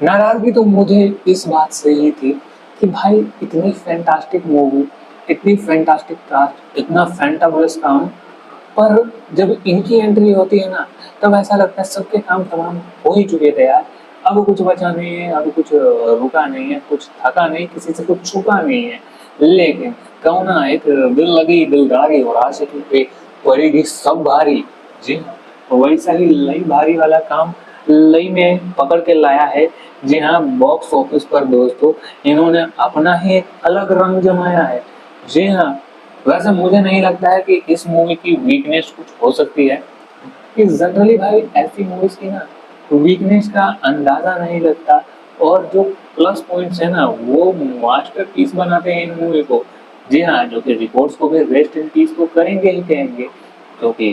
नाराजगी तो मुझे इस बात से ही थी कि भाई इतनी फैंटास्टिक मूवी, इतनी फैंटास्टिक कास्ट, इतना फैंटाबुलस काम, पर जब इनकी एंट्री होती है ना, तब ऐसा लगता है सबके काम तमाम हो ही चुके थे यार। अब कुछ बचा नहीं है, अब कुछ रुका नहीं है, कुछ थका नहीं, किसी से कुछ छुपा नहीं है। लेकिन कहो ना, एक दिल लगी दिलदारी और आशिकी पे पड़ेगी सब भारी। जी हाँ, वैसा ही लई भारी वाला काम लई में पकड़ के लाया है। जी हाँ, बॉक्स ऑफिस पर दोस्तों इन्होंने अपना ही एक अलग रंग जमाया है। जी हाँ, वैसे मुझे नहीं लगता है कि इस मूवी की वीकनेस कुछ हो सकती है, कि जनरली भाई ऐसी मूवीज की ना वीकनेस का अंदाजा नहीं लगता, और जो प्लस पॉइंट्स है ना वो मास्टरपीस बनाते हैं इन मूवी को। जी हाँ, जो कि रिपोर्ट्स को भी रेस्ट इन पीस को करेंगे ही कहेंगे, क्योंकि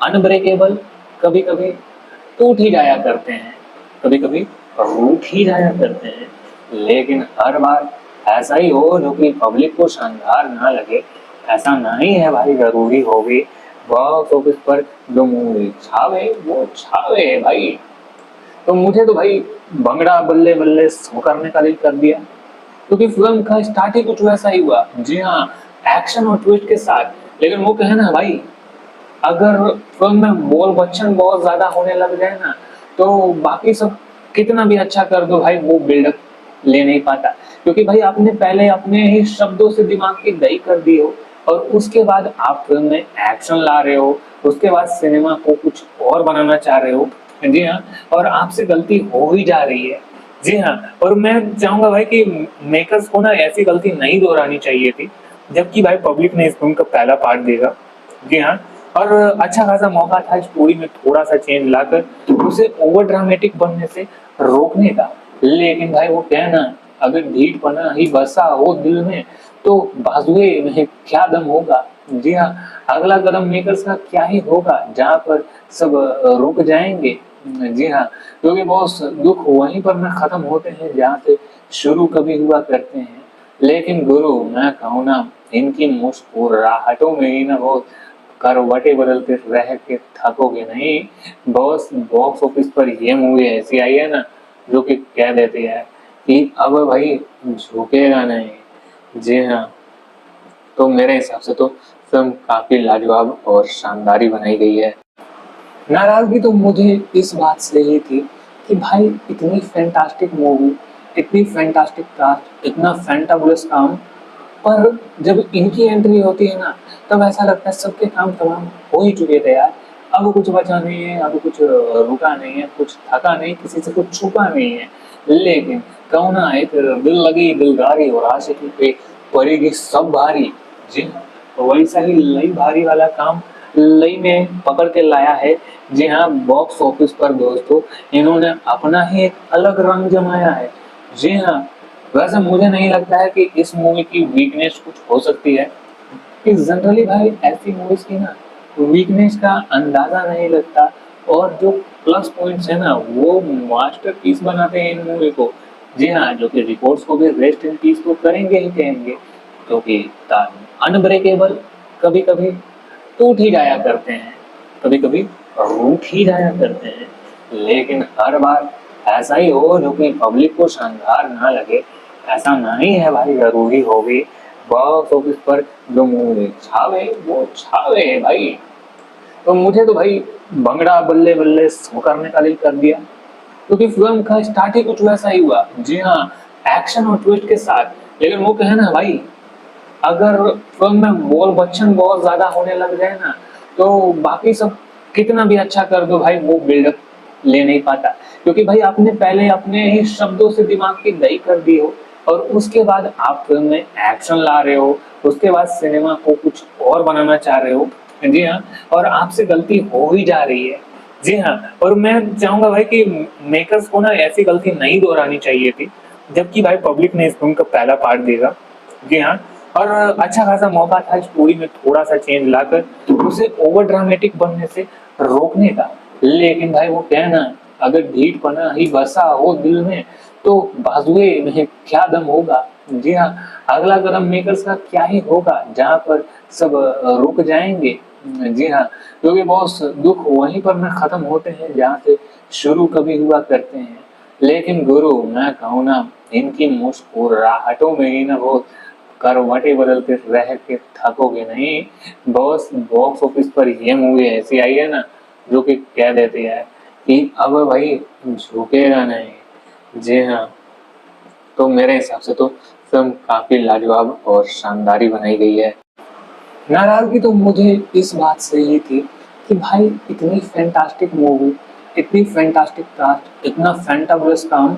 अनब्रेकेबल कभी कभी टूट ही जाया करते हैं, कभी कभी रूठ ही जाया करते हैं, लेकिन हर बार ऐसा ही हो जो कि पब्लिक को शानदार ना लगे, ऐसा नहीं है भाई। जरूरी होगी बॉक्स ऑफिस पर जो मूवी छावे वो छावे भाई। तो मुझे तो भाई भंगड़ा बल्ले बल्ले सो करने का दिल कर दिया, क्योंकि फिल्म का स्टार्ट ही कुछ वैसा ही हुआ। जी हाँ, एक्शन और ट्विस्ट के साथ। लेकिन वो कहना है भाई, अगर फिल्म में बोल बच्चन बहुत ज्यादा होने लग जाए ना, तो बाकी सब कितना भी अच्छा कर दो भाई, वो बिल्डअप ले नहीं पाता। क्योंकि भाई आपने पहले अपने ही शब्दों से दिमाग की दही कर दी हो, और उसके बाद आप फिल्म में एक्शन ला रहे हो, उसके बाद सिनेमा को कुछ और बनाना चाह रहे हो। जी हाँ, और आपसे गलती हो ही जा रही है। जी हाँ, और मैं चाहूंगा भाई कि मेकर्स को ना ऐसी गलती नहीं दोहरानी चाहिए थी, जबकि भाई पब्लिक ने इस फिल्म का पहला पार्ट देखा। जी हाँ, और अच्छा खासा मौका था स्टोरी में थोड़ा सा चेंज लाकर उसे ओवर ड्रामेटिक बनने से रोकने का। लेकिन भाई वो कहना, अगर ढीठ पना ही बसा हो दिल में, तो बाजुए में क्या दम होगा। जी हाँ, अगला कदम मेकर्स का क्या ही होगा, जहाँ पर सब रुक जाएंगे। जी हाँ, क्योंकि बहुत दुख वहीं पर ना खत्म होते हैं जहाँ से शुरू कभी हुआ करते हैं। लेकिन गुरु मैं कहूँ ना, इनकी मुस्कुराहटों में ही ना बहुत करवटें बदलते रह के थकोगे नहीं। बॉस बॉक्स ऑफिस पर ये मूवी ऐसी आई है ना, जो कि कह देती है कि अब भाई झुकेगा नहीं। जी हाँ, तो मेरे हिसाब से तो फिल्म काफी लाजवाब और शानदार ही बनाई गई है। नाराजगी तो मुझे इस बात से ही थी कि भाई इतनी फैंटास्टिक मूवी, इतनी फैंटास्टिक कास्ट, इतना फैंटाबुलस काम, पर जब इनकी एंट्री होती है ना, तब ऐसा लगता है सबके काम तमाम हो ही चुके थे यार। अब कुछ बचा नहीं है, अब कुछ रुका नहीं है, कुछ थका नहीं, किसी से कुछ छुपा नहीं है। लेकिन कहो ना, एक दिल लगी दिलदारी और आशिकी पे पड़ेगी सब भारी। जी हाँ, तो वैसा ही लई भारी वाला काम लई में पकड़ के लाया है। जी हाँ, बॉक्स ऑफिस पर दोस्तों इन्होंने अपना ही एक अलग रंग जमाया है। जी हाँ, वैसे मुझे नहीं लगता है कि इस मूवी की वीकनेस कुछ हो सकती है, कि जनरली भाई ऐसी मूवीज की ना वीकनेस का अंदाजा नहीं लगता, और जो प्लस पॉइंट्स है ना वो मास्टरपीस बनाते हैं इन मूवी को। जी हाँ, जो कि रिपोर्ट्स को भी रेस्ट इन पीस को करेंगे ही कहेंगे, क्योंकि अनब्रेकेबल कभी कभी टूट ही जाया करते हैं, कभी कभी रूठ ही जाया करते हैं, लेकिन हर बार ऐसा ही हो जो कि पब्लिक को शानदार ना लगे, ऐसा नहीं है भाई। जरूरी होगी बॉक्स ऑफिस पर जो मूवी छावे वो छावे भाई। तो मुझे तो भाई भंगड़ा बल्ले बल्ले सो करने का दिल कर दिया, क्योंकि फिल्म का स्टार्ट ही कुछ वैसा ही हुआ। जी हाँ, एक्शन और ट्विस्ट के साथ। लेकिन वो कहना है भाई, अगर फिल्म में बोल बच्चन बहुत ज्यादा होने लग जाए ना, तो बाकी सब कितना भी अच्छा कर दो भाई, वो बिल्डअप ले नहीं पाता। क्योंकि भाई आपने पहले अपने ही शब्दों से दिमाग की दही कर दी हो, और उसके बाद आप फिल्म में एक्शन ला रहे हो, उसके बाद सिनेमा को कुछ और बनाना चाह रहे हो। जी हाँ, और आपसे गलती हो ही जा रही है। जी हाँ, और मैं चाहूंगा भाई कि मेकर्स को ना ऐसी गलती नहीं दोहरानी चाहिए थी, जबकि भाई पब्लिक ने इस फिल्म का पहला पार्ट देखा। जी हाँ, और अच्छा खासा मौका था स्टोरी में थोड़ा सा चेंज लाकर उसे ओवर ड्रामेटिक बनने से रोकने का। लेकिन भाई वो कहना, अगर ढीठ पना ही बसा हो दिल में, तो बाजुए में क्या दम होगा। जी हाँ, अगला कदम मेकर्स का क्या ही होगा, जहाँ पर सब रुक जाएंगे। जी हाँ, क्योंकि बहुत दुख वहीं पर ना खत्म होते हैं जहाँ से शुरू कभी हुआ करते हैं। लेकिन गुरु मैं कहूँ ना, इनकी मुस्कुराहटों में ही ना वो करवटें बदलते रह के थकोगे नहीं। बॉस बॉक्स ऑफिस पर ये मूवी ऐसी आई है ना, जो कि कह देती है कि अब भाई झुकेगा नहीं। जी हाँ, तो मेरे हिसाब से तो फिल्म काफी लाजवाब और शानदार ही बनाई गई है। नाराजगी तो मुझे इस बात से ही थी कि भाई इतनी फैंटास्टिक मूवी, इतनी फैंटास्टिक कास्ट, इतना फैंटाबुलस काम,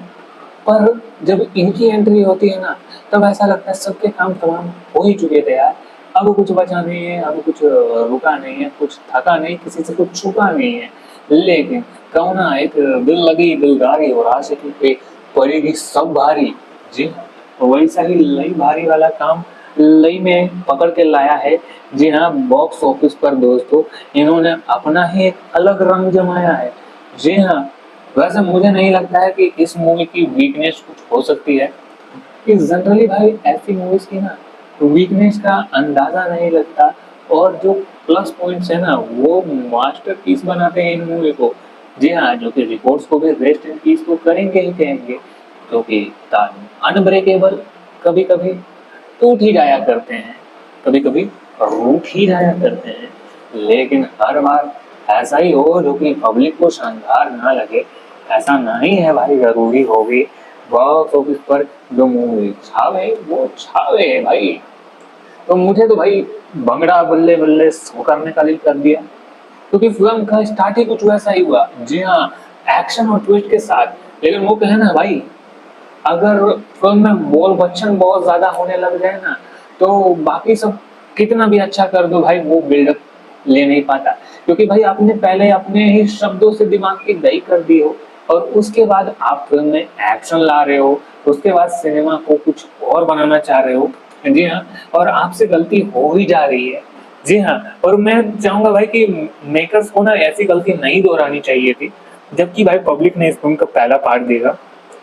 पर जब इनकी एंट्री होती है ना, तब ऐसा लगता है सबके काम तमाम हो ही चुके थे यार। अब कुछ बचा नहीं है, अब कुछ रुका नहीं है, कुछ थका नहीं, किसी से कुछ छुपा नहीं है। लेकिन कहूँ ना, एक दिल लगी दिलदारी और आशिकी पे पड़ेगी सब भारी। जी हाँ, वैसा ही लई भारी वाला काम लई में पकड़ के लाया है। जी हाँ, बॉक्स ऑफिस पर दोस्तों इन्होंने अपना ही एक अलग रंग जमाया है। जी हाँ, वैसे मुझे नहीं लगता है कि इस मूवी की वीकनेस कुछ हो सकती है, कि जनरली भाई ऐसी मूवीज की ना वीकनेस का अंदाजा नहीं लगता, और जो प्लस पॉइंट्स है ना वो मास्टरपीस बनाते हैं इन मूवी को। जी हाँ, जो कि रिकॉर्ड्स को भी रेस्ट इन पीस तो करेंगे ही कहेंगे, क्योंकि अनब्रेकेबल कभी कभी टूट ही जाया करते हैं, कभी कभी रूठ ही जाया करते हैं, लेकिन हर बार ऐसा ही हो जो कि पब्लिक को शानदार ना लगे, ऐसा नहीं है भाई। जरूरी होगी बॉक्स ऑफिस पर जो मूवी छावे वो छावे है भाई। तो मुझे तो भाई भंगड़ा बल्ले बल्ले सो करने का दिल कर दिया, क्योंकि फिल्म का स्टार्ट ही कुछ वैसा ही हुआ। जी हाँ, एक्शन और ट्विस्ट के साथ। लेकिन वो कहे ना भाई, अगर फिल्म में बोल बच्चन बहुत ज्यादा होने लग जाए ना, तो बाकी सब कितना भी अच्छा कर दो भाई, वो बिल्डअप ले नहीं पाता। क्योंकि भाई आपने पहले अपने ही शब्दों से दिमाग की दही कर दी हो, और उसके बाद आप फिल्म में एक्शन ला रहे हो, उसके बाद सिनेमा को कुछ और बनाना चाह रहे हो। जी हाँ, और आपसे गलती हो ही जा रही है। जी हाँ, और मैं चाहूंगा भाई कि मेकर्स को ना ऐसी गलती नहीं दोहरानी चाहिए थी, जबकि भाई पब्लिक ने इस फिल्म का पहला पार्ट देखा।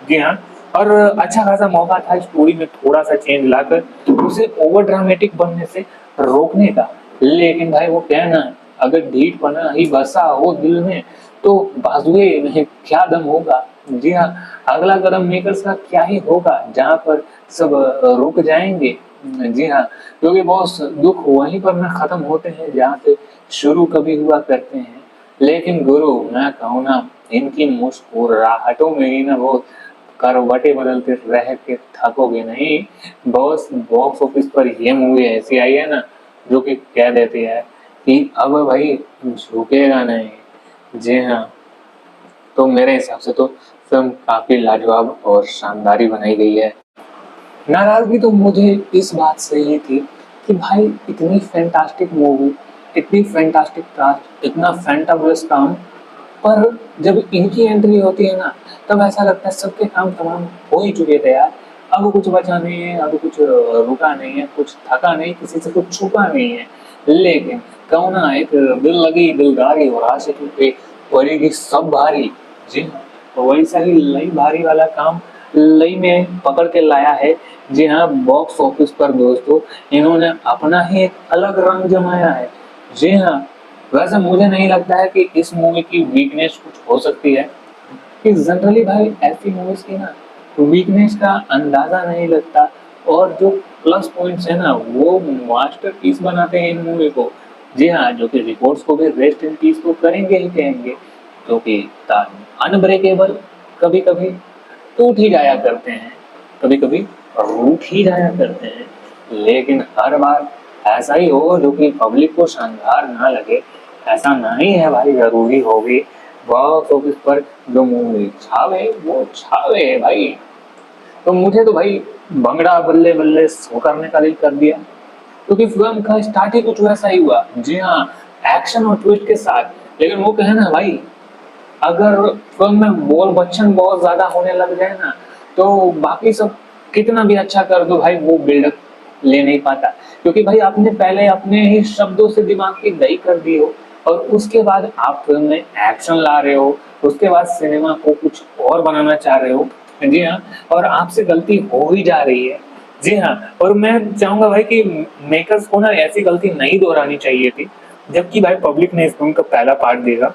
जी हाँ, और अच्छा खासा मौका था स्टोरी में थोड़ा सा चेंज लाकर उसे ओवर ड्रामेटिक बनने से रोकने का। लेकिन भाई वो कहना, अगर ढीठ पना ही बसा हो दिल में, तो बाजुए में क्या दम होगा। जी हाँ, अगला कदम मेकर्स का क्या ही होगा, जहाँ पर सब रुक जाएंगे। जी हाँ, क्योंकि बहुत दुख वहीं पर ना खत्म होते हैं जहाँ से शुरू कभी हुआ करते हैं। लेकिन गुरु मैं कहूँ ना, इनकी मुस्कुराहटों में ही ना वो करवटें बदलते रह के थकोगे नहीं। बॉस बॉक्स ऑफिस पर ये मूवी ऐसी आई है ना, जो कि कह देती है कि अब भाई झुकेगा नहीं। जी हाँ, तो मेरे हिसाब से तो फिल्म काफी लाजवाब और शानदार ही बनाई गई है। नाराजगी तो मुझे इस बात से ही थी कि भाई इतनी फैंटास्टिक मूवी, इतनी फैंटास्टिक कास्ट, इतना फैंटाबुलस काम, पर जब इनकी एंट्री होती है ना, तब ऐसा लगता है सबके काम तमाम हो ही चुके थे यार। अब कुछ बचा नहीं है, अब कुछ रुका नहीं है, कुछ थका नहीं, किसी से कुछ छुपा नहीं है। लेकिन कहूँ ना, एक दिल लगी दिलदारी और आशिकी पे पड़ेगी सब भारी। जी हाँ, तो वैसा ही लई भारी वाला काम लई में पकड़ के लाया है। जी हाँ, बॉक्स ऑफिस पर दोस्तों इन्होंने अपना ही एक अलग रंग जमाया है। जी हाँ, वैसे मुझे नहीं लगता है कि इस मूवी की वीकनेस कुछ हो सकती है, कि जनरली भाई ऐसी मूवीज की ना वीकनेस का अंदाजा नहीं लगता, और जो प्लस पॉइंट्स है ना वो मास्टरपीस बनाते हैं इन मूवी को। जी हाँ, जो कि रिकॉर्ड्स को भी रेस्ट इन पीस तो करेंगे ही कहेंगे, क्योंकि अनब्रेकेबल कभी कभी टूट ही जाया करते हैं, कभी कभी रूठ ही जाया करते हैं, लेकिन हर बार ऐसा ही हो जो कि पब्लिक को शानदार ना लगे, ऐसा नहीं है भाई। जरूरी होगी बॉक्स ऑफिस पर जो मूवी छावे वो छावे है भाई। तो मुझे तो भाई भंगड़ा बल्ले बल्ले सो करने का दिल कर दिया, क्योंकि फिल्म का स्टार्ट ही कुछ वैसा ही हुआ। जी हाँ, एक्शन और ट्विस्ट के साथ। लेकिन वो कहे ना भाई, अगर फिल्म में बोल बच्चन बहुत ज्यादा होने लग जाए ना, तो बाकी सब कितना भी अच्छा कर दो भाई, वो बिल्डअप ले नहीं पाता। क्योंकि भाई आपने पहले अपने ही शब्दों से दिमाग की दही कर दी हो, और उसके बाद आप फिल्म में एक्शन ला रहे हो, उसके बाद सिनेमा को कुछ और बनाना चाह रहे हो। जी हाँ, और आपसे गलती हो ही जा रही है। जी हाँ, और मैं चाहूंगा भाई कि मेकर्स को ना ऐसी गलती नहीं दोहरानी चाहिए थी, जबकि भाई पब्लिक ने इस फिल्म का पहला पार्ट देखा।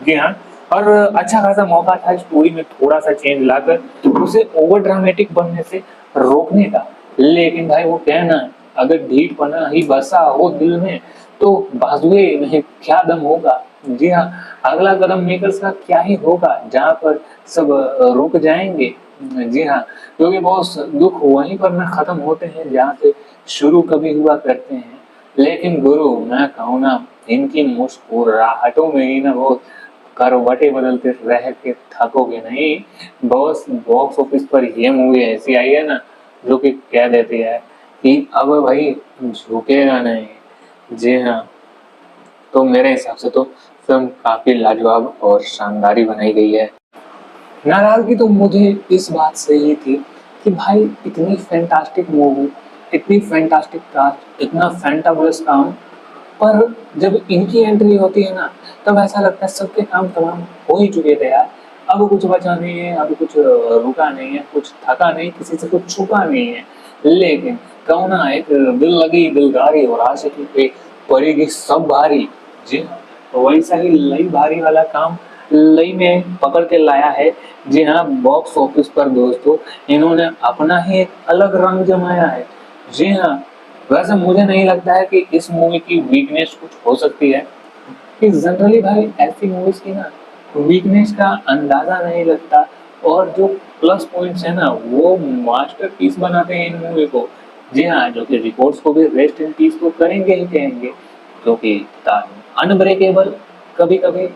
जी हाँ, और अच्छा खासा मौका था स्टोरी में थोड़ा सा चेंज लाकर उसे ओवर ड्रामेटिक बनने से रोकने का। लेकिन भाई वो कहना, अगर ढीठ पना ही बसा हो दिल में तो बाजुए में क्या दम होगा। जी हाँ, अगला कदम मेकर्स का क्या ही होगा जहाँ पर सब रुक जाएंगे। जी हाँ, क्योंकि बहुत दुख वहीं पर ना खत्म होते हैं जहाँ से शुरू कभी हुआ करते हैं। लेकिन गुरु मैं कहूँ ना, इनकी मुस्कुराहटों में ही ना बहुत करवटें बदलते रह के थकोगे नहीं। बॉक्स ऑफिस पर ये मूवी ऐसी आई है ना जो कि कह देती है कि अब भाई झुकेगा नहीं। जी हाँ, तो मेरे हिसाब से तो फिल्म काफी लाजवाब और शानदार ही बनाई गई है। नाराजगी तो मुझे इस बात से ही थी कि भाई इतनी फैंटास्टिक मूवी, इतनी फैंटास्टिक कास्ट, इतना फैंटाबुलस काम, पर जब इनकी एंट्री होती है ना तब ऐसा लगता है सबके काम तमाम हो ही चुके थे यार। अब कुछ बचा नहीं है, अब कुछ रुका नहीं है, कुछ थका नहीं, किसी से कुछ छुपा नहीं है। लेकिन कहो ना, एक दिल लगी दिलदारी और आशिकी पे पड़ेगी सब भारी। जी हाँ, तो वैसा ही लई भारी वाला काम लई में पकड़ के लाया है। जी हाँ, बॉक्स ऑफिस पर दोस्तों इन्होंने अपना ही एक अलग रंग जमाया है। जी हाँ, वैसे मुझे नहीं लगता है कि इस मूवी की वीकनेस कुछ हो सकती है, कि जनरली भाई ऐसी मूवीज की ना वीकनेस का अंदाजा नहीं लगता, और जो प्लस पॉइंट्स है ना वो मास्टरपीस बनाते हैं इन मूवी को। जी हाँ, जो कि रिकॉर्ड्स को भी रेस्ट इन पीस तो करेंगे ही कहेंगे, क्योंकि अनब्रेकेबल कभी कभी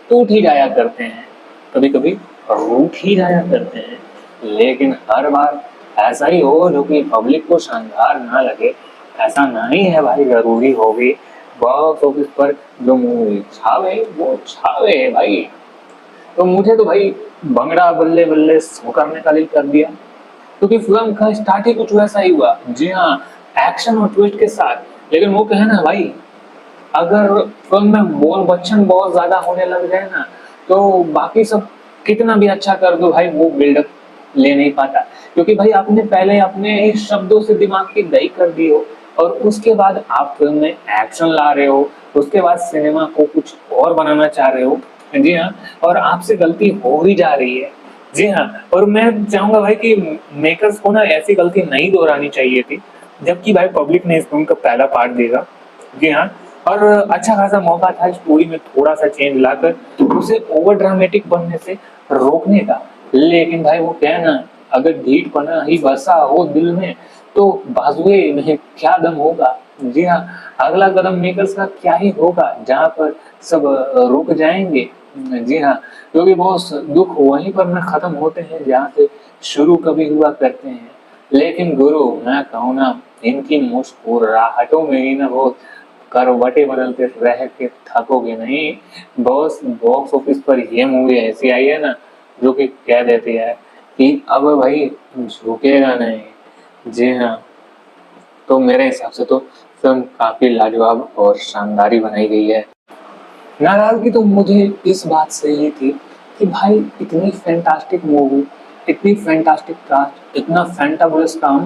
टूट ही जाया करते हैं, कभी कभी रूठ ही जाया करते हैं, लेकिन हर बार ऐसा ही हो जो कि पब्लिक को शानदार ना लगे, ऐसा नहीं है भाई। जरूरी होगी बॉक्स ऑफिस पर जो मूवी छावे वो छावे है भाई। तो मुझे तो भाई भंगड़ा बल्ले बल्ले सो करने का दिल कर दिया, क्योंकि फिल्म का स्टार्ट ही कुछ वैसा ही हुआ। जी हाँ, एक्शन और ट्विस्ट के साथ। लेकिन वो कहना भाई, अगर फिल्म में बोल बच्चन बहुत ज्यादा होने लग जाए ना तो बाकी सब कितना भी अच्छा कर दो भाई वो बिल्डअप ले नहीं पाता, क्योंकि भाई आपने पहले अपने इस शब्दों से दिमाग की दही कर दी हो और उसके बाद आप फिल्म में एक्शन ला रहे हो, उसके बाद सिनेमा को कुछ और बनाना चाह रहे हो। जी हाँ, और आपसे गलती हो ही जा रही है। जी हाँ, और मैं चाहूंगा भाई कि मेकर्स को ना ऐसी गलती नहीं दोहरानी चाहिए थी, जबकि भाई पब्लिक ने इस फिल्म का पहला पार्ट देखा। जी हाँ, और अच्छा खासा मौका था स्टोरी में थोड़ा सा चेंज लाकर उसे ओवर ड्रामेटिक बनने से रोकने का। लेकिन भाई वो कहना, अगर ढीठ पना ही बसा हो दिल में तो बाजुए में क्या दम होगा। जी हाँ, अगला कदम मेकर्स का क्या ही होगा जहाँ पर सब रुक जाएंगे। जी हाँ, क्योंकि बहुत दुख वहीं पर ना खत्म होते हैं जहाँ से शुरू कभी हुआ करते हैं। लेकिन गुरु मैं कहूँ ना, इनकी मुस्कुराहटों में ही ना बहुत करवटें बदलते रह के थकोगे नहीं। बॉक्स ऑफिस पर ये मूवी ऐसी आई है ना जो कि कह देती है कि अब भाई झुकेगा नहीं। जी हाँ, तो मेरे हिसाब से तो फिल्म काफी लाजवाब और शानदार ही बनाई गई है। नाराजगी तो मुझे इस बात से ही थी कि भाई इतनी फैंटास्टिक मूवी, इतनी फैंटास्टिक कास्ट, इतना फैंटाबुलस काम,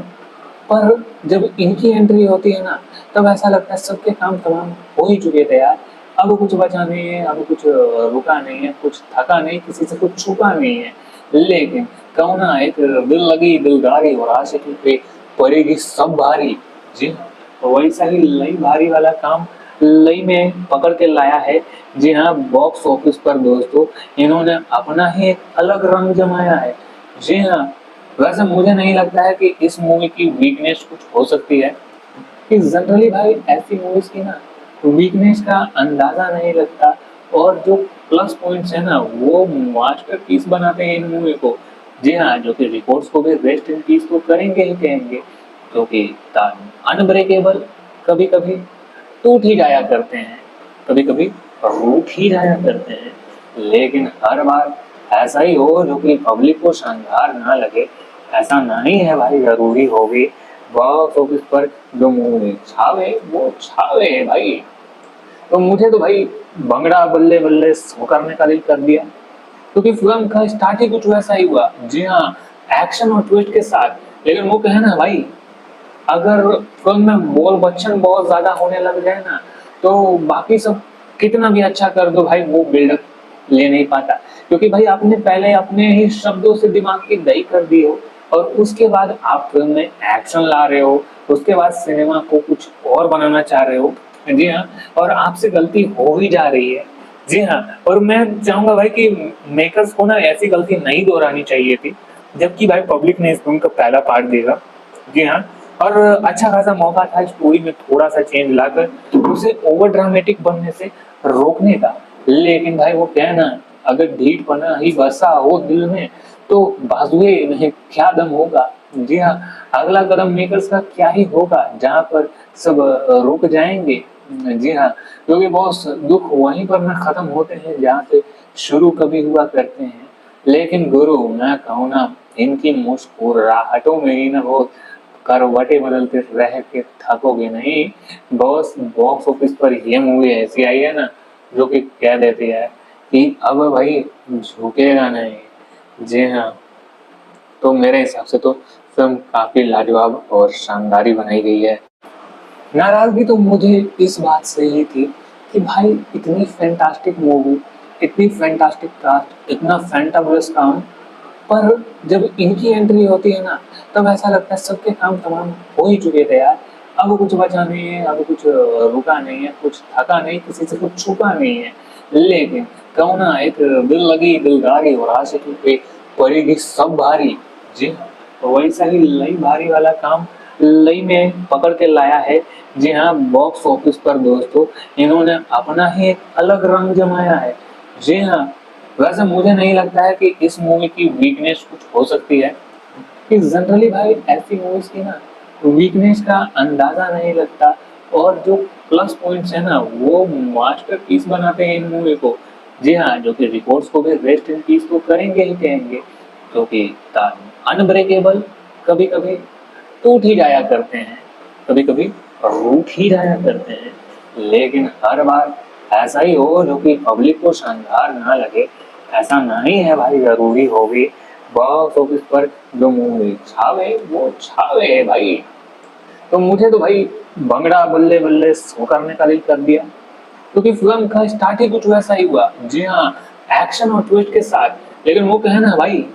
पर जब इनकी एंट्री होती है ना तब ऐसा लगता है सबके काम तमाम हो ही चुके थे यार। अब कुछ बचा नहीं है, अब कुछ रुका नहीं है, कुछ थका नहीं, किसी से कुछ छुपा नहीं है। लेकिन कहो ना, एक दिल लगी दिलदारी और आशिकी पे पड़ेगी सब भारी। जी हाँ, तो वैसा ही लई भारी वाला काम लई में पकड़ के लाया है। जी हाँ, बॉक्स ऑफिस पर दोस्तों इन्होंने अपना ही एक अलग रंग जमाया है। जी हाँ, वैसे मुझे नहीं लगता है कि इस मूवी की वीकनेस कुछ हो सकती है, कि जनरली भाई ऐसी मूवीज की ना वीकनेस का अंदाजा नहीं लगता, और जो प्लस पॉइंट्स है ना वो मास्टरपीस बनाते हैं इन मूवी को। जी हाँ, जो कि रिकॉर्ड्स को भी रेस्ट इन पीस तो करेंगे ही कहेंगे, क्योंकि अनब्रेकेबल कभी कभी टूट ही जाया करते हैं, कभी कभी रूठ ही जाया करते हैं, लेकिन हर बार ऐसा ही हो जो कि पब्लिक को शानदार ना लगे, ऐसा नहीं है भाई। जरूरी होगी बॉक्स ऑफिस पर जो मूवी छावे वो छावे है भाई। तो मुझे तो भाई भंगड़ा बल्ले बल्ले सो करने का दिल कर दिया, क्योंकि फिल्म का स्टार्ट ही कुछ वैसा ही हुआ। जी हाँ, एक्शन और ट्विस्ट के साथ। लेकिन वो कहना भाई, अगर फिल्म में बोल बच्चन बहुत ज्यादा होने लग जाए ना तो बाकी सब कितना भी अच्छा कर दो भाई वो बिल्डअप ले नहीं पाता, क्योंकि भाई आपने पहले अपने ही शब्दों से दिमाग की दही कर दी हो और उसके बाद आप फिल्म में एक्शन ला रहे हो, उसके बाद सिनेमा को कुछ और बनाना चाह रहे हो। जी हाँ, और आपसे गलती हो ही जा रही है। जी हाँ, और मैं चाहूंगा भाई कि मेकर्स को ना ऐसी गलती नहीं दोहरानी चाहिए थी, जबकि भाई पब्लिक ने इस फिल्म का पहला पार्ट देखा। जी हाँ, और अच्छा खासा मौका था स्टोरी में थोड़ा सा चेंज लाकर उसे ओवर ड्रामेटिक बनने से रोकने का। लेकिन भाई वो कहना, अगर ढीठ पना ही बसा हो दिल में तो बाजुए में क्या दम होगा। जी हाँ, अगला कदम मेकर्स का क्या ही होगा जहाँ पर सब रुक जाएंगे। जी हाँ, क्योंकि बहुत दुख वहीं पर ना खत्म होते हैं जहाँ से शुरू कभी हुआ करते हैं। लेकिन गुरु मैं कहूँ ना, इनकी मुस्कुराहटों में ही ना बहुत करवटें बदलते रह के थकोगे नहीं। बॉस बॉक्स ऑफिस पर ये मूवी ऐसी आई है ना जो कि कह देती है कि अब भाई झुकेगा नहीं। जी हाँ, तो मेरे हिसाब से तो फिल्म काफी लाजवाब और शानदार ही बनाई गई है। नाराजगी तो मुझे इस बात से ही थी कि भाई इतनी फैंटास्टिक मूवी, इतनी फैंटास्टिक कास्ट, इतना फैंटाबुलस काम, पर जब इनकी एंट्री होती है ना तब ऐसा लगता है सबके काम तमाम हो ही चुके थे यार। अब कुछ बचा नहीं है, अब कुछ रुका नहीं है, कुछ थका नहीं, किसी से कुछ छुपा नहीं है। लेकिन कहूँ ना, एक दिल लगी दिलदारी और आशिकी पे पड़ेगी सब भारी। जी हाँ, तो वैसा ही लई भारी वाला काम लई में पकड़ के लाया है। जी हाँ, बॉक्स ऑफिस पर दोस्तों इन्होंने अपना ही एक अलग रंग जमाया है। जी हाँ, वैसे मुझे नहीं लगता है कि इस मूवी की वीकनेस कुछ हो सकती है, कि जनरली भाई ऐसी मूवीज की ना वीकनेस का अंदाजा नहीं लगता, और जो प्लस पॉइंट्स है ना वो मास्टरपीस बनाते हैं इन मूवी को। जी हाँ, जो कि रिकॉर्ड्स को भी रेस्ट इन पीस तो करेंगे ही कहेंगे, क्योंकि अनब्रेकेबल कभी कभी टूट ही जाया करते हैं, कभी कभी रूठ ही जाया करते हैं, लेकिन हर बार ऐसा ही हो जो कि पब्लिक को शानदार ना लगे, ऐसा नहीं है भाई। जरूरी होगी बॉक्स ऑफिस पर जो मूवी छावे वो छावे है भाई। तो मुझे तो भाई भंगड़ा बल्ले बल्ले सो करने का दिल कर दिया, क्योंकि फिल्म का स्टार्ट ही कुछ वैसा ही हुआ। जी हाँ, एक्शन और ट्विस्ट के साथ। लेकिन वो कहना भाई,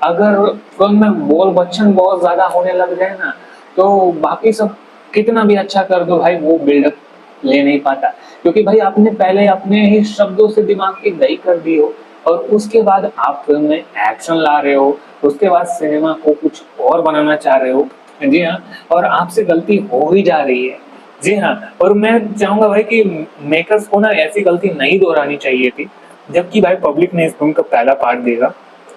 अगर फिल्म में बोल बच्चन बहुत ज्यादा होने लग जाए ना तो बाकी सब कितना भी अच्छा कर दो भाई वो बिल्डअप ले नहीं पाता, क्योंकि भाई आपने पहले अपने ही शब्दों से दिमाग की दही कर दी हो और उसके बाद आप फिल्म में एक्शन ला रहे हो, उसके बाद सिनेमा को कुछ और बनाना चाह रहे हो। जी हाँ, और आपसे गलती हो ही जा रही है। जी हाँ, और मैं चाहूंगा भाई कि मेकर्स को ना ऐसी गलती नहीं दोहरानी चाहिए थी, जबकि भाई पब्लिक ने इस फिल्म का पहला पार्ट देखा।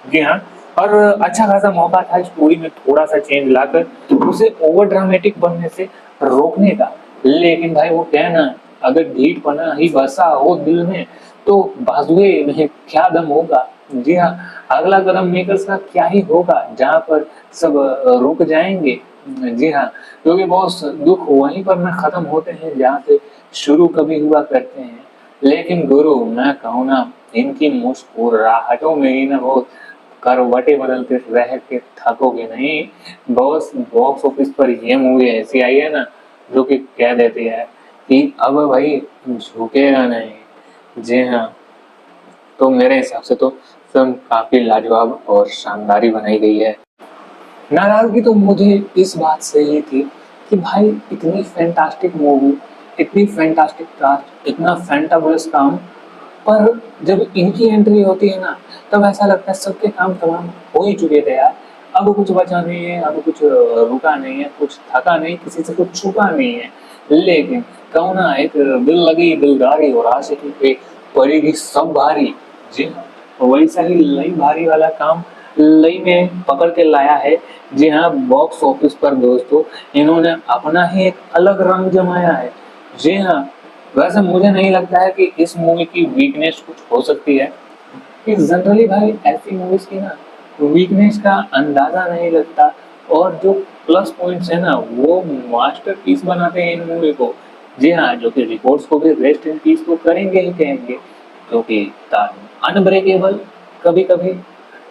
जी हाँ, और अच्छा खासा मौका था स्टोरी में थोड़ा सा चेंज लाकर उसे ओवर ड्रामेटिक बनने से रोकने का। लेकिन भाई वो कहना, अगर ढीठ पना ही बसा हो दिल में तो बाजुए में क्या दम होगा। जी हाँ, अगला कदम मेकर्स का क्या ही होगा जहाँ पर सब रुक जाएंगे। जी हाँ, क्योंकि बहुत दुख वहीं पर ना खत्म होते हैं जहाँ से शुरू कभी हुआ करते हैं। लेकिन गुरु मैं कहूँ ना, इनकी मुस्कुराहटों में ही ना बहुत करवटें बदलते रह के थकोगे नहीं। बॉस बॉक्स ऑफिस पर ये मूवी ऐसी आई है ना जो कि कह देती है कि अब भाई झुकेगा नहीं। जी हाँ, तो मेरे हिसाब से तो फिल्म काफी लाजवाब और शानदार ही बनाई गई है। नाराजगी तो मुझे इस बात से ही थी कि भाई इतनी फैंटास्टिक मूवी, इतनी फैंटास्टिक कास्ट, इतना फैंटाबुलस काम, पर जब इनकी एंट्री होती है ना तब ऐसा लगता है सबके काम तमाम हो ही चुके थे यार। अब कुछ बचा नहीं है, अब कुछ रुका नहीं है, कुछ थका नहीं, किसी से कुछ छुपा नहीं है। लेकिन कहूँ ना, एक दिल लगी दिलदारी और आशिकी पे पड़ेगी सब भारी। जी हाँ, तो वैसा ही लई भारी वाला काम लई में पकड़ के लाया है। जी हाँ, बॉक्स ऑफिस पर दोस्तों इन्होंने अपना ही एक अलग रंग जमाया है। जी हाँ, वैसे मुझे नहीं लगता है कि इस मूवी की वीकनेस कुछ हो सकती है, कि जनरली भाई ऐसी मूवीज की ना वीकनेस का अंदाजा नहीं लगता, और जो प्लस पॉइंट्स है ना वो मास्टरपीस बनाते हैं इन मूवी को। जी हाँ, जो कि रिकॉर्ड्स को भी रेस्ट इन पीस तो करेंगे ही कहेंगे, क्योंकि अनब्रेकेबल कभी कभी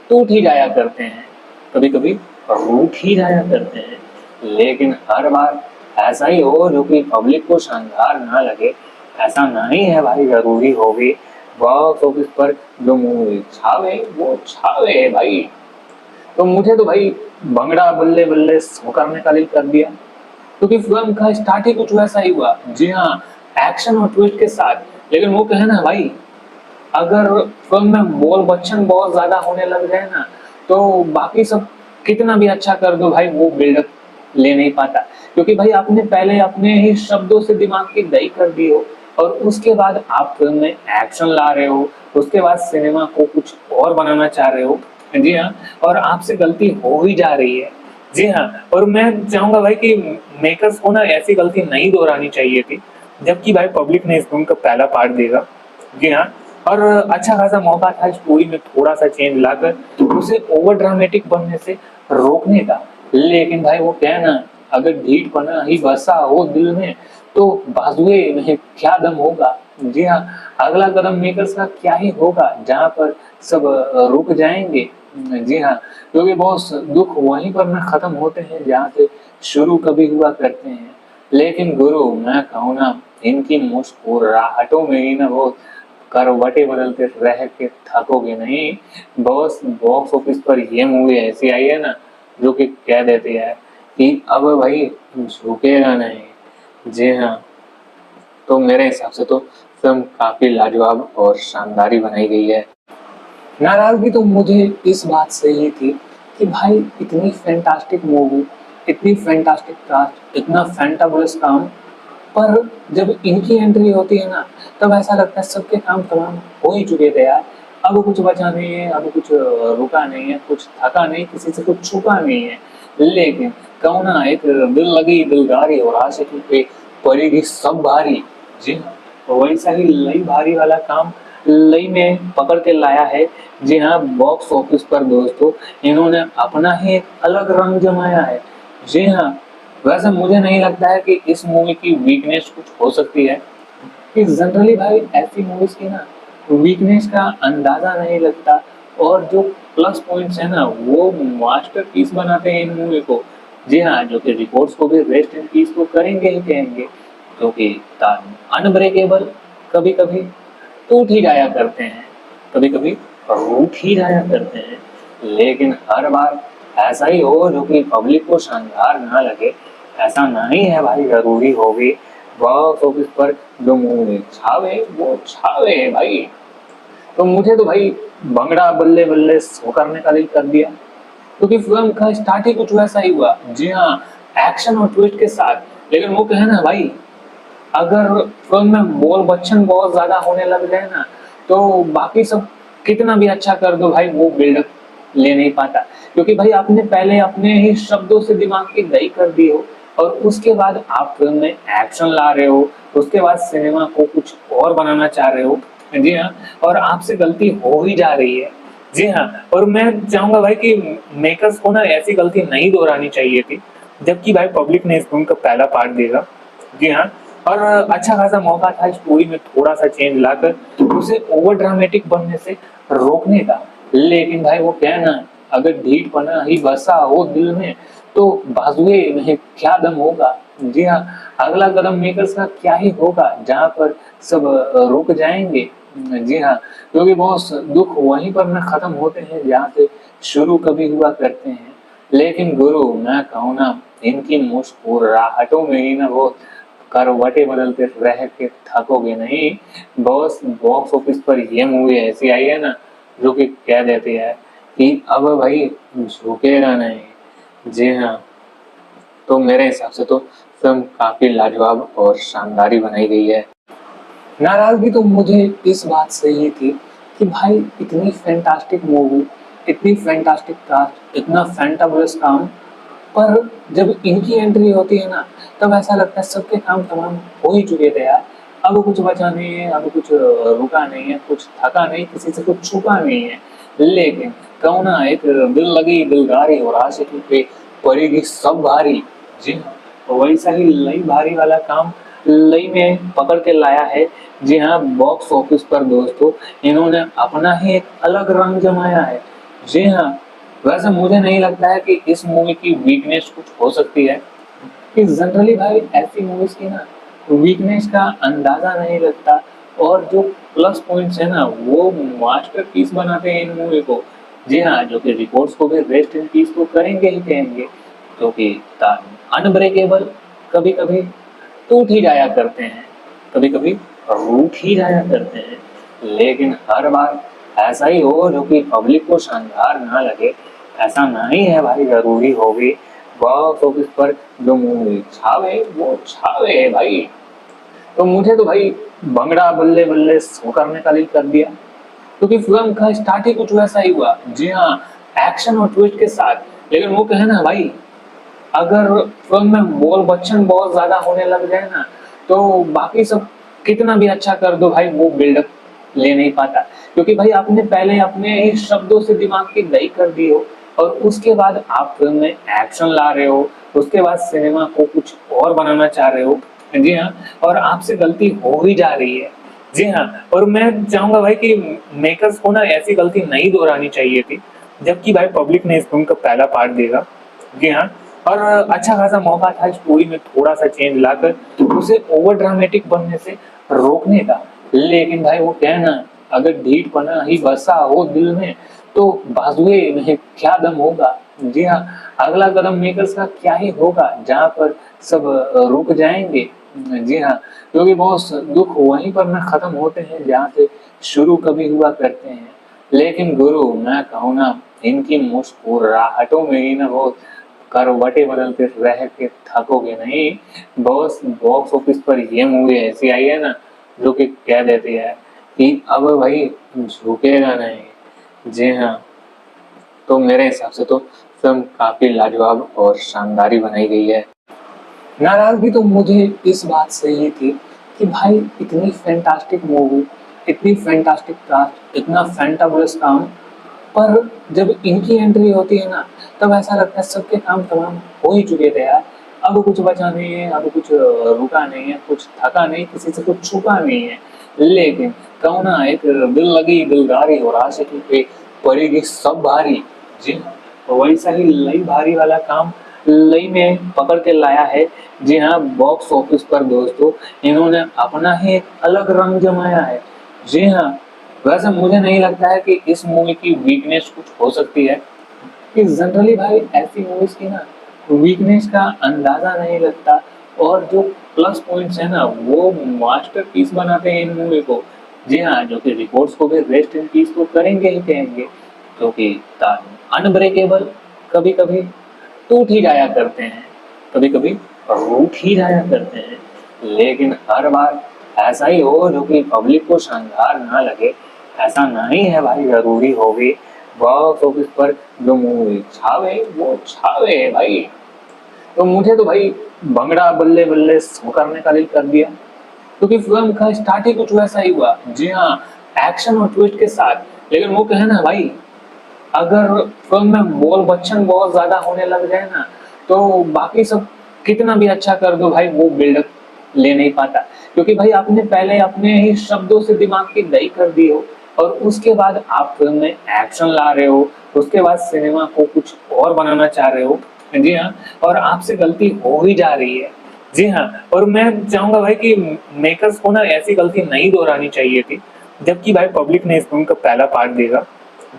टूट ही जाया करते हैं, कभी कभी रूठ ही जाया करते हैं, लेकिन हर बार ऐसा ही हो जो कि पब्लिक को शानदार ना लगे, ऐसा नहीं है भाई। जरूरी होगी बॉक्स ऑफिस पर जो मूवी छावे वो छावे है भाई। तो मुझे तो भाई भंगड़ा बल्ले बल्ले सो करने का दिल कर दिया, क्योंकि फिल्म का स्टार्ट ही कुछ वैसा ही हुआ। जी हाँ, एक्शन और ट्विस्ट के साथ। लेकिन वो कहे ना भाई, अगर फिल्म में बोल बच्चन बहुत ज्यादा होने लग जाए ना, तो बाकी सब कितना भी अच्छा कर दो भाई, वो बिल्डअप ले नहीं पाता। क्योंकि भाई आपने पहले अपने ही शब्दों से दिमाग की दही कर दी हो, और उसके बाद आप फिल्म में एक्शन ला रहे हो, उसके बाद सिनेमा को कुछ और बनाना चाह रहे हो। जी हाँ, और आपसे गलती हो ही जा रही है। जी हाँ, और मैं चाहूंगा भाई कि मेकर्स को ना ऐसी गलती नहीं दोहरानी चाहिए थी, जबकि भाई पब्लिक ने इस फिल्म का पहला पार्ट देखा। जी हाँ, और अच्छा खासा मौका था स्टोरी में थोड़ा सा चेंज लाकर उसे ओवर ड्रामेटिक बनने से रोकने का। लेकिन भाई वो क्या है ना, अगर ढीठ पना ही बसा हो दिल में, तो बाजुए में क्या दम होगा। जी हाँ, अगला कदम मेकर्स का क्या ही होगा, जहाँ पर सब रुक जाएंगे। जी हाँ, क्योंकि बहुत दुख वहीं पर ना खत्म होते हैं जहाँ से शुरू कभी हुआ करते हैं। लेकिन गुरु मैं कहूँ ना, इनकी मुस्कुराहटों में ही ना वो करवटें बदलते रह के थकोगे नहीं। बॉस बॉक्स ऑफिस पर ये मूवी ऐसी आई है ना, जो कि कह देती है कि अब भाई झुकेगा नहीं। जी हाँ, तो मेरे हिसाब से तो फिल्म काफी लाजवाब और शानदार ही बनाई गई है। नाराजगी तो मुझे इस बात से ही थी कि भाई इतनी फैंटास्टिक मूवी, इतनी फैंटास्टिक कास्ट, इतना फैंटाबुलस काम, पर जब इनकी एंट्री होती है ना, तब ऐसा लगता है सबके काम तमाम हो ही चुके थे यार। अब कुछ बचा नहीं है, अब कुछ रुका नहीं है, कुछ थका नहीं, किसी से कुछ छुपा नहीं है। लेकिन कहो ना, एक दिल लगी दिलदारी और आशिकी पे पड़ेगी सब भारी। जी हाँ, तो वैसा ही लई भारी वाला काम लई में पकड़ के लाया है। जी हाँ, बॉक्स ऑफिस पर दोस्तों इन्होंने अपना ही एक अलग रंग जमाया है। जी हाँ, वैसे मुझे नहीं लगता है कि इस मूवी की वीकनेस कुछ हो सकती है, कि जनरली भाई ऐसी मूवीज की ना वीकनेस का अंदाजा नहीं लगता, और जो प्लस पॉइंट्स है ना वो मास्टरपीस बनाते हैं इन मूवी को। जी हाँ, जो कि रिकॉर्ड्स को भी रेस्ट इन पीस को करेंगे ही कहेंगे, क्योंकि अनब्रेकेबल कभी कभी टूट ही जाया करते हैं, कभी कभी रूठ ही जाया करते हैं। लेकिन हर बार ऐसा ही हो जो कि पब्लिक को शानदार ना लगे, ऐसा नहीं है भाई। जरूरी होगी बॉक्स ऑफिस पर जो मूवी छावे वो छावे है भाई। तो मुझे तो भाई भंगड़ा बल्ले बल्ले सो करने का दिल कर दिया, क्योंकि फिल्म का स्टार्ट ही कुछ वैसा ही हुआ। जी हाँ, एक्शन और ट्विस्ट के साथ। लेकिन वो कहे ना भाई, अगर फिल्म में बोल बच्चन बहुत ज्यादा होने लग जाए ना, तो बाकी सब कितना भी अच्छा कर दो भाई, वो बिल्डअप ले नहीं पाता। क्योंकि भाई आपने पहले अपने ही शब्दों से दिमाग की दही कर दी हो, और उसके बाद आप फिल्म में एक्शन ला रहे हो, उसके बाद सिनेमा को कुछ और बनाना चाह रहे हो। जी हाँ, और आपसे गलती हो ही जा रही है। जी हाँ, और मैं चाहूंगा भाई कि मेकर्स को ना ऐसी गलती नहीं दोहरानी चाहिए थी, जबकि भाई पब्लिक ने इस फिल्म का पहला पार्ट देखा। जी हाँ, और अच्छा खासा मौका था स्टोरी में थोड़ा सा चेंज लाकर उसे ओवर ड्रामेटिक बनने से रोकने का। लेकिन भाई वो क्या है ना, अगर ढीठ पना ही बसा हो दिल में, तो बाजुए में क्या दम होगा। जी हाँ, अगला कदम मेकर्स का क्या ही होगा, जहाँ पर सब रुक जाएंगे। जी हाँ, क्योंकि बहुत दुख वहीं पर ना खत्म होते हैं जहाँ से शुरू कभी हुआ करते हैं। लेकिन गुरु मैं कहूँ ना, इनकी मुस्कुराहटों में ही ना वो करवटें बदलते रह के थकोगे नहीं। बॉस बॉक्स ऑफिस पर ये मूवी ऐसी आई है ना, जो कि कह देती है कि अब भाई झुकेगा नहीं। जी हाँ, तो मेरे हिसाब से तो फिल्म काफी लाजवाब और शानदार ही बनाई गई है। नाराजगी तो मुझे इस बात से ही थी कि भाई इतनी फैंटास्टिक मूवी, इतनी फैंटास्टिक कास्ट, इतना फैंटाबुलस काम, पर जब इनकी एंट्री होती है ना, तब ऐसा लगता है सबके काम तमाम हो ही चुके थे यार। अब कुछ बचा नहीं है, अब कुछ रुका नहीं है, कुछ थका नहीं, किसी से कुछ छुपा नहीं है। लेकिन कहो ना, एक दिल लगी दिलदारी और आशिकी पे पड़ेगी सब भारी। जी हाँ, तो वैसा ही लई भारी वाला काम लई में पकड़ के लाया है। जी हाँ, बॉक्स ऑफिस पर दोस्तों इन्होंने अपना ही एक अलग रंग जमाया है। जी हाँ, वैसे मुझे नहीं लगता है कि इस मूवी की वीकनेस कुछ हो सकती है, कि जनरली भाई ऐसी मूवीज की ना वीकनेस का अंदाजा नहीं लगता, और जो प्लस पॉइंट्स है ना वो मास्टरपीस बनाते हैं इन मूवी को। जी हाँ, जो कि रिकॉर्ड्स को भी रेस्ट इन पीस तो करेंगे ही कहेंगे, क्योंकि अनब्रेकेबल कभी कभी टूट ही जाया करते हैं, कभी कभी रूठ ही जाया करते हैं, लेकिन हर बार ऐसा ही हो जो कि पब्लिक को शानदार ना लगे, ऐसा नहीं है भाई। जरूरी होगी बॉक्स ऑफिस पर जो मूवी छावे वो छावे है भाई। तो मुझे तो भाई भंगड़ा बल्ले बल्ले सो करने का दिल कर दिया, क्योंकि फिल्म का स्टार्ट ही कुछ वैसा ही हुआ। जी हाँ, एक्शन और ट्विस्ट के साथ। लेकिन वो कहे ना भाई, अगर फिल्म में बोल बच्चन बहुत ज्यादा होने लग जाए ना, तो बाकी सब कितना भी अच्छा कर दो भाई, वो बिल्डअप ले नहीं पाता। क्योंकि भाई आपने पहले अपने ही शब्दों से दिमाग की दही कर दी हो, और उसके बाद आप फिल्म में एक्शन ला रहे हो, उसके बाद सिनेमा को कुछ और बनाना चाह रहे हो। जी हाँ, और आपसे गलती हो ही जा रही है। जी हाँ, और मैं चाहूंगा भाई कि मेकर्स को ना ऐसी गलती नहीं दोहरानी चाहिए थी, जबकि भाई पब्लिक ने इस फिल्म का पहला पार्ट देखा। जी हाँ, और अच्छा खासा मौका था स्टोरी में थोड़ा सा चेंज लाकर उसे ओवर ड्रामेटिक बनने से रोकने का। लेकिन भाई वो कहना, अगर ढीठ पना ही बसा हो दिल में, तो बाजुए में क्या दम होगा। जी हाँ, अगला कदम मेकर्स का क्या ही होगा, जहाँ पर सब रुक जाएंगे। जी हाँ, क्योंकि बहुत दुख वहीं पर ना खत्म होते हैं जहाँ से शुरू कभी हुआ करते हैं। लेकिन गुरु मैं कहूँ ना, इनकी मुस्कुराहटों में ही ना बहुत करवटें बदलते रह के थकोगे नहीं। बॉस बॉक्स ऑफिस पर ये मूवी ऐसी आई है ना, जो कि कह देती है कि अब भाई झुकेगा नहीं। जी हाँ, तो मेरे हिसाब से तो फिल्म काफी लाजवाब और शानदार ही बनाई गई है। नाराजगी तो मुझे इस बात से ही थी कि भाई इतनी फैंटास्टिक मूवी, इतनी फैंटास्टिक कास्ट, इतना फैंटाबुलस काम, पर जब इनकी एंट्री होती है ना, तब ऐसा लगता है सबके काम तमाम हो ही चुके थे यार। अब कुछ बचा नहीं है, अब कुछ रुका नहीं है, कुछ थका नहीं, किसी से कुछ छुपा नहीं है। लेकिन कहूँ ना, एक दिल लगी दिलदारी और आशिकी पे पड़ेगी सब भारी। जी हाँ, वैसा ही लई भारी वाला काम लई में पकड़ के लाया है। जी हाँ, बॉक्स ऑफिस पर दोस्तों इन्होंने अपना ही एक अलग रंग जमाया है। जी हाँ, वैसे मुझे नहीं लगता है कि इस मूवी की वीकनेस कुछ हो सकती है, कि जनरली भाई ऐसी मूवीज की ना वीकनेस का अंदाजा नहीं लगता, और जो प्लस पॉइंट्स है ना वो मास्टरपीस बनाते हैं इन मूवी को। जी हाँ, जो कि रिकॉर्ड्स को भी रेस्ट इन पीस तो करेंगे ही कहेंगे, क्योंकि अनब्रेकेबल कभी कभी टूट ही जाया करते हैं, कभी कभी रूठ ही जाया करते हैं, लेकिन हर बार ऐसा ही हो जो कि पब्लिक को शानदार ना लगे, ऐसा नहीं है भाई। जरूरी होगी बॉक्स ऑफिस पर जो मूवी छावे वो छावे है भाई। तो मुझे तो भाई भंगड़ा बल्ले बल्ले सो करने का दिल कर दिया, क्योंकि फिल्म का स्टार्ट ही कुछ वैसा ही हुआ। जी हाँ, एक्शन और ट्विस्ट के साथ। लेकिन वो कहे ना भाई, अगर फिल्म में बोल बच्चन बहुत ज्यादा होने लग जाए ना, तो बाकी सब कितना भी अच्छा कर दो भाई, वो बिल्डअप ले नहीं पाता। क्योंकि भाई आपने पहले अपने ही शब्दों से दिमाग की दही कर दी हो, और उसके बाद आप फिल्म में एक्शन ला रहे हो, उसके बाद सिनेमा को कुछ और बनाना चाह रहे हो। जी हाँ, और आपसे गलती हो ही जा रही है। जी हाँ, और मैं चाहूंगा भाई कि मेकर्स को ना ऐसी गलती नहीं दोहरानी चाहिए थी, जबकि भाई पब्लिक ने इस फिल्म का पहला पार्ट देखा।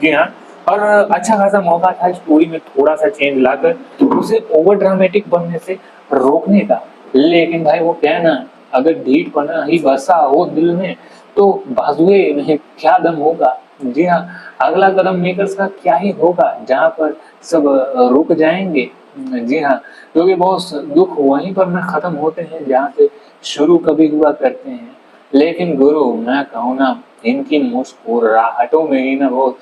जी हाँ, और अच्छा खासा मौका था स्टोरी में थोड़ा सा चेंज लाकर उसे ओवर ड्रामेटिक बनने से रोकने का। लेकिन भाई वो कहना, अगर ढीठ पना ही बसा हो दिल में, तो बाजुए में क्या दम होगा। जी हाँ, अगला कदम मेकर्स का क्या ही होगा, जहाँ पर सब रुक जाएंगे। जी हाँ, क्योंकि बहुत दुख वहीं पर ना खत्म होते हैं जहाँ से शुरू कभी हुआ करते हैं। लेकिन गुरु मैं कहूँ ना, इनकी मुस्कुराहटों में ही ना बहुत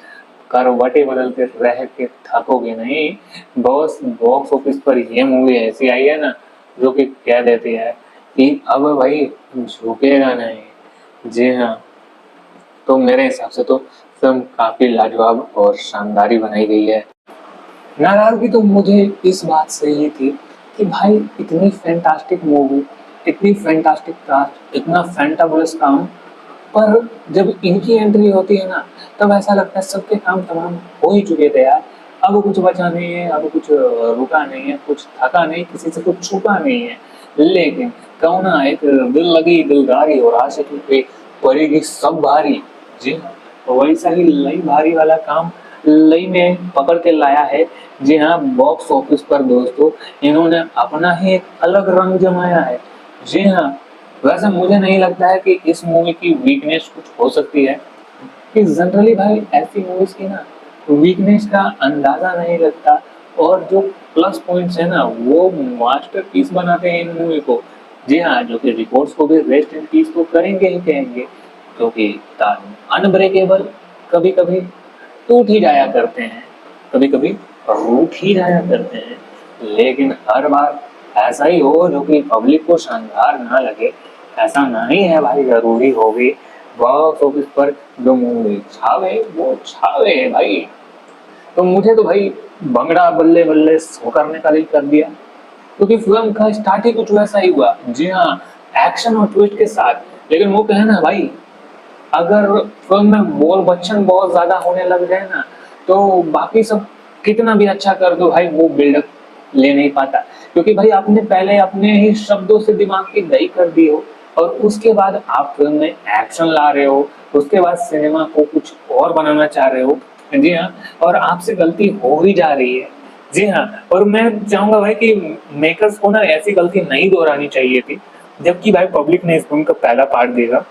करवटें बदलते रह के थकोगे नहीं। बॉस बॉक्स ऑफिस पर ये मूवी ऐसी आई है ना, जो कि कह देती है कि अब भाई झुकेगा नहीं। जी हाँ, तो मेरे हिसाब से तो फिल्म काफी लाजवाब और शानदार ही बनाई गई है। नाराजगी तो मुझे इस बात से ही थी कि भाई इतनी फैंटास्टिक मूवी, इतनी फैंटास्टिक कास्ट, इतना फैंटाबुलस काम, पर जब इनकी एंट्री होती है ना, तब ऐसा लगता है सबके काम तमाम हो ही चुके थे यार। अब कुछ बचा नहीं है, अब कुछ रुका नहीं है, कुछ थका नहीं, किसी से कुछ छुपा नहीं है। लेकिन कहूँ ना, एक दिल लगी दिलदारी और आशिकी पे पड़ेगी सब भारी। जी हाँ, वैसा ही लई भारी वाला काम लई में पकड़ के लाया है। जी हाँ, बॉक्स ऑफिस पर दोस्तों इन्होंने अपना ही एक अलग रंग जमाया है। जी हाँ, वैसे मुझे नहीं लगता है कि इस मूवी की वीकनेस कुछ हो सकती है, कि जनरली भाई ऐसी मूवीज की ना वीकनेस का अंदाजा नहीं लगता, और जो प्लस पॉइंट्स है ना वो मास्टरपीस बनाते हैं इन मूवी को। जी हाँ, जो कि रिकॉर्ड्स को भी रेस्ट इन पीस तो करेंगे ही कहेंगे, क्योंकि अनब्रेकेबल कभी कभी टूट ही जाया करते हैं, कभी कभी रूठ ही जाया करते हैं, लेकिन हर बार ऐसा ही हो जो कि पब्लिक को शानदार ना लगे, ऐसा नहीं है भाई। जरूरी होगी बॉक्स ऑफिस पर जो मूवी छावे वो छावे भाई। तो मुझे तो भाई भंगड़ा बल्ले बल्ले सो करने का दिल कर दिया, क्योंकि फिल्म का स्टार्ट ही कुछ वैसा ही हुआ। जी हाँ, एक्शन और ट्विस्ट के साथ। लेकिन वो कहना भाई, अगर फिल्म में बोल बच्चन बहुत ज्यादा होने लग जाए ना, तो बाकी सब कितना भी अच्छा कर दो भाई वो बिल्डअप ले नहीं पाता, क्योंकि भाई आपने पहले अपने ही शब्दों से दिमाग की दही कर दी हो, और उसके बाद आप फिल्म में एक्शन ला रहे हो, उसके बाद सिनेमा को कुछ और बनाना चाह रहे हो। जी हाँ, और आपसे गलती हो ही जा रही है। जी हाँ, और मैं चाहूंगा भाई कि मेकर्स को ना ऐसी गलती नहीं दोहरानी चाहिए थी, जबकि भाई पब्लिक ने इस फिल्म का पहला पार्ट देखा।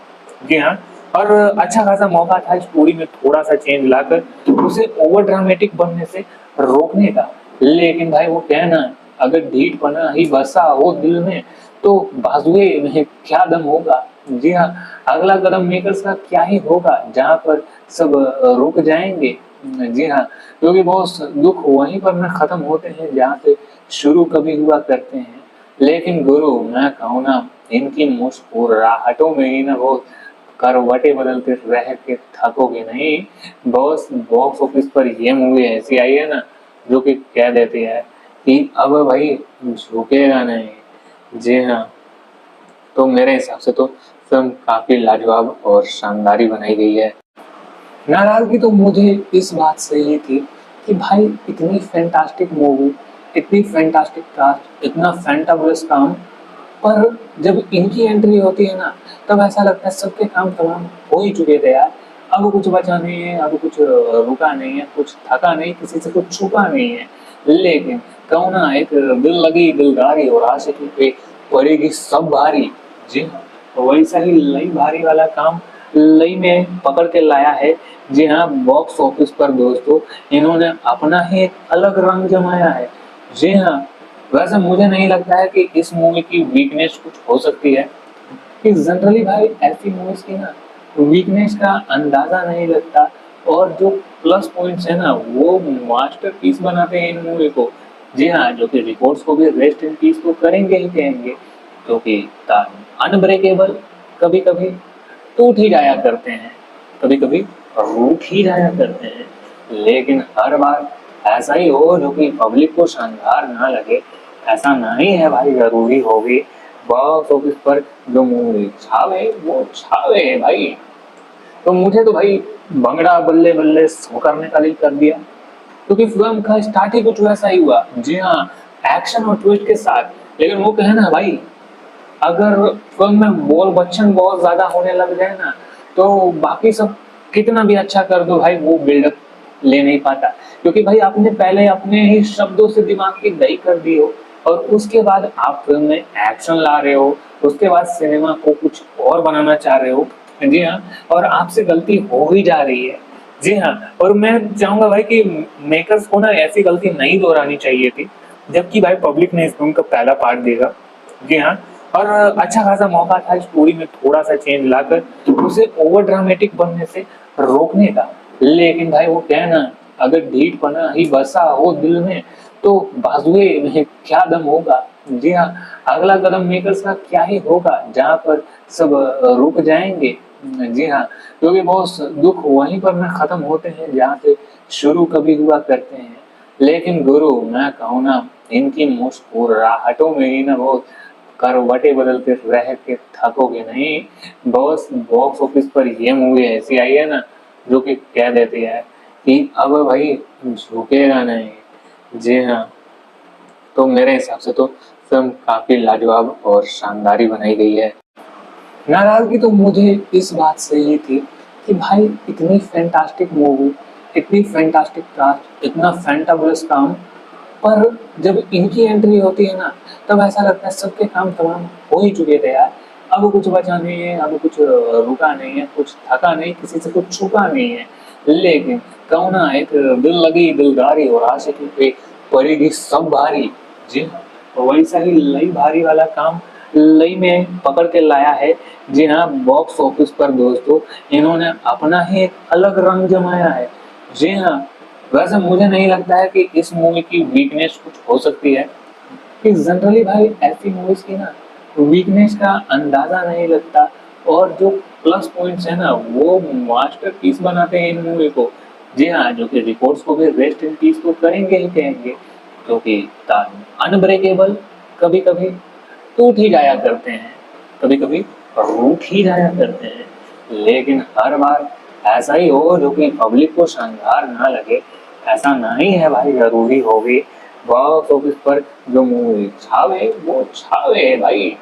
जी हाँ, और अच्छा खासा मौका था स्टोरी में थोड़ा सा चेंज लाकर उसे ओवर ड्रामेटिक बनने से रोकने का। लेकिन भाई वो कहना, अगर ढीठ पना ही बसा हो दिल में तो बाजुए में क्या दम होगा। जी हाँ, अगला कदम मेकर्स का क्या ही होगा जहाँ पर सब रुक जाएंगे। जी हाँ, क्योंकि बहुत दुख वहीं पर ना खत्म होते हैं जहाँ से शुरू कभी हुआ करते हैं। लेकिन गुरु मैं कहूँ ना, इनकी मुस्कुराहटों में ही ना बहुत करवटें बदलते रह के थकोगे नहीं। बॉस बॉक्स ऑफिस पर ये मूवी ऐसी आई है ना जो कि कह देती है कि अब भाई झुकेगा नहीं। जी हाँ, तो मेरे हिसाब से तो फिल्म काफी लाजवाब और शानदारी बनाई गई है। नाराजगी तो मुझे इस बात से ही थी कि भाई इतनी फैंटास्टिक मूवी, इतनी फैंटास्टिक कास्ट, इतना फैंटाबुलस काम, पर जब इनकी एंट्री होती है ना तब ऐसा लगता है सबके काम तमाम हो ही चुके थे यार। अब कुछ बचा नहीं है, अब कुछ रुका नहीं है, कुछ थका नहीं, किसी से कुछ छुपा नहीं है। लेकिन कहूँ ना, एक दिल लगी दिलदारी और आशिकी पे पड़ेगी सब भारी। जी हाँ, वैसा ही लई भारी वाला काम लई में पकड़ के लाया है। जी हाँ, बॉक्स ऑफिस पर दोस्तों इन्होंने अपना ही एक अलग रंग जमाया है। जी हाँ, वैसे मुझे नहीं लगता है कि इस मूवी की वीकनेस कुछ हो सकती है, कि जनरली भाई ऐसी मूवीज की ना वीकनेस का अंदाजा नहीं लगता, और जो प्लस पॉइंट्स है ना वो मास्टरपीस बनाते हैं इन मूवी को। जी हाँ, जो कि रिकॉर्ड्स को भी रेस्ट इन पीस तो करेंगे ही कहेंगे, क्योंकि अनब्रेकेबल कभी कभी टूट ही जाया करते हैं, कभी कभी रूठ ही जाया करते हैं, लेकिन हर बार ऐसा ही हो जो कि पब्लिक को शानदार ना लगे, ऐसा नहीं है भाई। जरूरी होगी बॉक्स ऑफिस पर जो मूवी छावे वो छावे भाई। तो मुझे तो भाई भंगड़ा बल्ले बल्ले सो करने का दिल कर दिया, क्योंकि फिल्म का स्टार्ट ही कुछ वैसा ही हुआ। जी हाँ, एक्शन और ट्विस्ट के साथ। लेकिन वो कहना भाई, अगर फिल्म में बोल बच्चन बहुत ज्यादा होने लग जाए ना, तो बाकी सब कितना भी अच्छा कर दो भाई वो बिल्डअप ले नहीं पाता, क्योंकि भाई आपने पहले अपने ही शब्दों से दिमाग की दही कर दी हो, और उसके बाद आप फिल्म में एक्शन ला रहे हो, उसके बाद सिनेमा को कुछ और बनाना चाह रहे हो। जी हाँ, और आपसे गलती हो ही जा रही है। जी हाँ, और मैं चाहूंगा भाई कि मेकर्स को ना ऐसी गलती नहीं दोहरानी चाहिए थी, जबकि भाई पब्लिक ने इस फिल्म का पहला पार्ट देखा। जी हाँ, और अच्छा खासा मौका था स्टोरी में थोड़ा सा चेंज लाकर उसे ओवर ड्रामेटिक बनने से रोकने का। लेकिन भाई वो कहना, अगर ढीठ पना ही बसा हो दिल में तो बाजुए में क्या दम होगा। जी हाँ, अगला कदम मेकर्स का क्या ही होगा जहाँ पर सब रुक जाएंगे। जी हाँ, क्योंकि बहुत दुख वहीं पर ना खत्म होते हैं जहाँ से शुरू कभी हुआ करते हैं। लेकिन गुरु मैं कहूँ ना, इनकी मुस्कुराहटों में ही ना बहुत करवटें बदलते रह के थकोगे नहीं। बॉस बॉक्स ऑफिस पर ये मूवी ऐसी आई है ना जो कि कह देती है कि अब भाई झुकेगा नहीं। जी हाँ, तो मेरे हिसाब से तो फिल्म काफी लाजवाब और शानदारी बनाई गई है। नाराजगी तो मुझे इस बात से ही थी कि भाई इतनी फैंटास्टिक मूवी, इतनी फैंटास्टिक कास्ट, इतना फैंटाबुलस काम, पर जब इनकी एंट्री होती है ना, तब ऐसा लगता है सबके काम तमाम हो ही चुके थे यार। अब कुछ बचा नहीं है, अब कुछ रुका नहीं है, कुछ थका नहीं, किसी से कुछ छुपा नहीं है। लेकिन कहो ना, एक दिल लगी दिलदारी और आशिकी पे पड़ेगी सब भारी। जी हाँ, वैसा ही लई भारी वाला काम लई में पकड़ के लाया है। जी हाँ, बॉक्स ऑफिस पर दोस्तों इन्होंने अपना ही एक अलग रंग जमाया है। जी हाँ, वैसे मुझे नहीं लगता है कि इस मूवी की वीकनेस कुछ हो सकती है, कि जनरली भाई ऐसी मूवीज की ना वीकनेस का अंदाजा नहीं लगता, और जो प्लस पॉइंट्स है ना वो मास्टरपीस बनाते हैं इन मूवी को। जी हाँ, जो कि रिकॉर्ड्स को भी रेस्ट इन पीस तो करेंगे ही कहेंगे, क्योंकि अनब्रेकेबल कभी कभी टूट ही जाया करते हैं, कभी कभी रूठ ही जाया करते हैं, लेकिन हर बार ऐसा ही हो जो कि पब्लिक को शानदार ना लगे, ऐसा नहीं है भाई। जरूरी होगी बॉक्स ऑफिस पर जो मूवी छावे वो छावे भाई।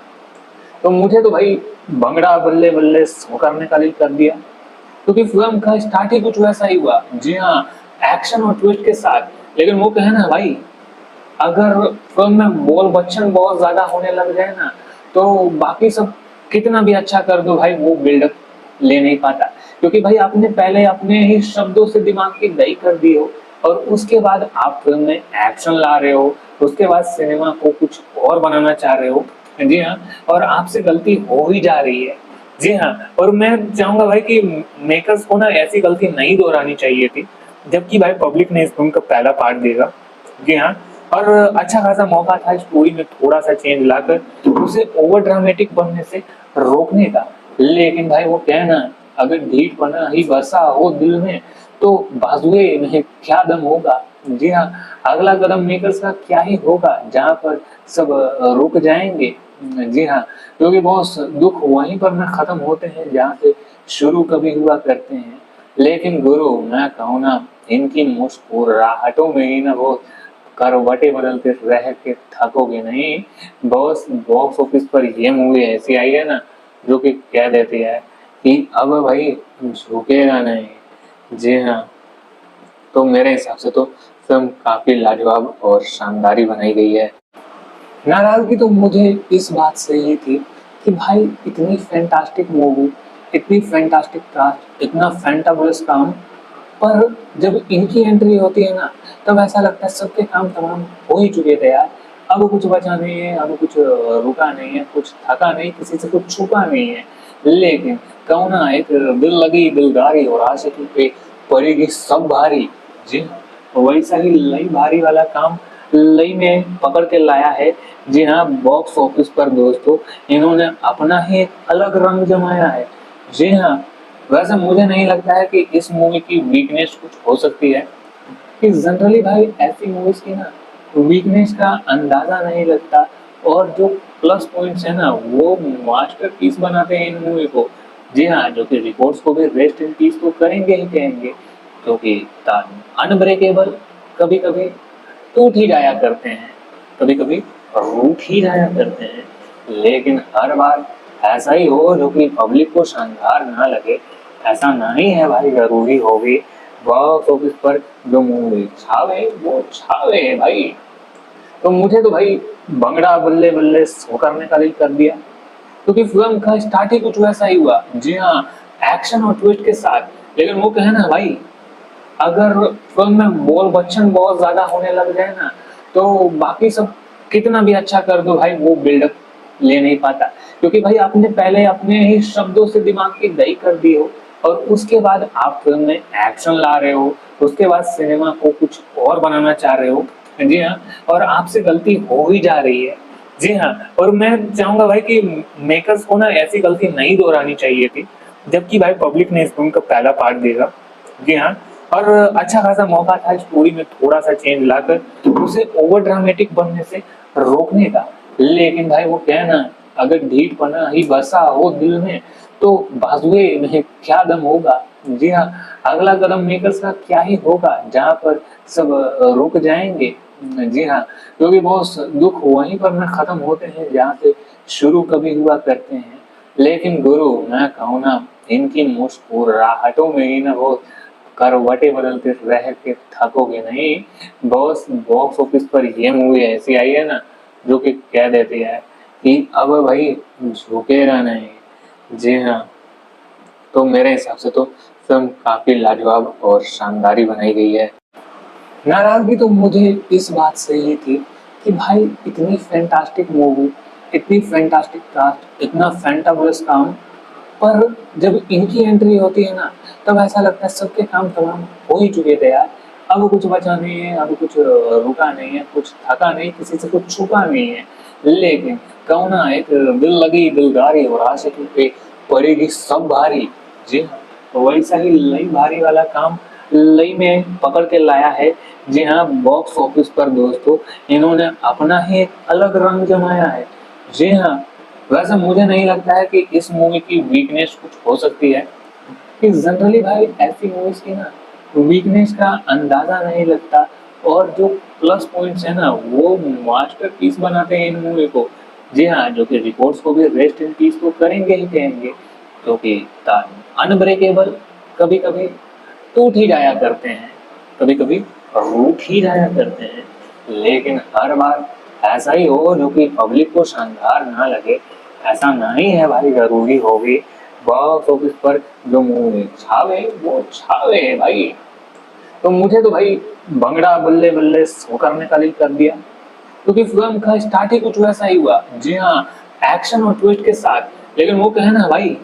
तो मुझे तो भाई भंगड़ा बल्ले बल्ले सो करने का दिल कर दिया, क्योंकि फिल्म का स्टार्ट ही कुछ वैसा ही हुआ। जी हाँ, एक्शन और ट्विस्ट के साथ। लेकिन वो कहना है भाई, अगर फिल्म में बोल बच्चन बहुत ज्यादा होने लग जाए ना, तो बाकी सब कितना भी अच्छा कर दो भाई, वो बिल्डअप ले नहीं पाता। क्योंकि भाई आपने पहले अपने ही शब्दों से दिमाग की दही कर दी हो, और उसके बाद आप फिल्म में एक्शन ला रहे हो, उसके बाद सिनेमा को कुछ और बनाना चाह रहे हो। जी हाँ, और आपसे गलती हो ही जा रही है। जी हाँ, और मैं चाहूंगा भाई कि मेकर्स को ना ऐसी गलती नहीं दोहरानी चाहिए थी, जबकि भाई पब्लिक ने इस फिल्म का पहला पार्ट देखा। जी हाँ, और अच्छा खासा मौका था स्टोरी में थोड़ा सा चेंज लाकर उसे ओवर ड्रामेटिक बनने से रोकने का। लेकिन भाई वो कहना, अगर ढीठ पना ही बसा हो दिल में, तो बाजुए में क्या दम होगा। जी हाँ, अगला कदम मेकर्स का क्या ही होगा, जहाँ पर सब रुक जाएंगे। जी हाँ, क्योंकि बहुत दुख वहीं पर ना खत्म होते हैं जहाँ से शुरू कभी हुआ करते हैं। लेकिन गुरु मैं कहूँ ना, इनकी मुस्कुराहटों में ही ना वो करवटें बदलते रह के थकोगे नहीं। बॉस बॉक्स ऑफिस पर ये मूवी ऐसी आई है ना, जो कि कह देती है कि अब भाई झुकेगा नहीं। जी हाँ, तो मेरे हिसाब से तो फिल्म काफी लाजवाब और शानदार ही बनाई गई है। नाराजगी तो मुझे इस बात से ही थी कि भाई इतनी फैंटास्टिक मूवी, इतनी फैंटास्टिक कास्ट, इतना फैंटाबुलस काम, पर जब इनकी एंट्री होती है ना, तब ऐसा लगता है सबके काम तमाम हो ही चुके थे यार। अब कुछ बचा नहीं है, अब कुछ रुका नहीं है, कुछ थका नहीं, किसी से कुछ छुपा नहीं है। लेकिन कहो ना, एक दिल लगी दिलदारी और आशिकी पे पड़ेगी सब भारी। जी हाँ, वैसा ही लई भारी वाला काम लई में पकड़ के लाया है। जी हाँ, बॉक्स ऑफिस पर दोस्तों इन्होंने अपना ही एक अलग रंग जमाया है। जी हाँ, वैसे मुझे नहीं लगता है कि इस मूवी की वीकनेस कुछ हो सकती है, कि जनरली भाई ऐसी मूवीज की ना वीकनेस का अंदाजा नहीं लगता, और जो प्लस पॉइंट्स है ना वो मास्टरपीस बनाते हैं इन मूवी को। जी हाँ, जो कि रिकॉर्ड्स को भी रेस्ट इन पीस तो करेंगे ही कहेंगे, क्योंकि अनब्रेकेबल कभी कभी टूट ही जाया करते हैं, कभी कभी रूठ ही जाया करते हैं, लेकिन हर बार ऐसा ही हो जो कि पब्लिक को शानदार ना लगे, ऐसा नहीं है भाई। जरूरी होगी बॉक्स ऑफिस पर जो मूवी छावे वो छावे भाई। तो मुझे तो भाई भंगड़ा बल्ले बल्ले सो करने का दिल कर दिया, क्योंकि फिल्म का स्टार्ट ही कुछ वैसा ही हुआ। जी हाँ, एक्शन और ट्विस्ट के साथ। लेकिन वो कहना भाई, अगर फिल्म में बोल बच्चन बहुत ज्यादा होने लग जाए ना, तो बाकी सब कितना भी अच्छा कर दो भाई, वो बिल्डअप ले नहीं पाता। क्योंकि भाई आपने पहले अपने ही शब्दों से दिमाग की दही कर दी हो, और उसके बाद आप फिल्म में एक्शन ला रहे हो, उसके बाद सिनेमा को कुछ और बनाना चाह रहे हो। जी हाँ, और आपसे गलती हो ही जा रही है। जी हाँ, और मैं चाहूंगा भाई कि मेकर्स को ना ऐसी गलती नहीं दोहरानी चाहिए थी, जबकि भाई पब्लिक ने इस फिल्म का पहला पार्ट देखा। जी हाँ, और अच्छा खासा मौका था स्टोरी में थोड़ा सा चेंज लाकर उसे ओवर ड्रामेटिक बनने से रोकने का। लेकिन भाई वो कहना, अगर ढीठ पना ही बसा हो दिल में, तो बाजुए में क्या दम होगा। जी हाँ, अगला कदम मेकर्स का क्या ही होगा, जहाँ पर सब रुक जाएंगे। जी हाँ, क्योंकि बहुत दुख वहीं पर ना खत्म होते हैं जहाँ से शुरू कभी हुआ करते हैं। लेकिन गुरु मैं कहूँ ना, इनकी मुस्कुराहटों में ही ना वो करवटें बदलते रह के थकोगे नहीं। बॉस बॉक्स ऑफिस पर ये मूवी ऐसी आई है ना, जो कि कह देती है कि अब भाई झुकेगा नहीं। जी हाँ, तो मेरे हिसाब से तो फिल्म काफी लाजवाब और शानदार ही बनाई गई है। नाराजगी तो मुझे इस बात से ही थी कि भाई इतनी फैंटास्टिक मूवी, इतनी फैंटास्टिक कास्ट, इतना फैंटाबुलस काम, पर जब इनकी एंट्री होती है ना, तब ऐसा लगता है सबके काम तमाम हो ही चुके थे यार। अब कुछ बचा नहीं है, अब कुछ रुका नहीं है, कुछ थका नहीं, किसी से कुछ छुपा नहीं है। लेकिन कहो ना, एक दिल लगी दिलदारी और आशिकी पे पड़ेगी सब भारी। जी हाँ, तो वैसा ही लई भारी वाला काम लई में पकड़ के लाया है। जी हाँ, बॉक्स ऑफिस पर दोस्तों इन्होंने अपना ही एक अलग रंग जमाया है। जी हाँ, वैसे मुझे नहीं लगता है कि इस मूवी की वीकनेस कुछ हो सकती है, कि जनरली भाई ऐसी मूवीज की ना वीकनेस का अंदाजा नहीं लगता, और जो प्लस पॉइंट्स है ना वो मास्टरपीस बनाते हैं इन मूवी को। जी हाँ, जो कि रिकॉर्ड्स को भी रेस्ट इन पीस तो करेंगे ही कहेंगे, क्योंकि अनब्रेकेबल कभी कभी टूट ही जाया करते हैं, कभी कभी रूठ ही जाया करते हैं, लेकिन हर बार ऐसा ही हो जो कि पब्लिक को शानदार ना लगे, ऐसा नहीं है भाई। जरूरी होगी बॉक्स ऑफिस पर जो मूवी छावे वो छावे है भाई। तो मुझे तो भाई भंगड़ा बल्ले बल्ले सो करने का दिल कर दिया, क्योंकि फिल्म का स्टार्ट ही कुछ वैसा ही हुआ। जी हाँ, एक्शन और ट्विस्ट के साथ। लेकिन वो कहे ना भाई,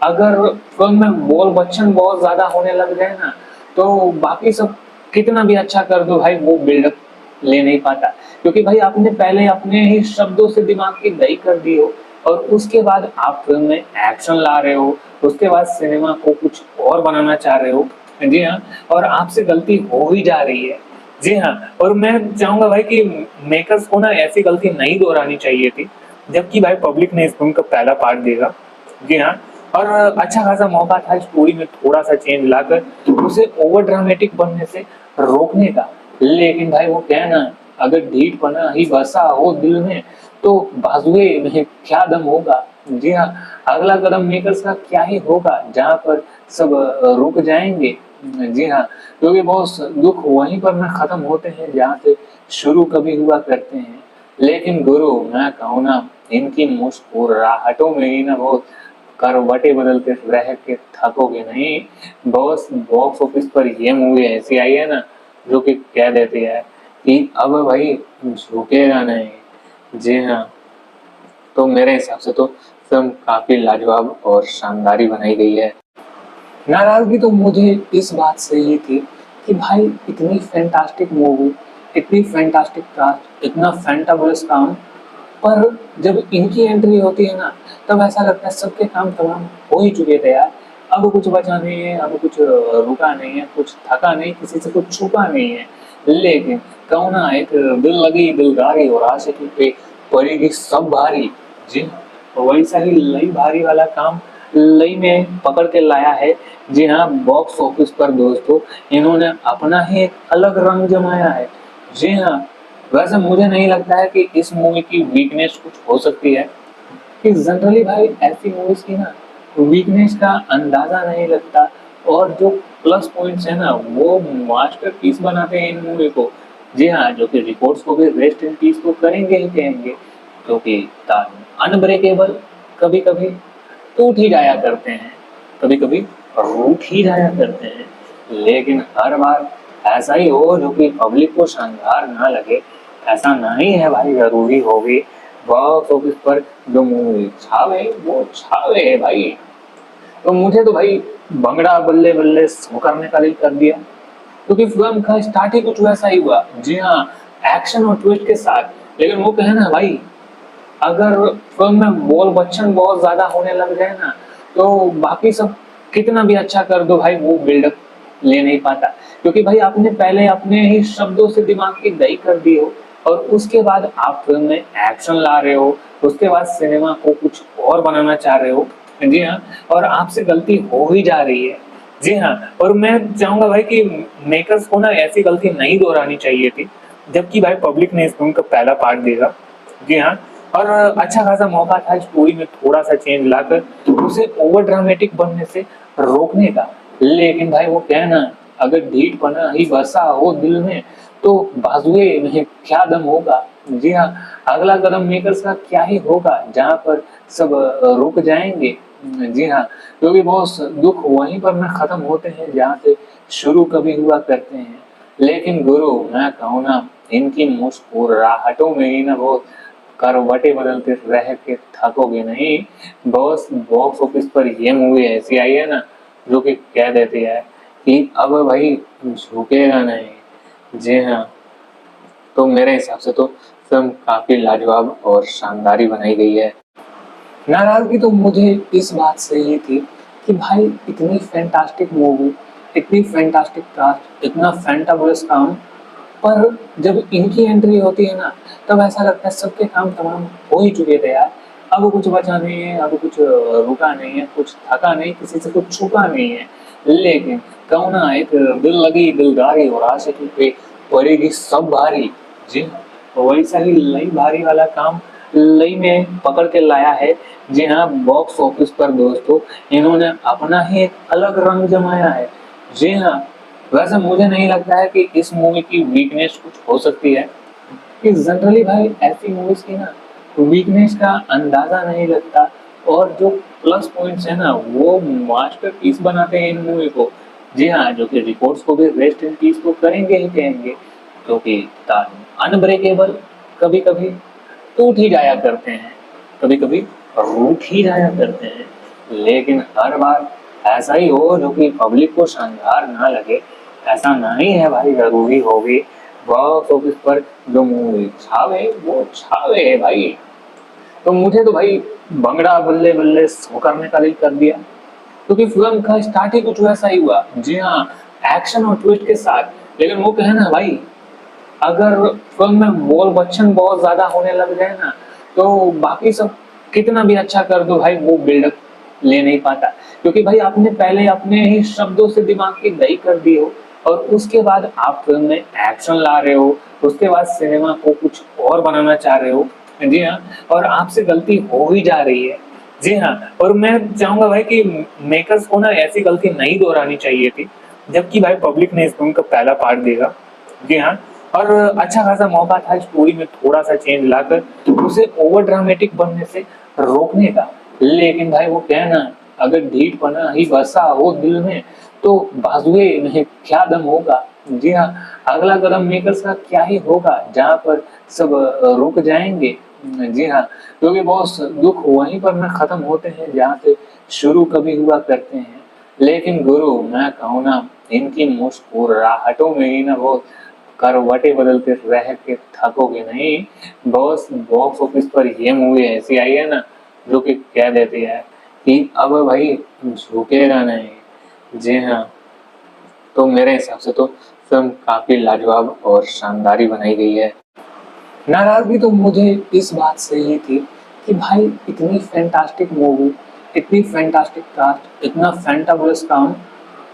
अगर फिल्म में बोल बच्चन बहुत ज्यादा होने लग जाए ना, तो बाकी सब कितना भी अच्छा कर दो भाई, वो बिल्डअप ले नहीं पाता। क्योंकि भाई आपने पहले अपने ही शब्दों से दिमाग की दही कर दी हो, और उसके बाद आप फिल्म में एक्शन ला रहे हो, उसके बाद सिनेमा को कुछ और बनाना चाह रहे हो। जी हाँ, और आपसे गलती हो ही जा रही है। जी हाँ, और मैं चाहूंगा भाई कि मेकर्स को ना ऐसी गलती नहीं दोहरानी चाहिए थी, जबकि भाई पब्लिक ने इस फिल्म का पहला पार्ट देखा। जी हाँ, और अच्छा खासा मौका था स्टोरी में थोड़ा सा चेंज लाकर उसे ओवर ड्रामेटिक बनने से रोकने का। लेकिन भाई वो कहना, अगर ढीठ पना ही बसा हो दिल में, तो बाजुए में क्या दम होगा। जी हाँ, अगला कदम मेकर्स का क्या ही होगा, जहाँ पर सब रुक जाएंगे। जी हाँ, क्योंकि बहुत दुख वहीं पर ना खत्म होते हैं जहाँ से शुरू कभी हुआ करते हैं। लेकिन गुरु मैं कहूँ ना, इनकी मुस्कुराहटों में ही ना बहुत करवटें बदलते रह के थकोगे नहीं। बॉस बॉक्स ऑफिस पर ये मूवी ऐसी आई है ना, जो कि कह देती है कि अब भाई झुकेगा नहीं। जी हाँ, तो मेरे हिसाब से तो फिल्म काफी लाजवाब और शानदार ही बनाई गई है। नाराजगी तो मुझे इस बात से ही थी कि भाई इतनी फैंटास्टिक मूवी, इतनी फैंटास्टिक कास्ट, इतना फैंटाबुलस काम, पर जब इनकी एंट्री होती है ना, तब ऐसा लगता है सबके काम तमाम हो ही चुके थे यार। अब कुछ बचा नहीं है, अब कुछ रुका नहीं है, कुछ थका नहीं, किसी से कुछ छुपा नहीं है। लेकिन कहो ना, एक दिल लगी दिलदारी और आशिकी पे पड़ेगी सब भारी। जी हाँ, तो वैसा ही लई भारी वाला काम लई में पकड़ के लाया है। जी हाँ, बॉक्स ऑफिस पर दोस्तों इन्होंने अपना ही एक अलग रंग जमाया है। जी हाँ, वैसे मुझे नहीं लगता है कि इस मूवी की वीकनेस कुछ हो सकती है, कि जनरली भाई ऐसी मूवीज की ना वीकनेस का अंदाजा नहीं लगता, और जो प्लस पॉइंट्स है ना वो मास्टरपीस बनाते हैं इन मूवी को। जी हाँ, जो कि रिकॉर्ड्स को भी रेस्ट इन पीस तो करेंगे ही कहेंगे, क्योंकि अनब्रेकेबल कभी कभी टूट ही जाया करते हैं, कभी कभी रूठ ही जाया करते हैं, लेकिन हर बार ऐसा ही हो जो कि पब्लिक को शानदार ना लगे, ऐसा नहीं है भाई। जरूरी होगी बॉक्स ऑफिस पर जो मूवी छावे वो छावे है भाई। तो मुझे तो भाई भंगड़ा बल्ले बल्ले सो करने का दिल कर दिया, क्योंकि फिल्म का स्टार्ट ही कुछ वैसा ही हुआ। जी हाँ, एक्शन और ट्विस्ट के साथ। लेकिन वो कहे ना भाई, अगर फिल्म में बोल बच्चन बहुत ज्यादा होने लग जाए ना, तो बाकी सब कितना भी अच्छा कर दो भाई, वो बिल्डअप ले नहीं पाता। क्योंकि भाई आपने पहले अपने ही शब्दों से दिमाग की दही कर दी हो, और उसके बाद आप फिल्म में एक्शन ला रहे हो, उसके बाद सिनेमा को कुछ और बनाना चाह रहे हो। जी हाँ, और आपसे गलती हो ही जा रही है। जी हाँ, और मैं चाहूंगा भाई कि मेकर्स को ना ऐसी गलती नहीं दोहरानी चाहिए थी, जबकि भाई पब्लिक ने इस फिल्म का पहला पार्ट देखा। जी हाँ, और अच्छा खासा मौका था स्टोरी में थोड़ा सा चेंज लाकर उसे ओवर ड्रामेटिक बनने से रोकने का। लेकिन भाई वो कहना, अगर ढीठ पना ही बसा हो दिल में तो बाजुए में क्या दम होगा। जी हाँ, अगला कदम मेकर्स का क्या ही होगा जहाँ पर सब रुक जाएंगे। जी हाँ, क्योंकि बहुत दुख वहीं पर ना खत्म होते हैं जहाँ से शुरू कभी हुआ करते हैं। लेकिन गुरु मैं कहूँ ना, इनकी मुस्कुराहटों में ही ना बहुत करवटें बदलते रह के थकोगे नहीं। बॉस बॉक्स ऑफिस पर ये मूवी ऐसी आई है ना जो कि कह देती है कि अब भाई झुकेगा नहीं। जी हाँ, तो मेरे हिसाब से तो फिल्म काफी लाजवाब और शानदार ही बनाई गई है। नाराजगी तो मुझे इस बात से ही थी कि भाई इतनी फैंटास्टिक मूवी, इतनी फैंटास्टिक कास्ट, इतना फैंटाबुलस काम, पर जब इनकी एंट्री होती है ना तब ऐसा लगता है सबके काम तमाम हो ही चुके थे यार। अब कुछ बचा नहीं है, अब कुछ रुका नहीं है, कुछ थका नहीं, किसी से कुछ छुपा नहीं है। लेकिन कहूँ ना, एक दिल लगी दिलदारी और आशिकी पे पड़ेगी सब भारी। जी हाँ, वैसा ही लई भारी वाला काम लई में पकड़ के लाया है। जी हाँ, बॉक्स ऑफिस पर दोस्तों इन्होंने अपना ही एक अलग रंग जमाया है। जी हाँ, वैसे मुझे नहीं लगता है कि इस मूवी की वीकनेस कुछ हो सकती है, कि जनरली भाई ऐसी मूवीज की ना वीकनेस का अंदाजा नहीं लगता, और जो प्लस पॉइंट्स है ना वो मास्टरपीस बनाते हैं इन मूवी को। जी हाँ, जो कि रिपोर्ट्स को भी रेस्ट इन पीस तो करेंगे ही कहेंगे, क्योंकि अनब्रेकेबल कभी कभी टूट ही जाया करते हैं, कभी कभी रूठ ही जाया करते हैं, लेकिन हर बार ऐसा ही हो जो कि पब्लिक को शानदार ना लगे, ऐसा नहीं है भाई। जरूरी होगी बॉक्स ऑफिस पर जो मूवी छावे वो छावे है भाई। तो मुझे तो भाई भंगड़ा बल्ले बल्ले सो करने का दिल कर दिया, क्योंकि फिल्म का स्टार्ट ही कुछ वैसा ही हुआ। जी हाँ, एक्शन और ट्विस्ट के साथ। लेकिन वो कहना भाई, अगर फिल्म में बोल बच्चन बहुत ज्यादा होने लग जाए ना तो बाकी सब कितना भी अच्छा कर दो भाई वो बिल्डअप ले नहीं पाता, क्योंकि भाई आपने पहले अपने ही शब्दों से दिमाग की दही कर दी हो और उसके बाद आप फिल्म में एक्शन ला रहे हो, उसके बाद सिनेमा को कुछ और बनाना चाह रहे हो। जी हाँ, और आपसे गलती हो ही जा रही है। जी हाँ, और मैं चाहूंगा भाई कि मेकर्स को ना ऐसी गलती नहीं दोहरानी चाहिए थी, जबकि भाई पब्लिक ने इस फिल्म का पहला पार्ट देगा। जी हाँ, और अच्छा खासा मौका था स्टोरी में थोड़ा सा चेंज लाकर उसे ओवर ड्रामेटिक बनने से रोकने का। लेकिन भाई वो कहना, अगर ढीठ पना ही बसा हो दिल में तो बाजुए में क्या दम होगा। जी हाँ, अगला कदम मेकर्स का क्या ही होगा जहाँ पर सब रुक जाएंगे। जी हाँ, क्योंकि बहुत दुख वहीं पर ना खत्म होते हैं जहाँ से शुरू कभी हुआ करते हैं। लेकिन गुरु मैं कहूँ ना, इनकी मुस्कुराहटों में ही ना बहुत करवटें बदलते रह के थकोगे नहीं। बॉस बॉक्स ऑफिस पर ये मूवी ऐसी आई है ना जो कि कह देती है कि अब भाई झुकेगा नहीं। जी हाँ, तो मेरे हिसाब से तो फिल्म काफी लाजवाब और शानदार ही बनाई गई है। नाराजगी तो मुझे इस बात से ही थी कि भाई इतनी फैंटास्टिक मूवी, इतनी फैंटास्टिक कास्ट, इतना फैंटाबुलस काम,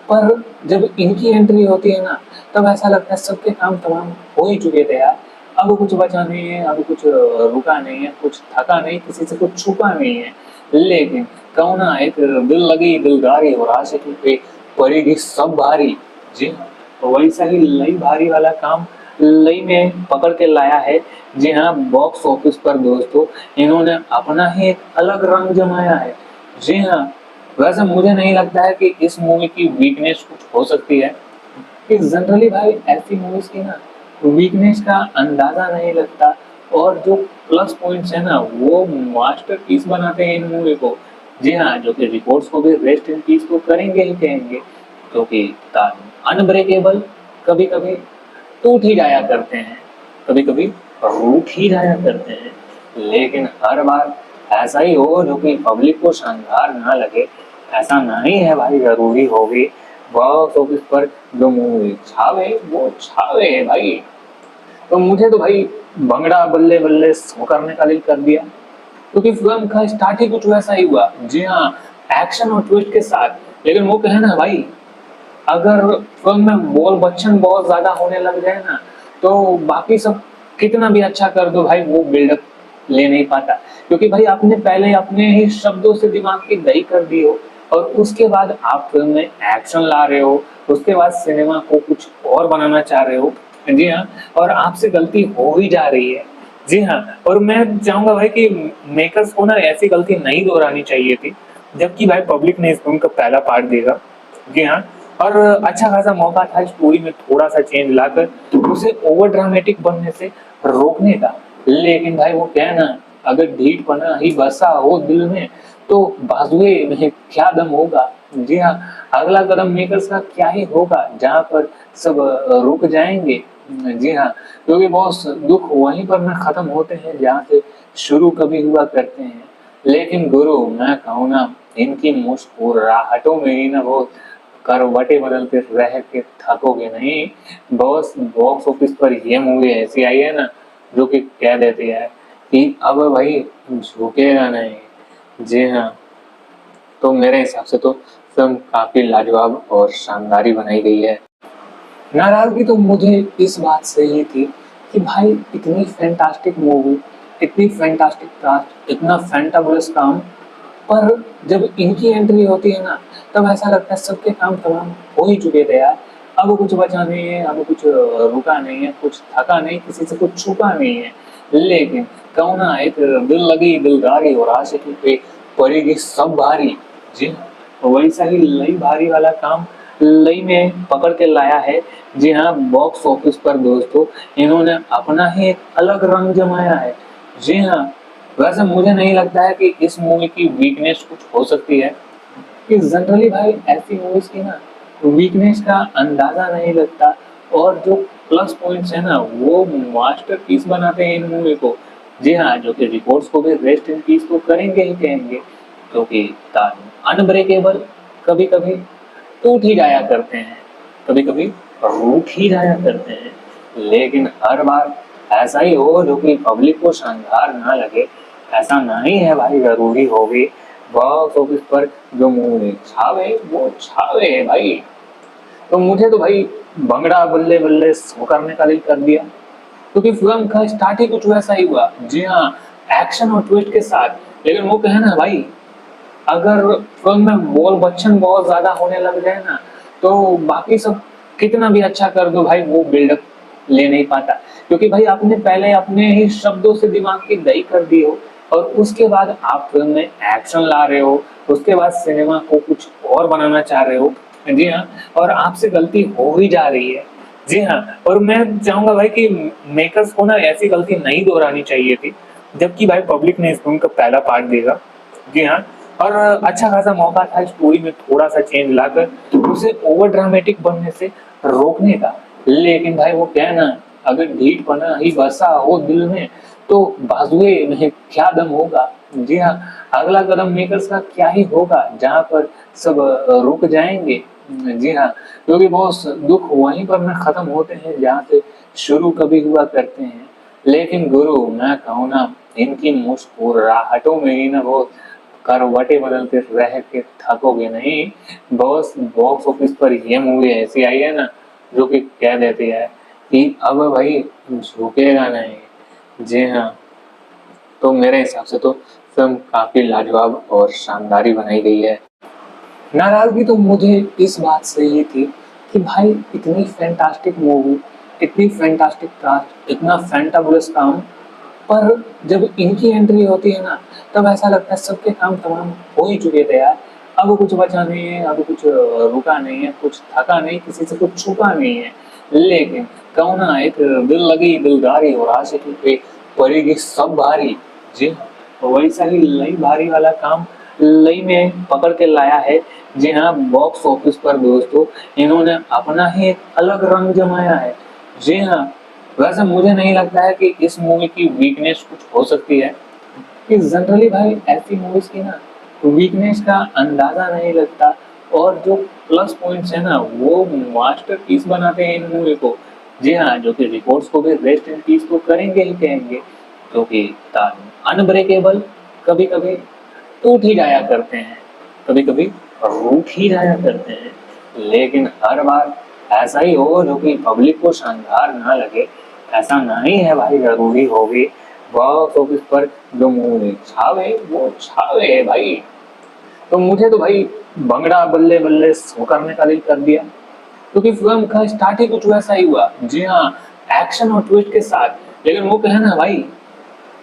पर जब इनकी एंट्री होती है ना तब ऐसा लगता है सबके काम तमाम हो ही चुके थे यार। अब कुछ बचा नहीं है, अब कुछ रुका नहीं है, कुछ थका नहीं, किसी से कुछ छुपा नहीं है। लेकिन कहूँ ना, एक दिल लगी दिलदारी और आशिकी पे पड़ेगी सब भारी। जी हाँ, तो वैसा ही लई भारी वाला काम लई में पकड़ के लाया है। जी हाँ, बॉक्स ऑफिस पर दोस्तों इन्होंने अपना ही एक अलग रंग जमाया है। जी हाँ, वैसे मुझे नहीं लगता है कि इस मूवी की वीकनेस कुछ हो सकती है, कि जनरली भाई ऐसी मूवीज की ना वीकनेस का अंदाजा नहीं लगता, और जो प्लस पॉइंट्स है ना वो मास्टरपीस बनाते हैं इन मूवी को। जी हाँ, जो कि रिपोर्ट्स को भी रेस्ट इन पीस तो करेंगे ही कहेंगे, क्योंकि अनब्रेकेबल कभी कभी टूट ही जाया करते हैं, कभी कभी रूठ ही जाया करते हैं, लेकिन हर बार ऐसा ही हो जो कि पब्लिक को शानदार ना लगे, ऐसा नहीं है भाई। जरूरी होगी बॉक्स ऑफिस पर जो मूवी छावे वो छावे है भाई। तो मुझे तो भाई भंगड़ा बल्ले बल्ले सो करने का दिल कर दिया, क्योंकि फिल्म का स्टार्ट ही कुछ वैसा ही हुआ। जी हाँ, एक्शन और ट्विस्ट के साथ। लेकिन वो कहना भाई, अगर फिल्म में बोल बच्चन बहुत ज्यादा होने लग जाए ना तो बाकी सब कितना भी अच्छा कर दो भाई वो बिल्डअप ले नहीं पाता, क्योंकि भाई आपने पहले अपने ही शब्दों से दिमाग की दही कर दी हो और उसके बाद आप फिल्म में एक्शन ला रहे हो, उसके बाद सिनेमा को कुछ और बनाना चाह रहे हो। जी हाँ, और आपसे गलती हो ही जा रही है। जी हाँ, और मैं चाहूंगा भाई कि मेकर्स को ना ऐसी गलती नहीं दोहरानी चाहिए थी, जबकि भाई पब्लिक ने इस फिल्म का पहला पार्ट देखा। जी हाँ, और अच्छा खासा मौका था स्टोरी में थोड़ा सा चेंज लाकर उसे ओवर ड्रामेटिक बनने से रोकने का, लेकिन भाई वो क्या है ना, अगर ढीठ पना ही बसा हो दिल में तो बाजुए में क्या दम होगा। जी हाँ, अगला कदम मेकर्स का क्या ही होगा जहाँ पर सब रुक जाएंगे। जी हाँ, क्योंकि बहुत दुख वहीं पर ना खत्म होते हैं जहाँ से शुरू कभी हुआ करते हैं। लेकिन गुरु मैं कहूँ ना, इनकी मुस्कुराहटों में ही ना बहुत करवटें बदलते रह के थकोगे नहीं। बॉस बॉक्स ऑफिस पर ये मूवी ऐसी आई है ना जो कि कह देती है कि अब भाई झुकेगा नहीं। जी हाँ, तो मेरे हिसाब से तो फिल्म काफी लाजवाब और शानदार ही बनाई गई है। नाराजगी तो मुझे इस बात से ही थी कि भाई इतनी फैंटास्टिक मूवी, इतनी फैंटास्टिक कास्ट, इतना फैंटाबुलस काम, पर जब इनकी एंट्री होती है ना तब ऐसा लगता है सबके काम तमाम हो ही चुके थे यार। अब कुछ बचा नहीं है, अब कुछ रुका नहीं है, कुछ थका नहीं, किसी से कुछ छुपा नहीं है। लेकिन कहूँ ना, एक दिल लगी दिलदारी और आशिकी पे पड़ेगी सब भारी। जी हाँ, वैसा ही लई भारी वाला काम लई में पकड़ के लाया है। जी हाँ, बॉक्स ऑफिस पर दोस्तों इन्होंने अपना ही एक अलग रंग जमाया है। जी हाँ, वैसे मुझे नहीं लगता है कि इस मूवी की वीकनेस कुछ हो सकती है, कि जनरली भाई ऐसी मूवीज की ना वीकनेस का अंदाजा नहीं लगता, और जो प्लस पॉइंट्स है ना वो मास्टरपीस बनाते हैं इन मूवी को। जी हाँ, जो कि रिकॉर्ड्स को भी रेस्ट इन पीस तो करेंगे ही कहेंगे, क्योंकि अनब्रेकेबल कभी कभी टूट ही जाया करते हैं, कभी कभी रूठ ही जाया करते हैं, लेकिन हर बार ऐसा ही हो जो कि पब्लिक को शानदार ना लगे, ऐसा नहीं है भाई। जरूरी होगी बॉक्स ऑफिस पर जो मूवी छावे वो छावे है भाई। तो मुझे तो भाई भंगड़ा बल्ले बल्ले सो करने का दिल कर दिया, क्योंकि फिल्म का स्टार्ट ही कुछ वैसा ही हुआ। जी हाँ, एक्शन और ट्विस्ट के साथ। लेकिन वो कहे ना भाई, अगर फिल्म में बोल बच्चन बहुत ज्यादा होने लग जाए ना तो बाकी सब कितना भी अच्छा कर दो भाई वो बिल्डअप ले नहीं पाता, क्योंकि भाई आपने पहले अपने ही शब्दों से दिमाग की दही कर दी हो और उसके बाद आप फिल्म में एक्शन ला रहे हो, उसके बाद सिनेमा को कुछ और बनाना चाह रहे हो। जी हाँ, और आपसे गलती हो ही जा रही है। जी हाँ, और मैं चाहूंगा भाई कि मेकर्स को ना ऐसी गलती नहीं दोहरानी चाहिए थी, जबकि भाई पब्लिक ने इस फिल्म का पहला पार्ट देखा। जी हाँ, और अच्छा खासा मौका था स्टोरी में थोड़ा सा चेंज लाकर उसे ओवर ड्रामेटिक बनने से रोकने का, लेकिन भाई वो क्या है ना, अगर ढीठ पना ही बसा हो दिल में तो बाजुए में क्या दम होगा। जी हाँ, अगला कदम मेकर्स का क्या ही होगा जहाँ पर सब रुक जाएंगे। जी हाँ, क्योंकि बहुत दुख वहीं पर ना खत्म होते हैं जहाँ से शुरू कभी हुआ करते हैं। लेकिन गुरु मैं कहूँ ना, इनकी मुस्कुराहटों में ही ना बहुत करवटें बदलते रह के थकोगे नहीं। बॉस बॉक्स ऑफिस पर ये मूवी ऐसी आई है ना जो कि कह देती है कि अब भाई झुकेगा नहीं। जी हाँ, तो मेरे हिसाब से तो फिल्म काफी लाजवाब और शानदार ही बनाई गई है। नाराजगी तो मुझे इस बात से ही थी कि भाई इतनी फैंटास्टिक मूवी, इतनी फैंटास्टिक कास्ट, इतना फैंटाबुलस काम, पर जब इनकी एंट्री होती है ना तब ऐसा लगता है सबके काम तमाम हो ही चुके थे यार। अब कुछ बचा नहीं है, अब कुछ रुका नहीं है, कुछ थका नहीं, किसी से कुछ छुपा नहीं है। लेकिन कहूँ ना, एक दिल लगी दिलदारी और आशिकी पे पड़ेगी सब भारी। जी हाँ, वैसा ही लई भारी वाला काम लई में पकड़ के लाया है। जी हाँ, बॉक्स ऑफिस पर दोस्तों इन्होंने अपना ही एक अलग रंग जमाया है। जी हाँ, वैसे मुझे नहीं लगता है कि इस मूवी की वीकनेस कुछ हो सकती है, कि जनरली भाई ऐसी मूवीज की ना वीकनेस का अंदाजा नहीं लगता, और जो प्लस पॉइंट्स है ना वो मास्टरपीस बनाते हैं इन मूवी को। जी हाँ, जो कि रिकॉर्ड्स को भी रेस्ट इन पीस तो करेंगे ही कहेंगे, क्योंकि अनब्रेकेबल कभी कभी टूट ही जाया करते हैं, कभी कभी रूठ ही जाया करते हैं, लेकिन हर बार ऐसा ही हो जो कि पब्लिक को शानदार ना लगे, ऐसा नहीं है भाई। जरूरी होगी बॉक्स ऑफिस पर जो मूवी छावे वो छावे है भाई। तो मुझे तो भाई भंगड़ा बल्ले बल्ले सो करने का दिल कर दिया, क्योंकि फिल्म का स्टार्ट ही कुछ वैसा ही हुआ। जी हाँ, एक्शन और ट्विस्ट के साथ। लेकिन वो कहना ना भाई,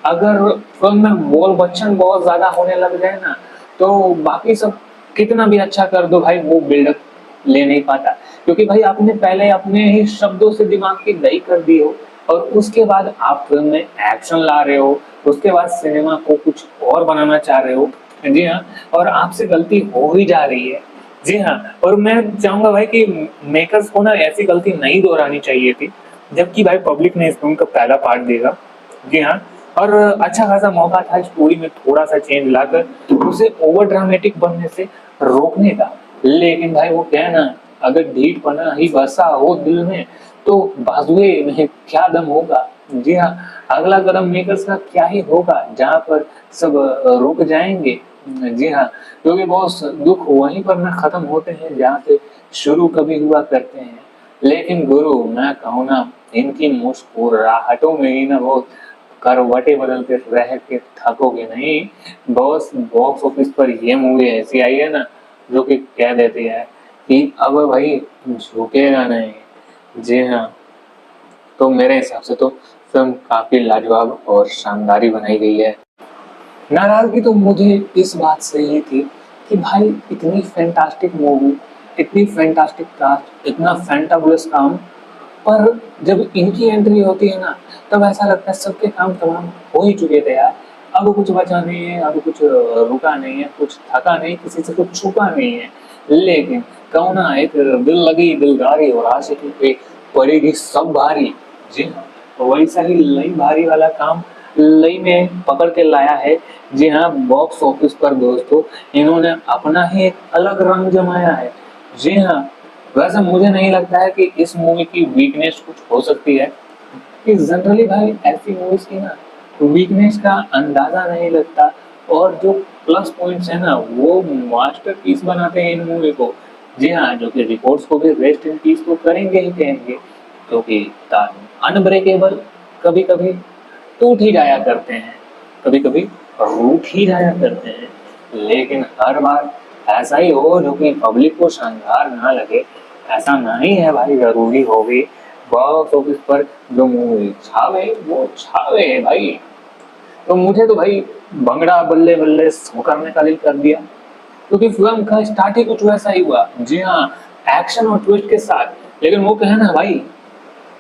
अगर फिल्म में बोल बच्चन बहुत ज्यादा होने लग जाए ना, तो बाकी सब कितना भी अच्छा कर दो भाई, वो बिल्डअप ले नहीं पाता। क्योंकि भाई आपने पहले अपने ही शब्दों से दिमाग की दही कर दी हो, और उसके बाद आप फिल्म में एक्शन ला रहे हो, उसके बाद सिनेमा को कुछ और बनाना चाह रहे हो। जी हाँ, और आपसे गलती हो ही जा रही है। जी हाँ, और मैं चाहूंगा भाई कि मेकर्स को ना ऐसी गलती नहीं दोहरानी चाहिए थी, जबकि भाई पब्लिक ने इस फिल्म का पहला पार्ट देगा। जी हाँ, और अच्छा खासा मौका था स्टोरी में थोड़ा सा चेंज लाकर उसे ओवर ड्रामेटिक बनने से रोकने का। लेकिन भाई वो कहना, अगर ढीठ पना ही बसा हो दिल में, तो बाजुए में क्या दम होगा। जी हाँ, अगला कदम मेकर्स का क्या ही होगा, जहाँ पर सब रुक जाएंगे। जी हाँ, क्योंकि बहुत दुख वहीं पर ना खत्म होते हैं जहाँ से शुरू कभी हुआ करते हैं। लेकिन गुरु मैं कहूँ ना, इनकी मुस्कुराहटों में ही ना बहुत करवटें बदलते रह के थकोगे नहीं। बॉस बॉक्स ऑफिस पर ये मूवी ऐसी आई है ना, जो कि कह देती है कि अब भाई झुकेगा नहीं। जी हाँ, तो मेरे हिसाब से तो फिल्म काफी लाजवाब और शानदार ही बनाई गई है। नाराजगी तो मुझे इस बात से ही थी कि भाई इतनी फैंटास्टिक मूवी, इतनी फैंटास्टिक कास्ट, इतना फैंटाबुलस काम, पर जब इनकी एंट्री होती है ना, तब ऐसा लगता है सबके काम तमाम हो ही चुके थे यार। अब कुछ बचा नहीं है, अब कुछ रुका नहीं है, कुछ थका नहीं, किसी से कुछ छुपा नहीं है। लेकिन कहो ना, एक दिल लगी दिलदारी और आशिकी पे पड़ेगी सब भारी। जी हाँ, वैसा ही लई भारी वाला काम लई में पकड़ के लाया है। जी हाँ, बॉक्स ऑफिस पर दोस्तों इन्होंने अपना ही एक अलग रंग जमाया है। जी हाँ, वैसे मुझे नहीं लगता है कि इस मूवी की वीकनेस कुछ हो सकती है, कि जनरली भाई ऐसी मूवीज की ना वीकनेस का अंदाजा नहीं लगता, और जो प्लस पॉइंट्स है ना वो मास्टरपीस बनाते हैं इन मूवी को। जी हाँ, जो कि रिकॉर्ड्स को भी रेस्ट इन पीस तो करेंगे ही कहेंगे, क्योंकि अनब्रेकेबल कभी कभी टूट ही जाया करते हैं, कभी कभी रूठ ही जाया करते हैं। लेकिन हर बार ऐसा ही हो जो कि पब्लिक को शानदार ना लगे, ऐसा नहीं है भाई, जरूरी हो गई। बॉक्स ऑफिस पर जो मूवी छावे वो छावे है भाई। तो मुझे तो भाई भंगड़ा बल्ले बल्ले सो करने का दिल कर दिया, क्योंकि फिल्म का स्टार्ट ही कुछ वैसा ही हुआ। जी हाँ, एक्शन और ट्विस्ट के साथ। लेकिन वो कहना ना भाई,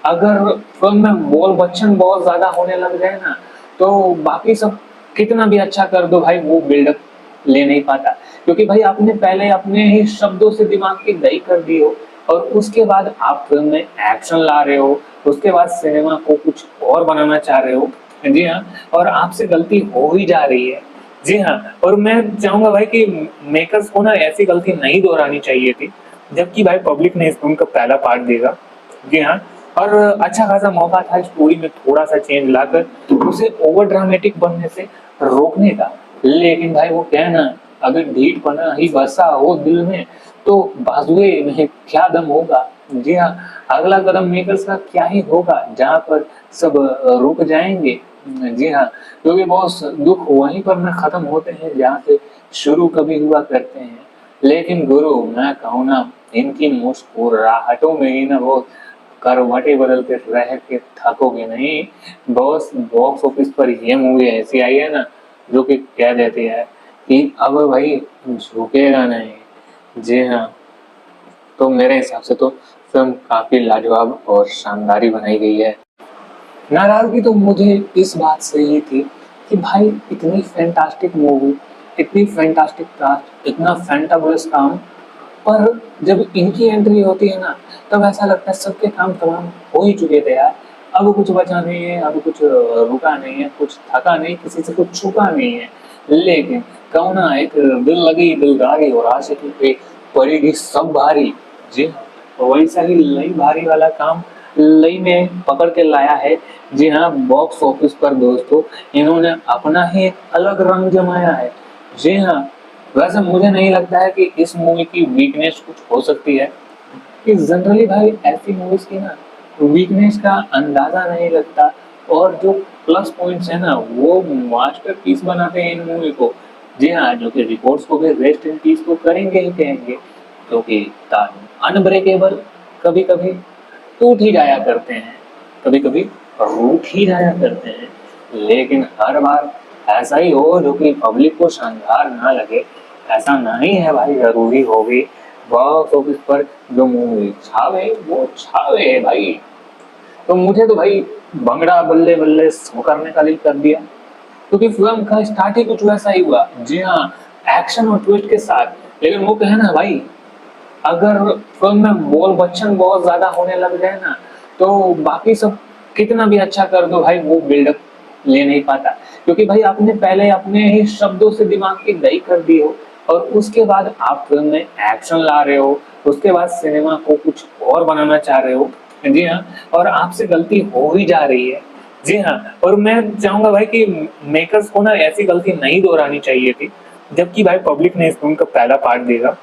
अगर फिल्म में बोल बच्चन बहुत ज्यादा होने लग जाए ना, तो बाकी सब कितना भी अच्छा कर दो भाई, वो बिल्डअप ले नहीं पाता। क्योंकि भाई आपने पहले अपने ही शब्दों से दिमाग की दही कर दी हो, और उसके बाद आप फिल्म में एक्शन ला रहे हो, उसके बाद सिनेमा को कुछ और बनाना चाह रहे हो। जी हाँ, और आपसे गलती हो ही जा रही है। जी हाँ, और मैं चाहूंगा भाई कि मेकर्स को ना ऐसी गलती नहीं दोहरानी चाहिए थी, जबकि भाई पब्लिक ने इस फिल्म का पहला पार्ट देगा। जी हाँ, और अच्छा खासा मौका था स्टोरी में थोड़ा सा चेंज लाकर उसे ओवर ड्रामेटिक बनने से रोकने का। लेकिन भाई वो कहना, अगर ढीठ पना ही बसा हो दिल में, तो बाजुए में क्या दम होगा। जी हाँ, अगला कदम मेकर्स का क्या ही होगा, जहाँ पर सब रुक जाएंगे। जी हाँ, क्योंकि बहुत दुख वहीं पर ना खत्म होते हैं जहाँ से शुरू कभी हुआ करते हैं। लेकिन गुरु मैं कहूँ ना, इनकी मुस्कुराहटों में ही ना बहुत करवटें बदलते रह के थकोगे नहीं। बॉस बॉक्स ऑफिस पर ये मूवी ऐसी आई है ना, जो कि कह देती है कि अब भाई झुकेगा नहीं। जी हाँ, तो मेरे हिसाब से तो फिल्म काफी लाजवाब और शानदार ही बनाई गई है। नाराजगी तो मुझे इस बात से ही थी कि भाई इतनी फैंटास्टिक मूवी, इतनी फैंटास्टिक कास्ट, इतना फैंटाबुलस काम, पर जब इनकी एंट्री होती है ना, तब ऐसा लगता है सबके काम तमाम हो ही चुके थे यार। अब कुछ बचा नहीं है, अब कुछ रुका नहीं है, कुछ थका नहीं, किसी से कुछ छुपा नहीं है। लेकिन कहो ना, एक दिल लगी दिलदारी और आशिकी पे पड़ेगी सब भारी। जी हाँ, तो वैसा ही लई भारी वाला काम लई में पकड़ के लाया है। जी हाँ, बॉक्स ऑफिस पर दोस्तों इन्होंने अपना ही एक अलग रंग जमाया है। जी हाँ, वैसे मुझे नहीं लगता है कि इस मूवी की वीकनेस कुछ हो सकती है, कि जनरली भाई ऐसी मूवीज की ना वीकनेस का अंदाजा नहीं लगता, और जो प्लस पॉइंट्स है ना, वो मास्टरपीस बनाते हैं इन मूवी को। जी हाँ, जो कि रिकॉर्ड्स को भी रेस्ट इन पीस तो करेंगे ही कहेंगे, क्योंकि अनब्रेकेबल कभी कभी टूट ही जाया करते हैं, कभी कभी रूठ ही जाया करते हैं, लेकिन हर बार ऐसा ही हो जो कि पब्लिक को शानदार ना लगे, ऐसा नहीं है भाई। जरूरी हो भी बॉक्स ऑफिस पर जो मूवी छावे वो छावे है भाई। तो मुझे तो भाई भंगड़ा बल्ले बल्ले सो करने का दिल कर दिया, क्योंकि फिल्म का स्टार्ट ही कुछ वैसा ही हुआ। जी हाँ, एक्शन और ट्विस्ट के साथ। लेकिन वो कहे ना भाई, अगर फिल्म में बोल बच्चन बहुत ज्यादा होने लग जाए ना, तो बाकी सब कितना भी अच्छा कर दो भाई, वो बिल्डअप ले नहीं पाता। क्योंकि भाई आपने पहले अपने ही शब्दों से दिमाग की दही कर दी हो, और उसके बाद आप फिल्म में एक्शन ला रहे हो, उसके बाद सिनेमा को कुछ और बनाना चाह रहे हो। जी हाँ, और आपसे गलती हो ही जा रही है। जी हाँ, और मैं चाहूंगा भाई कि मेकर्स को ना ऐसी गलती नहीं दोहरानी चाहिए थी, जबकि भाई पब्लिक ने इस फिल्म का पहला पार्ट देखा।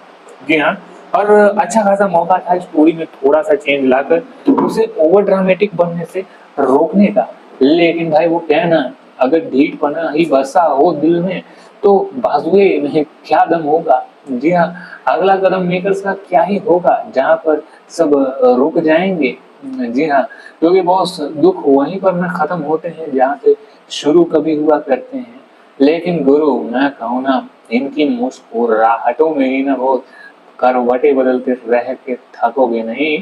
जी हाँ, और अच्छा खासा मौका था स्टोरी में थोड़ा सा चेंज लाकर उसे ओवर ड्रामेटिक बनने से रोकने का। लेकिन भाई वो कहना, अगर ढीठ पना ही बसा हो दिल में, तो बाजुए में क्या दम होगा। जी हाँ, अगला कदम मेकर्स का क्या ही होगा, जहाँ पर सब रुक जाएंगे। जी हाँ, क्योंकि बहुत दुख वहीं पर ना खत्म होते हैं जहाँ से शुरू कभी हुआ करते हैं। लेकिन गुरु मैं कहूँ ना, इनकी मुस्कुराहटों में ही ना बहुत करवटें बदलते रह के थकोगे नहीं।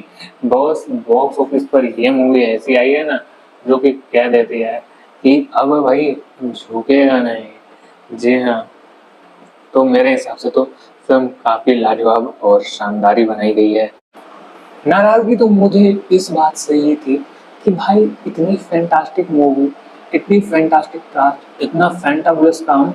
बॉस बॉक्स ऑफिस पर ये मूवी ऐसी आई है ना, जो कि कह देती है कि अब भाई झुकेगा नहीं। जी हाँ, तो मेरे हिसाब से तो फिल्म काफी लाजवाब और शानदार ही बनाई गई है। नाराजगी तो मुझे इस बात से ही थी कि भाई इतनी फैंटास्टिक मूवी, इतनी फैंटास्टिक कास्ट, इतना फैंटाबुलस काम,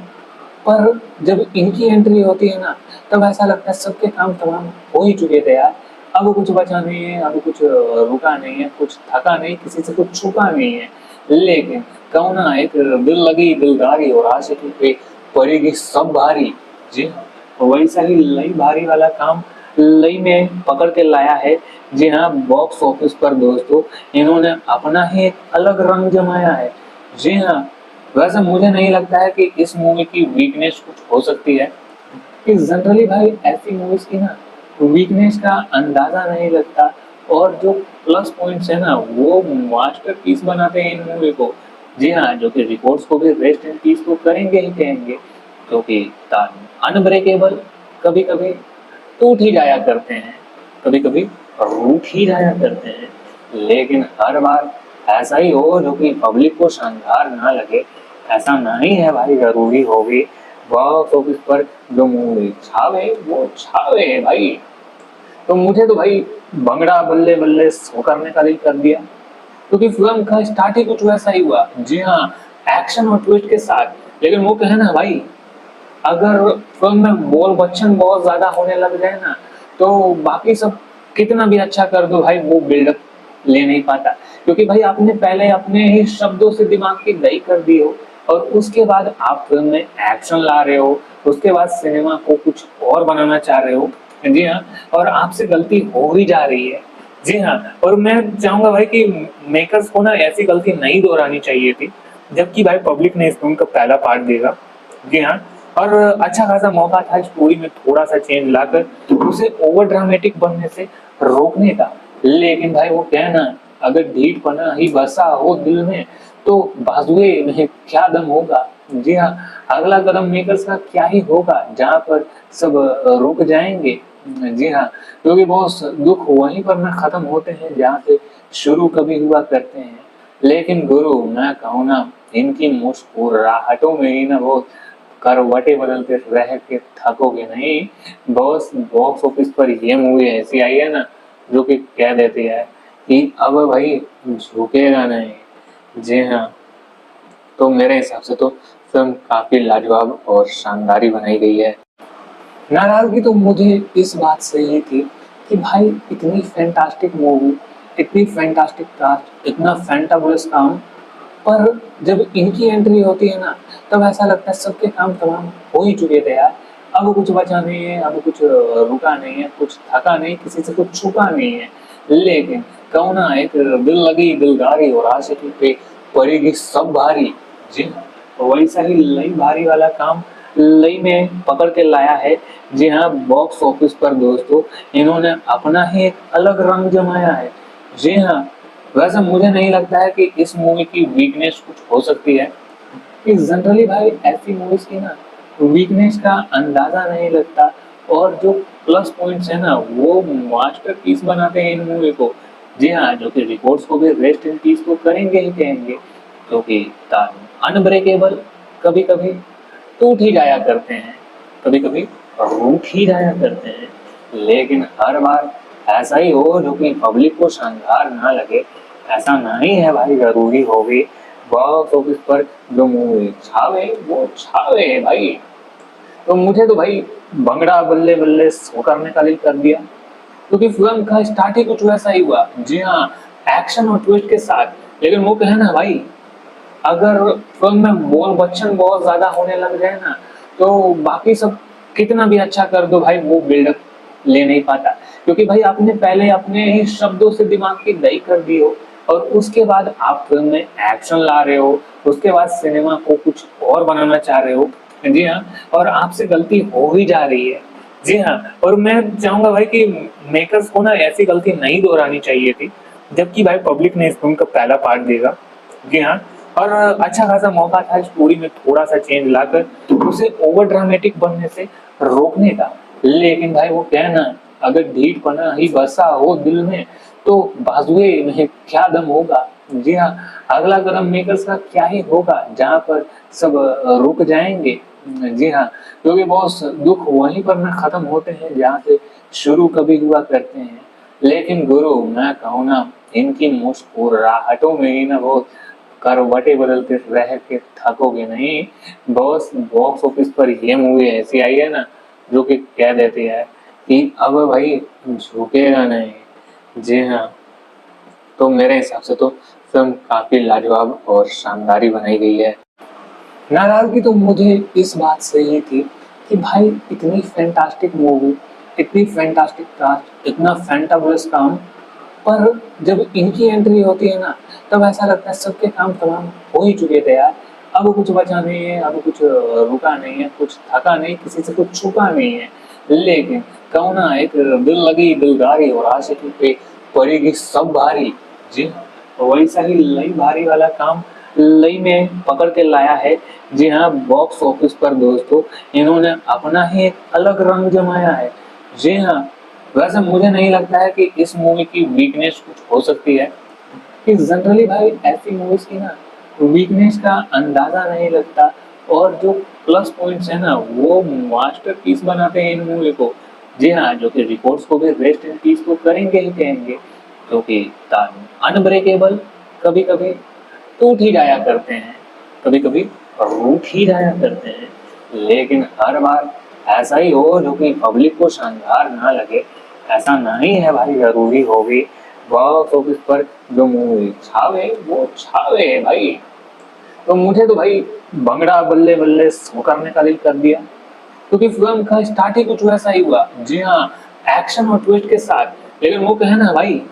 पर जब इनकी एंट्री होती है ना, तब ऐसा लगता है सबके काम तमाम हो ही चुके थे यार। अब कुछ बचा नहीं है, अब कुछ रुका नहीं है, कुछ थका नहीं, किसी से कुछ छुपा नहीं है। लेकिन कहूँ ना, एक दिल लगी दिलदारी और आशिकी पे पड़ेगी सब भारी। जी हाँ, वैसा ही लई भारी वाला काम लई में पकड़ के लाया है। जी हाँ, बॉक्स ऑफिस पर दोस्तों इन्होंने अपना ही एक अलग रंग जमाया है। जी हाँ, वैसे मुझे नहीं लगता है कि इस मूवी की वीकनेस कुछ हो सकती है, कि जनरली भाई ऐसी मूवीज की ना वीकनेस का अंदाजा नहीं लगता, और जो प्लस पॉइंट्स है ना, वो मास्टरपीस बनाते हैं इन मूवी को। जी हाँ, जो कि रिकॉर्ड्स को भी रेस्ट इन पीस तो करेंगे ही कहेंगे, क्योंकि अनब्रेकेबल कभी कभी टूट ही जाया करते हैं, कभी कभी रूठ ही जाया करते हैं, लेकिन हर बार ऐसा ही हो जो कि पब्लिक को शानदार ना लगे, ऐसा नहीं है भाई। जरूरी हो भी बॉक्स ऑफिस पर जो मूवी छावे वो छावे है भाई। तो मुझे तो भाई भंगड़ा बल्ले बल्ले सो करने का दिल कर दिया, क्योंकि फिल्म का स्टार्ट ही कुछ वैसा ही हुआ। जी हाँ, एक्शन और ट्विस्ट के साथ। लेकिन वो कहे ना भाई, अगर फिल्म में बोल बच्चन बहुत ज्यादा होने लग जाए ना, तो बाकी सब कितना भी अच्छा कर दो भाई, वो बिल्डअप ले नहीं पाता। क्योंकि भाई आपने पहले अपने ही शब्दों से दिमाग की दही कर दी हो, और उसके बाद आप फिल्म में एक्शन ला रहे हो, उसके बाद सिनेमा को कुछ और बनाना चाह रहे हो। जी हाँ, और आपसे गलती हो ही जा रही है। जी हाँ, और मैं चाहूंगा भाई कि मेकर्स को ना ऐसी गलती नहीं दोहरानी चाहिए थी, जबकि भाई पब्लिक ने इस फिल्म का पहला पार्ट देखा। जी हाँ, और अच्छा खासा मौका था स्टोरी में थोड़ा सा चेंज लाकर उसे ओवर ड्रामेटिक बनने से रोकने का। लेकिन भाई वो कहना, अगर ढीठ पना ही बसा हो दिल में, तो बाजुए में क्या दम होगा। जी हाँ, अगला कदम मेकर्स का क्या ही होगा, जहाँ पर सब रुक जाएंगे। जी हाँ, क्योंकि बहुत दुख वहीं पर ना खत्म होते हैं जहाँ से शुरू कभी हुआ करते हैं। लेकिन गुरु मैं कहूँ ना, इनकी मुस्कुराहटों में ही ना बहुत करवटें बदलते रह के थकोगे नहीं। बॉस बॉक्स ऑफिस पर ये मूवी ऐसी आई है ना, जो कि कह देती है कि अब भाई झुकेगा नहीं। जी हाँ, तो मेरे हिसाब से तो फिल्म काफी लाजवाब और शानदार ही बनाई गई है। नाराजगी तो मुझे इस बात से ही थी कि भाई इतनी फैंटास्टिक मूवी, इतनी फैंटास्टिक कास्ट, इतना फैंटाबुलस काम, पर जब इनकी एंट्री होती है ना, तब ऐसा लगता है सबके काम तमाम हो ही चुके थे यार। अब कुछ बचा नहीं है, अब कुछ रुका नहीं है, कुछ थका नहीं, किसी से कुछ छुपा नहीं है। लेकिन कहूँ ना, एक दिल लगी दिलदारी और आशिकी पे पड़ेगी सब भारी। जी हाँ, वैसा ही लई भारी वाला काम लई में पकड़ के लाया है। जी हाँ, बॉक्स ऑफिस पर दोस्तों इन्होंने अपना ही एक अलग रंग जमाया है। जी हाँ, वैसे मुझे नहीं लगता है कि इस मूवी की वीकनेस कुछ हो सकती है, कि जनरली भाई ऐसी मूवीज की ना वीकनेस का अंदाजा नहीं लगता, और जो प्लस पॉइंट्स है ना वो मास्टरपीस बनाते हैं इन मूवी को। जी हाँ, जो कि रिकॉर्ड्स को भी रेस्ट इन पीस को करेंगे ही कहेंगे, क्योंकि अनब्रेकेबल कभी कभी टूट ही जाया करते हैं, कभी कभी रूठ ही जाया करते हैं, लेकिन हर बार ऐसा ही हो जो कि पब्लिक को शानदार ना लगे, ऐसा नहीं है भाई। जरूरी हो भी बॉक्स ऑफिस पर जो मूवी छावे वो छावे भाई। तो मुझे तो भाई भंगड़ा बल्ले बल्ले सो करने का दिल कर दिया, क्योंकि फिल्म का स्टार्ट ही कुछ वैसा ही हुआ। जी हाँ, एक्शन और ट्विस्ट के साथ। लेकिन वो कहना ना भाई, अगर फिल्म में बोल बच्चन बहुत ज्यादा होने लग जाए ना, तो बाकी सब कितना भी अच्छा कर दो भाई वो बिल्डअप ले नहीं पाता, क्योंकि भाई आपने पहले अपने ही शब्दों से दिमाग की दही कर दी हो, और उसके बाद आप फिल्म में एक्शन ला रहे हो, उसके बाद सिनेमा को कुछ और बनाना चाह रहे हो। जी हाँ, और आपसे गलती हो ही जा रही है। जी हाँ, और मैं चाहूंगा भाई कि मेकर्स को ना ऐसी गलती नहीं दोहरानी चाहिए थी, जबकि भाई पब्लिक ने इस फिल्म का पहला पार्ट देगा। जी हाँ, और अच्छा खासा मौका था स्टोरी में थोड़ा सा चेंज लाकर उसे ओवर ड्रामेटिक बनने से रोकने का। लेकिन भाई वो कहना, अगर ढीठ पना ही बसा हो दिल में तो बाजुए में क्या दम होगा। जी हाँ, अगला कदम मेकर्स का क्या ही होगा जहाँ पर सब रुक जाएंगे। जी हाँ, क्योंकि बहुत दुख वहीं पर ना खत्म होते हैं जहाँ से शुरू कभी हुआ करते हैं। लेकिन गुरु मैं कहूँ ना, इनकी मुस्कुराहटों में ही ना बहुत करवटें बदलते रह के थकोगे नहीं। बॉस बॉक्स ऑफिस पर ये मूवी ऐसी आई है ना जो कि कह देती है कि अब भाई झुकेगा नहीं। जी हाँ, तो मेरे हिसाब से तो फिल्म काफी लाजवाब और शानदार ही बनाई गई है। नाराजगी तो मुझे इस बात से ही थी कि भाई इतनी फैंटास्टिक मूवी, इतनी फैंटास्टिक कास्ट, इतना फैंटाबुलस काम, पर जब इनकी एंट्री होती है ना तब ऐसा लगता है सबके काम तमाम हो ही चुके थे यार। अब कुछ बचा नहीं है, अब कुछ रुका नहीं है, कुछ थका नहीं, किसी से कुछ छुपा नहीं है। लेकिन कहूँ ना, एक दिल लगी दिलदारी और आशिकी पे पड़ेगी सब भारी। जी हाँ, वैसा ही लई भारी वाला काम लई में पकड़ के लाया है। जी हाँ, बॉक्स ऑफिस पर दोस्तों इन्होंने अपना ही एक अलग रंग जमाया है। जी हाँ, वैसे मुझे नहीं लगता है कि इस मूवी की वीकनेस कुछ हो सकती है, कि जनरली भाई ऐसी मूवीज की ना वीकनेस का अंदाजा नहीं लगता, और जो प्लस पॉइंट्स है ना वो मास्टरपीस बनाते हैं इन मूवी को। जी हाँ, जो कि रिकॉर्ड्स को भी रेस्ट इन पीस को करेंगे ही कहेंगे, क्योंकि अनब्रेकेबल कभी कभी टूट ही जाया करते हैं, कभी कभी रूठ ही जाया करते हैं, लेकिन हर बार ऐसा ही हो जो कि पब्लिक को शानदार ना लगे, ऐसा नहीं है भाई। जरूरी हो भी बॉक्स ऑफिस पर जो मूवी छावे वो छावे भाई। तो मुझे तो भाई भंगड़ा बल्ले बल्ले सो करने का दिल कर दिया, क्योंकि फिल्म का स्टार्ट ही कुछ वैसा ही हुआ। जी हाँ, एक्शन और ट्विस्ट के साथ। लेकिन वो कहना ना भाई,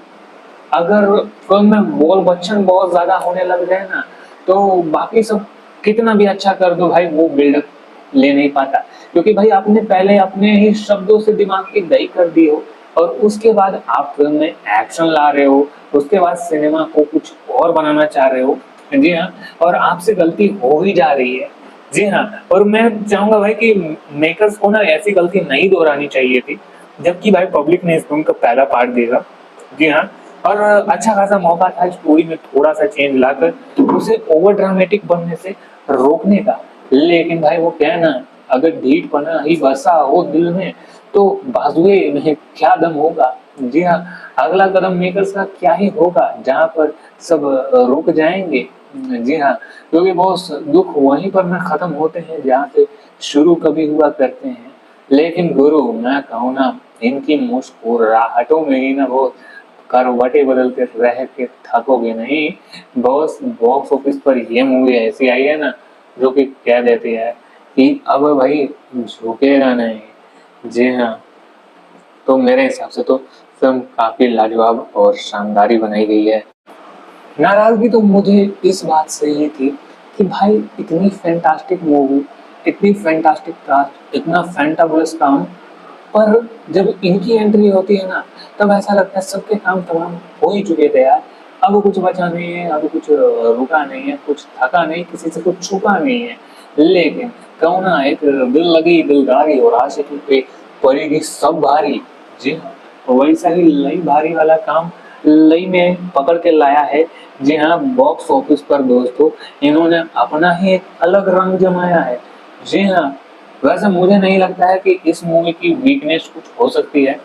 अगर फिल्म में बोल बच्चन बहुत ज्यादा होने लग जाए ना, तो बाकी सब कितना भी अच्छा कर दो भाई वो बिल्डअप ले नहीं पाता, क्योंकि भाई आपने पहले अपने ही शब्दों से दिमाग की दही कर दी हो, और उसके बाद आप फिल्म में एक्शन ला रहे हो, उसके बाद सिनेमा को कुछ और बनाना चाह रहे हो। जी हाँ, और आपसे गलती हो ही जा रही है। जी हाँ, और मैं चाहूंगा भाई कि मेकर्स को ना ऐसी गलती नहीं दोहरानी चाहिए थी, जबकि भाई पब्लिक ने इस फिल्म का पहला पार्ट देगा। जी हाँ, और अच्छा खासा मौका था स्टोरी में थोड़ा सा चेंज लाकर उसे ओवर ड्रामेटिक बनने से रोकने का। लेकिन भाई वो कहना, अगर ढीठ पना ही बसा हो दिल में तो बाजुए में क्या दम होगा। जी हाँ, अगला कदम मेकर्स का क्या ही होगा जहाँ पर सब रुक जाएंगे। जी हाँ, क्योंकि बहुत दुख वहीं पर ना खत्म होते हैं जहाँ से शुरू कभी हुआ करते हैं। लेकिन गुरु मैं कहूँ ना, इनकी मुस्कुराहटों में ही ना बहुत करवटें बदलते रह के थकोगे नहीं। बॉस बॉक्स ऑफिस पर ये मूवी ऐसी आई है ना जो कि कह देती है कि अब भाई झुकेगा नहीं। जी हाँ, तो मेरे हिसाब से तो फिल्म काफी लाजवाब और शानदार ही बनाई गई है। नाराजगी तो मुझे इस बात से ही थी कि भाई इतनी फैंटास्टिक मूवी, इतनी फैंटास्टिक कास्ट, इतना फैंटाबुलस काम, पर जब इनकी एंट्री होती है ना, तब ऐसा लगता है सबके काम तमाम हो ही चुके थे यार। अब कुछ बचा नहीं है, अब कुछ रुका नहीं है, कुछ थका नहीं, किसी से कुछ छुपा नहीं है। लेकिन कहो ना, एक दिल लगी दिलदारी और आशिकी पे पड़ेगी सब भारी। जी हाँ, वैसा ही लई भारी वाला काम लई में पकड़ के लाया है। जी हाँ, बॉक्स ऑफिस पर दोस्तों इन्होंने अपना ही एक अलग रंग जमाया है। जी हाँ, वैसे मुझे नहीं लगता है कि इस मूवी की वीकनेस कुछ हो सकती है,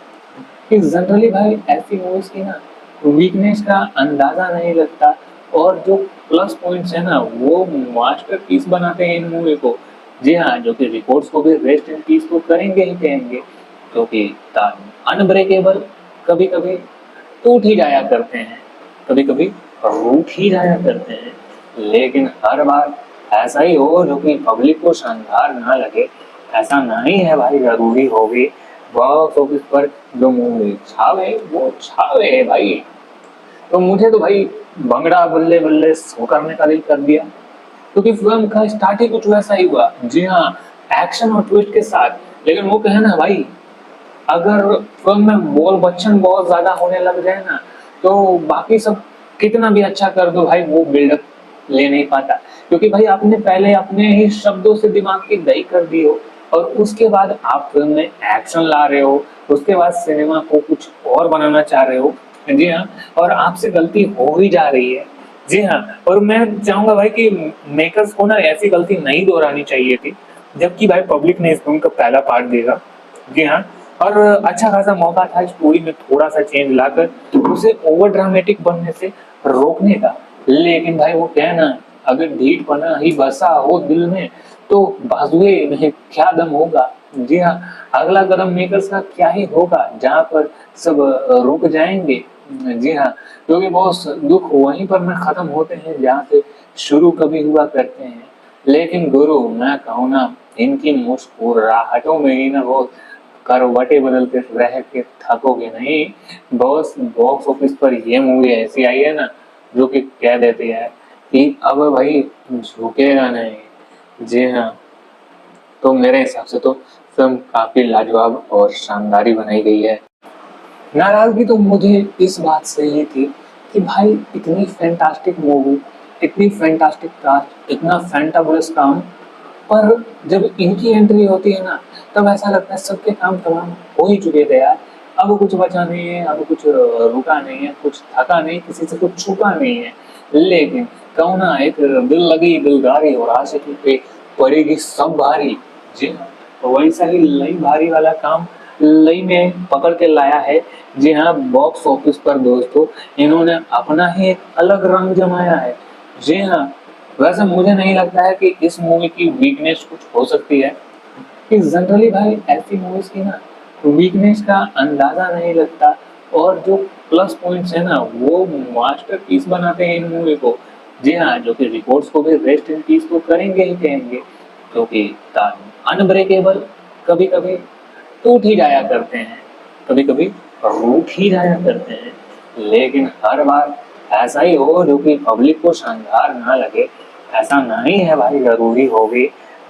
कि जनरली भाई ऐसी मूवीज की ना वीकनेस का अंदाजा नहीं लगता, और जो प्लस पॉइंट्स है ना वो मास्टरपीस बनाते हैं इन मूवी को। जी हाँ, जो कि रिकॉर्ड्स को भी रेस्ट इन पीस तो करेंगे ही कहेंगे, क्योंकि अनब्रेकेबल कभी कभी टूट ही जाया करते हैं, कभी कभी रूठ ही जाया करते हैं, लेकिन हर बार ऐसा ही हो जो कि पब्लिक को शानदार ना लगे, ऐसा नहीं है भाई। जरूरी होगी बॉक्स ऑफिस पर जो मूवी छावे वो छावे है भाई। तो मुझे तो भाई भंगड़ा बल्ले बल्ले सो करने का दिल कर दिया, क्योंकि फिल्म का स्टार्ट ही कुछ वैसा ही हुआ। जी हाँ, एक्शन और ट्विस्ट के साथ। लेकिन वो कहे ना भाई, अगर फिल्म में बोल बच्चन बहुत ज्यादा होने लग जाए ना, तो बाकी सब कितना भी अच्छा कर दो भाई, वो बिल्डअप ले नहीं पाता। क्योंकि भाई आपने पहले अपने ही शब्दों से दिमाग की दही कर दी हो, और उसके बाद आप फिल्म में एक्शन ला रहे हो, उसके बाद सिनेमा को कुछ और बनाना चाह रहे हो। जी हाँ, और आपसे गलती हो ही जा रही है। जी हाँ, और मैं चाहूंगा भाई कि मेकर्स को ना ऐसी गलती नहीं दोहरानी चाहिए थी, जबकि भाई पब्लिक ने इस फिल्म का पहला पार्ट देखा। जी हाँ, और अच्छा खासा मौका था स्टोरी में थोड़ा सा चेंज लाकर उसे ओवर ड्रामेटिक बनने से रोकने का। लेकिन भाई वो कहना, अगर ढीठ पना ही बसा हो दिल में, तो बाजुए में क्या दम होगा। जी हाँ, अगला कदम मेकर्स का क्या ही होगा, जहाँ पर सब रुक जाएंगे। जी हाँ, क्योंकि बहुत दुख वहीं पर में खत्म होते हैं जहाँ से शुरू कभी हुआ करते हैं। लेकिन गुरु मैं कहूँ ना, इनकी मुस्कुराहटों में ही ना बहुत करवटें बदलते रह के थकोगे नहीं। बॉस बॉक्स ऑफिस पर ये मूवी ऐसी आई है ना, जो कि कह देती है कि अब भाई झुकेगा नहीं। जी हाँ, तो मेरे हिसाब से तो फिल्म काफी लाजवाब और शानदार ही बनाई गई है। नाराजगी तो मुझे इस बात से ही थी कि भाई इतनी फैंटास्टिक मूवी, इतनी फैंटास्टिक कास्ट, इतना फैंटाबुलस काम, पर जब इनकी एंट्री होती है ना, तब ऐसा लगता है सबके काम तमाम हो ही चुके थे यार। अब कुछ बचा नहीं है, अब कुछ रुका नहीं है, कुछ थका नहीं, किसी से कुछ छुपा नहीं है। लेकिन कहूँ ना, एक दिल लगी दिलदारी और आशिकी पे पड़ेगी सब भारी। जी हाँ, तो वैसा ही लई भारी वाला काम लई में पकड़ के लाया है। जी हाँ, बॉक्स ऑफिस पर दोस्तों इन्होंने अपना ही एक अलग रंग जमाया है। जी हाँ, वैसे मुझे नहीं लगता है कि इस मूवी की वीकनेस कुछ हो सकती है, कि जनरली भाई ऐसी मूवीज की ना वीकनेस का अंदाजा नहीं लगता, और जो प्लस पॉइंट्स है ना वो मास्टरपीस बनाते हैं इन मूवी को। जी हाँ, जो कि रिकॉर्ड्स को भी रेस्ट इन पीस तो करेंगे ही कहेंगे, क्योंकि अनब्रेकेबल कभी कभी टूट ही जाया करते हैं, कभी कभी रूठ ही जाया करते हैं, लेकिन हर बार ऐसा ही हो जो कि पब्लिक को शानदार ना लगे, ऐसा नहीं है भाई। जरूरी होगी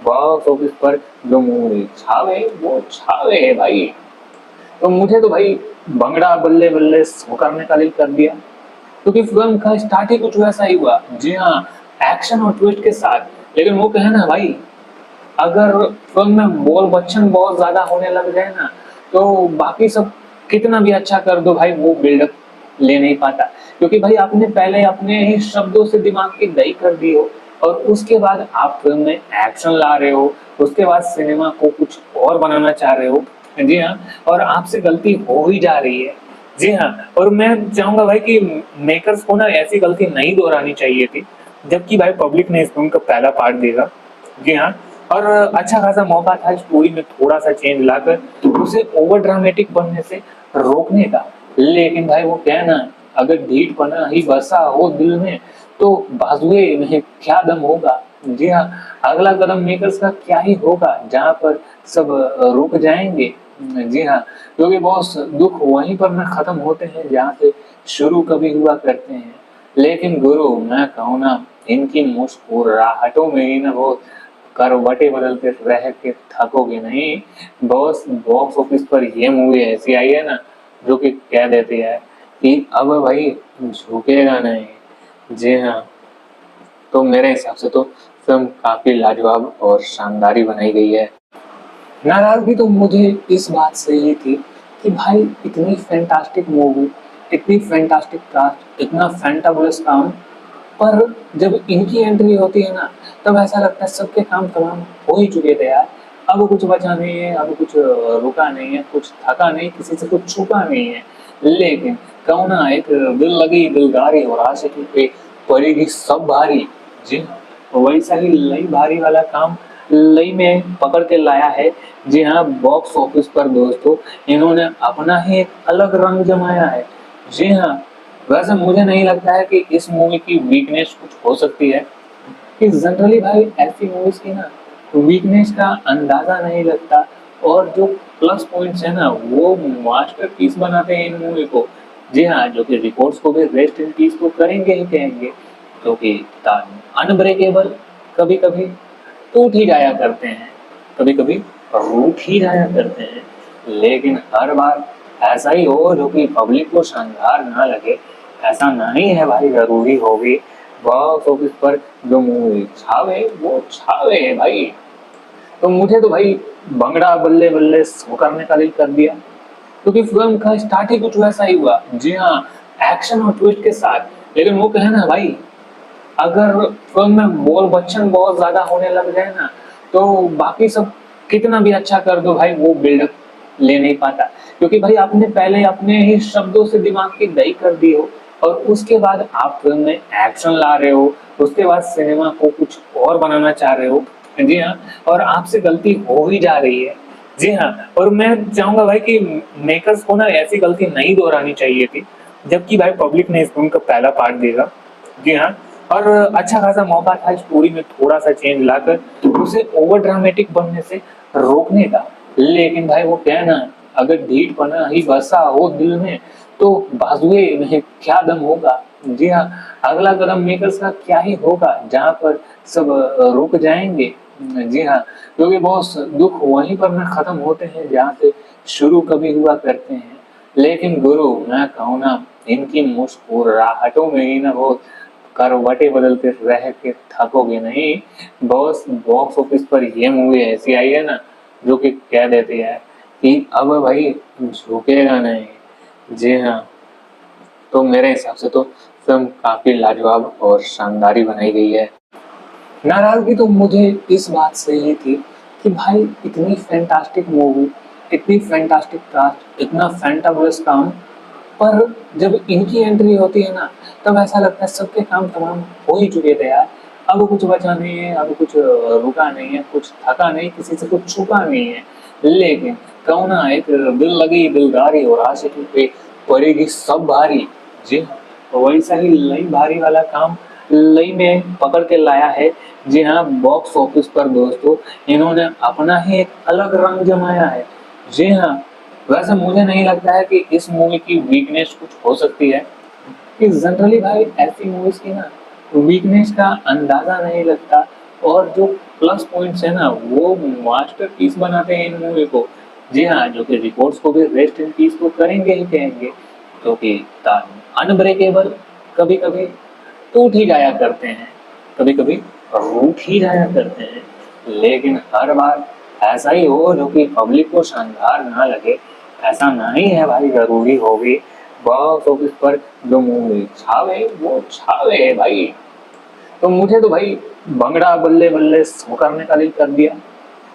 बॉक्स ऑफिस पर जो मूवी छावे वो छावे है भाई। तो मुझे तो भाई भंगड़ा बल्ले बल्ले सो करने का दिल कर दिया, क्योंकि फिल्म का स्टार्ट ही कुछ वैसा ही हुआ। जी हाँ, एक्शन और ट्विस्ट के साथ। लेकिन वो कहे ना भाई, अगर फिल्म में बोल बच्चन बहुत ज्यादा होने लग जाए ना, तो बाकी सब कितना भी अच्छा कर दो भाई, वो बिल्डअप ले नहीं पाता। क्योंकि भाई आपने पहले अपने ही शब्दों से दिमाग की दही कर दी हो, और उसके बाद आप फिल्म में एक्शन ला रहे हो, उसके बाद सिनेमा को कुछ और बनाना चाह रहे हो। जी हाँ, और आपसे गलती हो ही जा रही है। जी हाँ, और मैं चाहूंगा भाई कि मेकर्स को ना ऐसी गलती नहीं दोहरानी चाहिए थी, जबकि भाई पब्लिक ने इस फिल्म का पहला पार्ट देखा। जी हाँ, और अच्छा खासा मौका था स्टोरी में थोड़ा सा चेंज लाकर उसे ओवर ड्रामेटिक बनने से रोकने का। लेकिन भाई वो कहना, अगर ढीठ पना ही बसा हो दिल में, तो बाजुए में क्या दम होगा। जी हाँ, अगला कदम मेकर्स का क्या ही होगा, जहाँ पर सब रुक जाएंगे। जी हाँ, क्योंकि बहुत दुख वहीं पर में खत्म होते हैं जहाँ से शुरू कभी हुआ करते हैं। लेकिन गुरु मैं कहूँ ना, इनकी मुस्कुराहटों में ही ना वो करवटें बदलते रह के थकोगे नहीं। बॉस बॉक्स ऑफिस पर ये मूवी ऐसी आई है ना, जो कि कह देती है कि अब भाई झुकेगा नहीं। जी हाँ, तो मेरे हिसाब से तो फिल्म काफी लाजवाब और शानदार ही बनाई गई है। नाराजगी तो मुझे इस बात से ही थी कि भाई इतनी फैंटास्टिक मूवी, इतनी फैंटास्टिक कास्ट, इतना फैंटाबुलस काम, पर जब इनकी एंट्री होती है ना, तब ऐसा लगता है सबके काम तमाम हो ही चुके थे यार। अब कुछ बचा नहीं है, अब कुछ रुका नहीं है, कुछ थका नहीं, किसी से कुछ छुपा नहीं है। लेकिन कहूँ ना, एक दिल लगी दिलदारी और आशिकी पे पड़ेगी सब भारी। जी हाँ, वैसा ही लई भारी वाला काम लई में पकड़ के लाया है। जी हाँ, बॉक्स ऑफिस पर दोस्तों इन्होंने अपना ही एक अलग रंग जमाया है। जी हाँ, वैसे मुझे नहीं लगता है कि इस मूवी की वीकनेस कुछ हो सकती है, कि जनरली भाई ऐसी मूवीज की ना वीकनेस का अंदाजा नहीं लगता, और जो प्लस पॉइंट्स है ना वो मास्टरपीस बनाते हैं इन मूवी को। जी हाँ, जो कि रिकॉर्ड्स को भी रेस्ट इन पीस को करेंगे ही कहेंगे, क्योंकि अनब्रेकेबल कभी कभी टूट ही जाया करते हैं, कभी कभी रूठ ही जाया करते हैं, लेकिन हर बार ऐसा ही हो जो कि पब्लिक को शानदार ना लगे, ऐसा नहीं है भाई। जरूरी होगी बॉक्स ऑफिस पर जो मूवी छावे वो छावे है भाई। तो मुझे तो भाई भंगड़ा बल्ले बल्ले सो करने का दिल कर दिया, क्योंकि फिल्म का स्टार्ट ही कुछ वैसा ही हुआ। जी हाँ, एक्शन और ट्विस्ट के साथ। लेकिन वो कहे ना भाई, अगर फिल्म में बोल बच्चन बहुत ज्यादा होने लग जाए ना, तो बाकी सब कितना भी अच्छा कर दो भाई, वो बिल्डअप ले नहीं पाता। क्योंकि भाई आपने पहले अपने ही शब्दों से दिमाग की दही कर दी हो, और उसके बाद आप फिल्म में एक्शन ला रहे हो, उसके बाद सिनेमा को कुछ और बनाना चाह रहे हो। जी हाँ, और आपसे गलती हो ही जा रही है। जी हाँ, और मैं चाहूंगा भाई कि मेकर्स को ना ऐसी गलती नहीं दोहरानी चाहिए थी, जबकि भाई पब्लिक ने इस फिल्म का पहला पार्ट देखा। जी हाँ, और अच्छा खासा मौका था स्टोरी में थोड़ा सा चेंज लाकर उसे ओवर ड्रामेटिक बनने से रोकने का। लेकिन भाई वो क्या है ना, अगर ढीठ पना ही बसा हो दिल में, तो बाजुए में क्या दम होगा। जी हाँ, अगला कदम मेकर्स का क्या ही होगा, जहाँ पर सब रुक जाएंगे। जी हाँ, क्योंकि बहुत दुख वहीं पर ना खत्म होते हैं जहाँ से शुरू कभी हुआ करते हैं। लेकिन गुरु मैं कहूँ ना, इनकी मुस्कुराहटों में ही ना वो करवटें बदलते रह के थकोगे नहीं। बॉस बॉक्स ऑफिस पर ये मूवी ऐसी आई है ना, जो कि कह देती है कि अब भाई झुकेगा नहीं। जी हाँ, तो मेरे हिसाब से तो फिल्म काफी लाजवाब और शानदार ही बनाई गई है। नाराजगी तो मुझे इस बात से ही थी कि भाई इतनी फैंटास्टिक मूवी, इतनी फैंटास्टिक कास्ट, इतना फैंटाबुलस काम, पर जब इनकी एंट्री होती है ना, तब ऐसा लगता है सबके काम तमाम हो ही चुके थे यार। अब कुछ बचा नहीं है, अब कुछ रुका नहीं है, कुछ थका नहीं, किसी से कुछ छुपा नहीं है। लेकिन कहूँ ना, एक दिल लगी दिलदारी और आशिकी पे पड़ेगी सब भारी। जी हाँ, वैसा ही लई भारी वाला काम लई में पकड़ के लाया है। जी हाँ, बॉक्स ऑफिस पर दोस्तों इन्होंने अपना ही एक अलग रंग जमाया है। जी हाँ, वैसे मुझे नहीं लगता है कि इस मूवी की वीकनेस कुछ हो सकती है, कि जनरली भाई ऐसी मूवीज की ना वीकनेस का अंदाजा नहीं लगता, और जो प्लस पॉइंट्स है ना वो मास्टरपीस बनाते हैं इन मूवी को। जी हाँ, जो कि रिकॉर्ड्स को भी रेस्ट इन पीस को करेंगे ही कहेंगे, क्योंकि अनब्रेकेबल कभी कभी टूट ही जाया करते हैं, कभी कभी रूठ ही जाया करते हैं, लेकिन हर बार ऐसा ही हो जो कि पब्लिक को शानदार ना लगे, ऐसा नहीं है भाई। जरूरी होगी बॉक्स ऑफिस पर जो मूवी छावे वो छावे है भाई। तो मुझे तो भाई भंगड़ा बल्ले बल्ले सो करने का दिल कर दिया,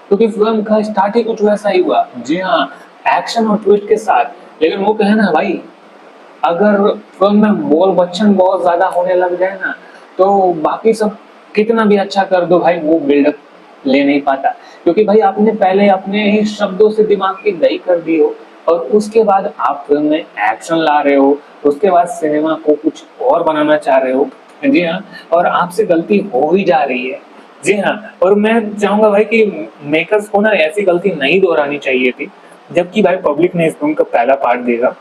क्योंकि फिल्म का स्टार्ट ही कुछ वैसा ही हुआ। जी हाँ, एक्शन और ट्विस्ट के साथ। लेकिन वो कहे ना भाई, अगर फिल्म में बोल बच्चन बहुत ज्यादा होने लग जाए ना, तो बाकी सब कितना भी अच्छा कर दो भाई, वो बिल्डअप ले नहीं पाता। क्योंकि भाई आपने पहले अपने ही शब्दों से दिमाग की दही कर दी हो, और उसके बाद आप फिल्म में एक्शन ला रहे हो, उसके बाद सिनेमा को कुछ और बनाना चाह रहे हो। जी हाँ, और आपसे गलती हो ही जा रही है। जी हाँ, और मैं चाहूंगा भाई कि मेकर्स को ना ऐसी गलती नहीं दोहरानी चाहिए थी, जबकि भाई पब्लिक ने इस फिल्म का पहला पार्ट देखा।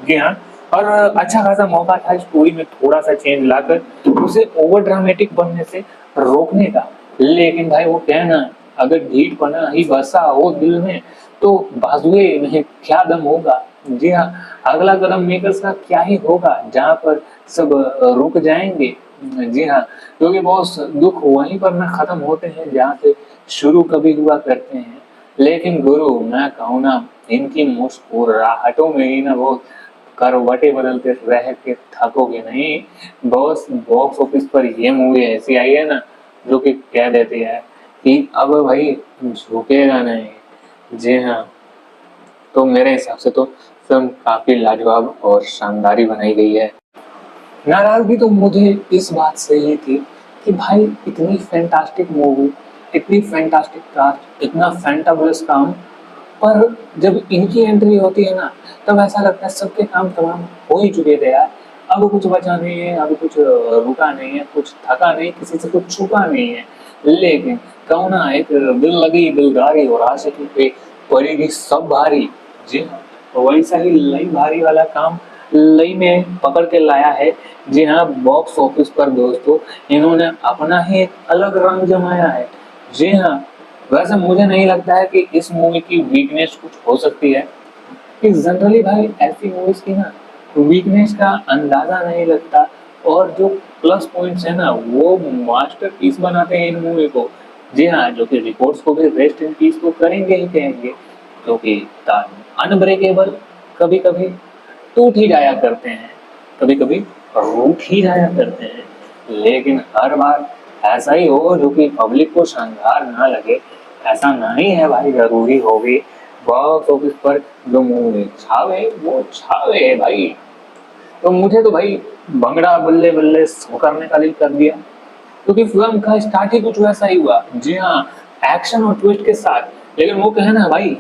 जी हाँ, और अच्छा खासा मौका था स्टोरी में थोड़ा सा चेंज लाकर उसे ओवर ड्रामेटिक बनने से रोकने का। लेकिन भाई वो कहना, अगर ढीठ पना ही बसा हो दिल में तो बाजुए में क्या दम होगा। जी हाँ, अगला कदम मेकर्स का क्या ही होगा जहाँ पर सब रुक जाएंगे। जी हाँ, क्योंकि बहुत दुख वहीं पर ना खत्म होते हैं जहाँ से शुरू कभी हुआ करते हैं। लेकिन गुरु मैं कहूँ ना, इनकी मुस्कुराहटों में ही ना बहुत करवटें बदलते रह के थकोगे नहीं। बॉस बॉक्स ऑफिस पर ये मूवी ऐसी आई है ना जो कि कह देती है कि अब भाई झुकेगा नहीं। जी हाँ, तो मेरे हिसाब से तो फिल्म काफी लाजवाब और शानदार ही बनाई गई है। नाराजगी तो मुझे इस बात से ही थी कि भाई इतनी फैंटास्टिक मूवी, इतनी फैंटास्टिक कास्ट, इतना फैंटाबुलस काम, पर जब इनकी एंट्री होती है ना तब ऐसा लगता है सबके काम तमाम हो ही चुके थे यार। अब कुछ बचा नहीं है, अब कुछ रुका नहीं है, कुछ थका नहीं, किसी से कुछ छुपा नहीं है। लेकिन कहूँ ना, एक दिल लगी दिलदारी और आशिकी पे पड़ेगी सब भारी। जी हाँ, तो वैसा ही लई भारी वाला काम लई में पकड़ के लाया है। जी हाँ, बॉक्स ऑफिस पर दोस्तों इन्होंने अपना ही एक अलग रंग जमाया है। जी हाँ, वैसे मुझे नहीं लगता है कि इस मूवी की वीकनेस कुछ हो सकती है, कि जनरली भाई ऐसी मूवीज की ना वीकनेस का अंदाजा नहीं लगता, और जो प्लस पॉइंट्स है ना वो मास्टरपीस बनाते हैं इन मूवी को। जी हाँ, जो कि रिपोर्ट्स को भी रेस्ट इन पीस तो करेंगे ही कहेंगे, क्योंकि अनब्रेकेबल कभी कभी टूट ही जाया करते हैं, कभी कभी रूठ ही जाया करते हैं, लेकिन हर बार ऐसा ही हो जो कि पब्लिक को शानदार ना लगे, ऐसा नहीं है भाई। जरूरी होगी बॉक्स ऑफिस पर जो मूवी छावे वो छावे भाई। तो मुझे तो भाई भंगड़ा बल्ले बल्ले सो करने का दिल कर दिया, क्योंकि फिल्म का स्टार्ट ही कुछ वैसा ही हुआ। जी हाँ, एक्शन और ट्विस्ट के साथ। लेकिन वो कहना भाई,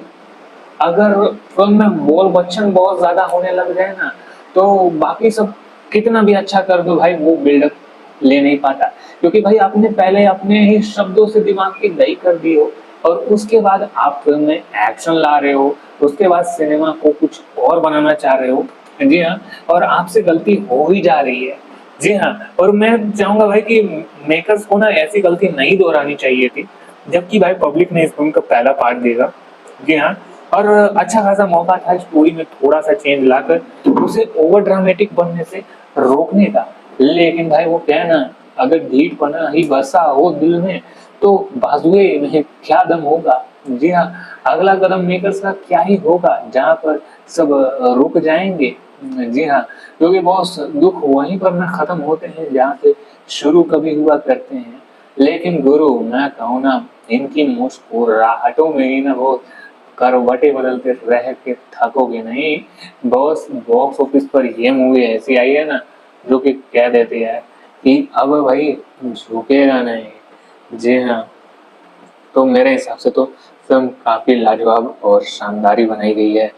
अगर फिल्म में बोल बच्चन बहुत ज्यादा होने लग जाए ना तो बाकी सब कितना भी अच्छा कर दो भाई वो बिल्डअप ले नहीं पाता, क्योंकि भाई आपने पहले अपने ही शब्दों से दिमाग की दही कर दी हो और उसके बाद आप फिल्म में एक्शन ला रहे हो, उसके बाद सिनेमा को कुछ और बनाना चाह रहे हो। जी हाँ, और आपसे गलती हो ही जा रही है। जी हाँ, और मैं चाहूंगा भाई कि मेकर्स को ना ऐसी गलती नहीं दोहरानी चाहिए थी, जबकि भाई पब्लिक ने इस फिल्म का पहला पार्ट देगा। जी हाँ, और अच्छा खासा मौका था स्टोरी में थोड़ा सा चेंज लाकर उसे ओवर ड्रामेटिक बनने से रोकने का। लेकिन भाई वो कहना, अगर ढीठ पना ही बसा हो दिल में तो बाजुए में क्या दम होगा। जी हाँ, अगला कदम मेकर्स का क्या ही होगा जहाँ पर सब रुक जाएंगे। जी हाँ, क्योंकि बहुत दुख वहीं पर ना खत्म होते हैं जहाँ से शुरू कभी हुआ करते हैं। लेकिन गुरु मैं कहूँ ना, इनकी मुस्कुराहटों में ही ना बहुत करवटें बदलते रह के थकोगे नहीं। बॉस बॉक्स ऑफिस पर ये मूवी ऐसी आई है ना जो कि कह देती है कि अब भाई झुकेगा नहीं। जी हाँ, तो मेरे हिसाब से तो फिल्म काफी लाजवाब और शानदार ही बनाई गई है।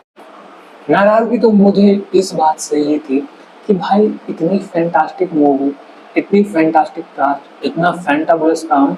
नाराजगी तो मुझे इस बात से ही थी कि भाई इतनी फैंटास्टिक मूवी, इतनी फैंटास्टिक कास्ट, इतना फैंटाबुलस काम,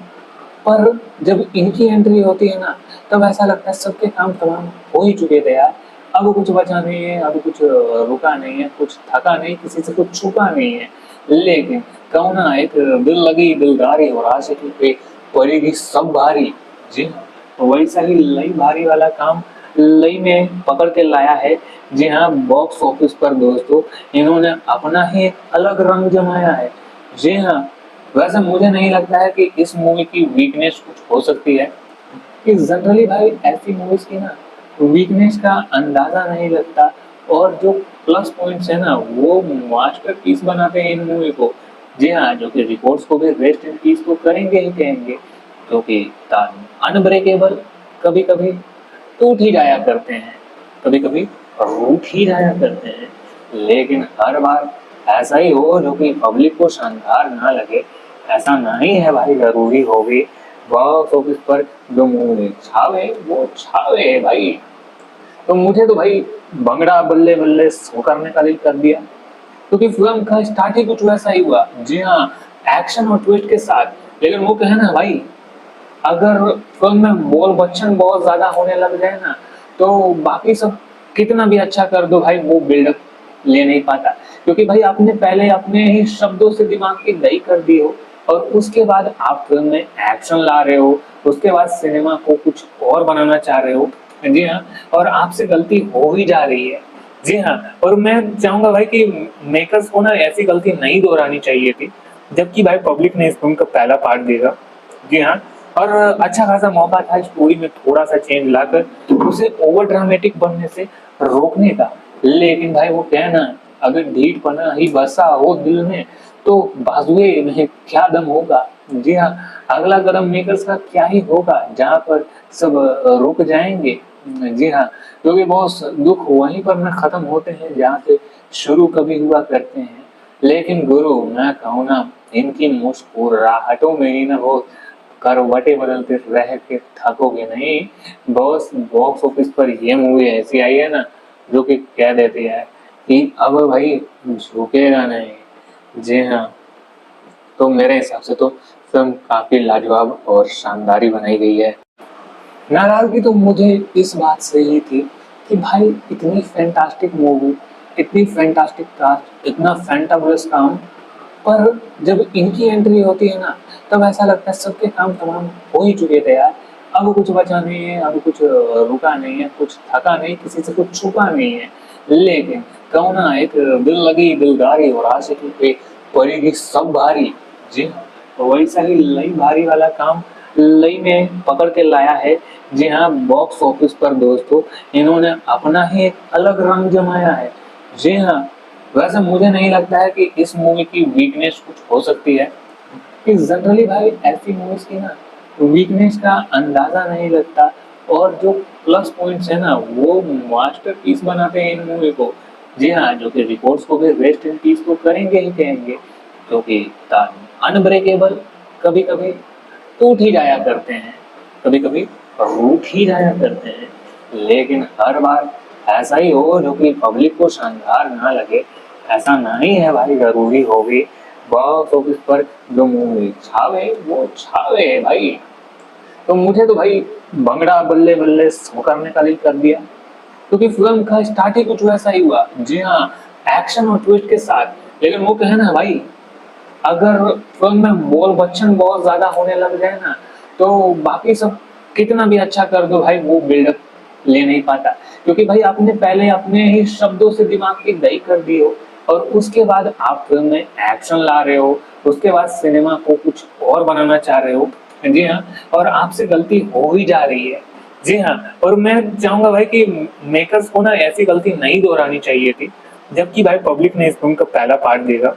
पर जब इनकी एंट्री होती है ना तब ऐसा लगता है सबके काम तमाम हो ही चुके थे यार। अब कुछ बचा नहीं है, अब कुछ रुका नहीं है, कुछ थका नहीं, किसी से कुछ छुपा नहीं है। लेकिन कहूँ ना, एक दिल लगी दिलदारी और आशिकी पे पड़ेगी सब भारी। जी हाँ, तो वैसा ही लई भारी वाला काम लई में पकड़ के लाया है। जी हाँ, बॉक्स ऑफिस पर दोस्तों इन्होंने अपना ही एक अलग रंग जमाया है। जी हाँ, वैसे मुझे नहीं लगता है कि इस मूवी की वीकनेस कुछ हो सकती है, कि जनरली भाई ऐसी मूवीज की ना वीकनेस का अंदाजा नहीं लगता, और जो प्लस पॉइंट्स है ना वो मास्टरपीस बनाते हैं इन मूवी को। जी हाँ, जो कि रिपोर्ट्स को भी रेस्ट इन पीस तो करेंगे ही कहेंगे, क्योंकि अनब्रेकेबल कभी कभी टूट ही जाया करते हैं, कभी कभी रूठ ही जाया करते हैं, लेकिन हर बार ऐसा ही हो जो कि पब्लिक को शानदार ना लगे, ऐसा नहीं है भाई। जरूरी होगी बॉक्स ऑफिस पर जो मूवी छावे वो छावे भाई। तो मुझे तो भाई भंगड़ा बल्ले बल्ले सो करने का दिल कर दिया, क्योंकि फिल्म का स्टार्ट ही कुछ वैसा ही हुआ। जी हाँ, एक्शन और ट्विस्ट के साथ। लेकिन वो कहना भाई, अगर फिल्म में बोल बच्चन बहुत ज्यादा होने लग जाए ना तो बाकी सब कितना भी अच्छा कर दो भाई वो बिल्डअप ले नहीं पाता, क्योंकि भाई आपने पहले अपने ही शब्दों से दिमाग की दही कर दी हो और उसके बाद आप फिल्म में एक्शन ला रहे हो, उसके बाद सिनेमा को कुछ और बनाना चाह रहे हो। जी हाँ, और आपसे गलती हो ही जा रही है। जी हाँ, और मैं चाहूंगा भाई कि मेकर्स को ना ऐसी गलती नहीं दोहरानी चाहिए थी, जबकि भाई पब्लिक ने इस फिल्म का पहला पार्ट देखा। जी हाँ, और अच्छा खासा मौका था स्टोरी में थोड़ा सा चेंज लाकर उसे ओवर ड्रामेटिक बनने से रोकने का, लेकिन भाई वो कहना, अगर ढीठ पना ही बसा हो दिल में तो बाजुए में क्या दम होगा। जी हाँ, अगला कदम मेकर्स का क्या ही होगा जहाँ पर सब रुक जाएंगे। जी हाँ, क्योंकि बहुत दुख वहीं पर ना खत्म होते हैं जहाँ से शुरू कभी हुआ करते हैं। लेकिन गुरु मैं कहूँ ना, इनकी मुस्कुराहटों में ही ना वो करवटें बदलते रह के थकोगे नहीं। बॉस बॉक्स ऑफिस पर ये मूवी ऐसी आई है ना जो कि कह देती है कि अब भाई झुकेगा नहीं। जी हाँ, तो मेरे हिसाब से तो फिल्म काफी लाजवाब और शानदार ही बनाई गई है। नाराजगी तो मुझे इस बात से ही थी कि भाई इतनी फैंटास्टिक मूवी, इतनी फैंटास्टिक कास्ट, इतना फैंटाबुलस काम, पर जब इनकी एंट्री होती है ना तब ऐसा लगता है सबके काम तमाम हो ही चुके थे यार। अब कुछ बचा नहीं है, अब कुछ रुका नहीं है, कुछ थका नहीं, किसी से कुछ छुपा नहीं है। लेकिन कहूँ ना, एक दिल लगी दिलदारी और आशिकी पे पड़ेगी सब भारी। जी हाँ, तो वैसा ही लई भारी वाला काम लई में पकड़ के लाया है। जी हाँ, बॉक्स ऑफिस पर दोस्तों इन्होंने अपना ही एक अलग रंग जमाया है। जी हाँ, वैसे मुझे नहीं लगता है कि इस मूवी की वीकनेस कुछ हो सकती है, कि जनरली भाई ऐसी मूवीज की ना वीकनेस का अंदाजा नहीं लगता, और जो प्लस पॉइंट्स है ना वो मास्टरपीस बनाते हैं इन मूवी को। जी हाँ, जो कि रिकॉर्ड्स को भी रेस्ट इन पीस तो करेंगे ही कहेंगे, क्योंकि अनब्रेकेबल कभी कभी टूट ही जाया करते हैं, कभी कभी रूठ ही जाया करते हैं, लेकिन हर बार ऐसा ही हो जो कि पब्लिक को शानदार ना लगे, ऐसा नहीं है भाई। जरूरी होगी बॉक्स ऑफिस पर जो मूवी छावे वो छावे भाई। तो मुझे तो भाई भंगड़ा बल्ले बल्ले सो करने का दिल कर दिया, क्योंकि फिल्म का स्टार्ट ही कुछ वैसा ही हुआ। जी हाँ, एक्शन और ट्विस्ट के साथ। लेकिन वो कहना भाई, अगर फिल्म में बोल बच्चन बहुत ज्यादा होने लग जाए ना तो बाकी सब कितना भी अच्छा कर दो भाई वो बिल्डअप ले नहीं पाता, क्योंकि भाई आपने पहले अपने ही शब्दों से दिमाग की दही कर दी हो और उसके बाद आप फिल्म में एक्शन ला रहे हो, उसके बाद सिनेमा को कुछ और बनाना चाह रहे हो। जी हाँ, और आपसे गलती हो ही जा रही है। जी हाँ, और मैं चाहूंगा भाई कि मेकर्स को ना ऐसी गलती नहीं दोहरानी चाहिए थी, जबकि भाई पब्लिक ने इस फिल्म का पहला पार्ट देखा।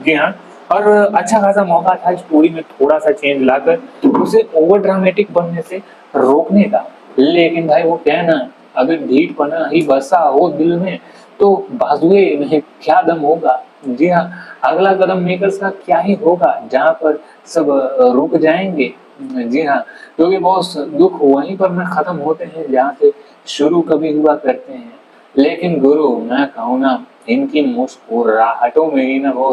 जी हाँ, और अच्छा खासा मौका था स्टोरी में थोड़ा सा चेंज लाकर उसे ओवर ड्रामेटिक बनने से रोकने का, लेकिन भाई वो कहना, अगर ढीठ पना ही बसा हो दिल में तो बाजुए में क्या दम होगा। जी हाँ, अगला कदम मेकर्स का क्या ही होगा जहाँ पर सब रुक जाएंगे। जी हाँ, क्योंकि बहुत दुख वहीं पर ना खत्म होते हैं जहाँ से शुरू कभी हुआ करते हैं। लेकिन गुरु मैं कहूँ ना, इनकी मुस्कुराहटों में ही ना वो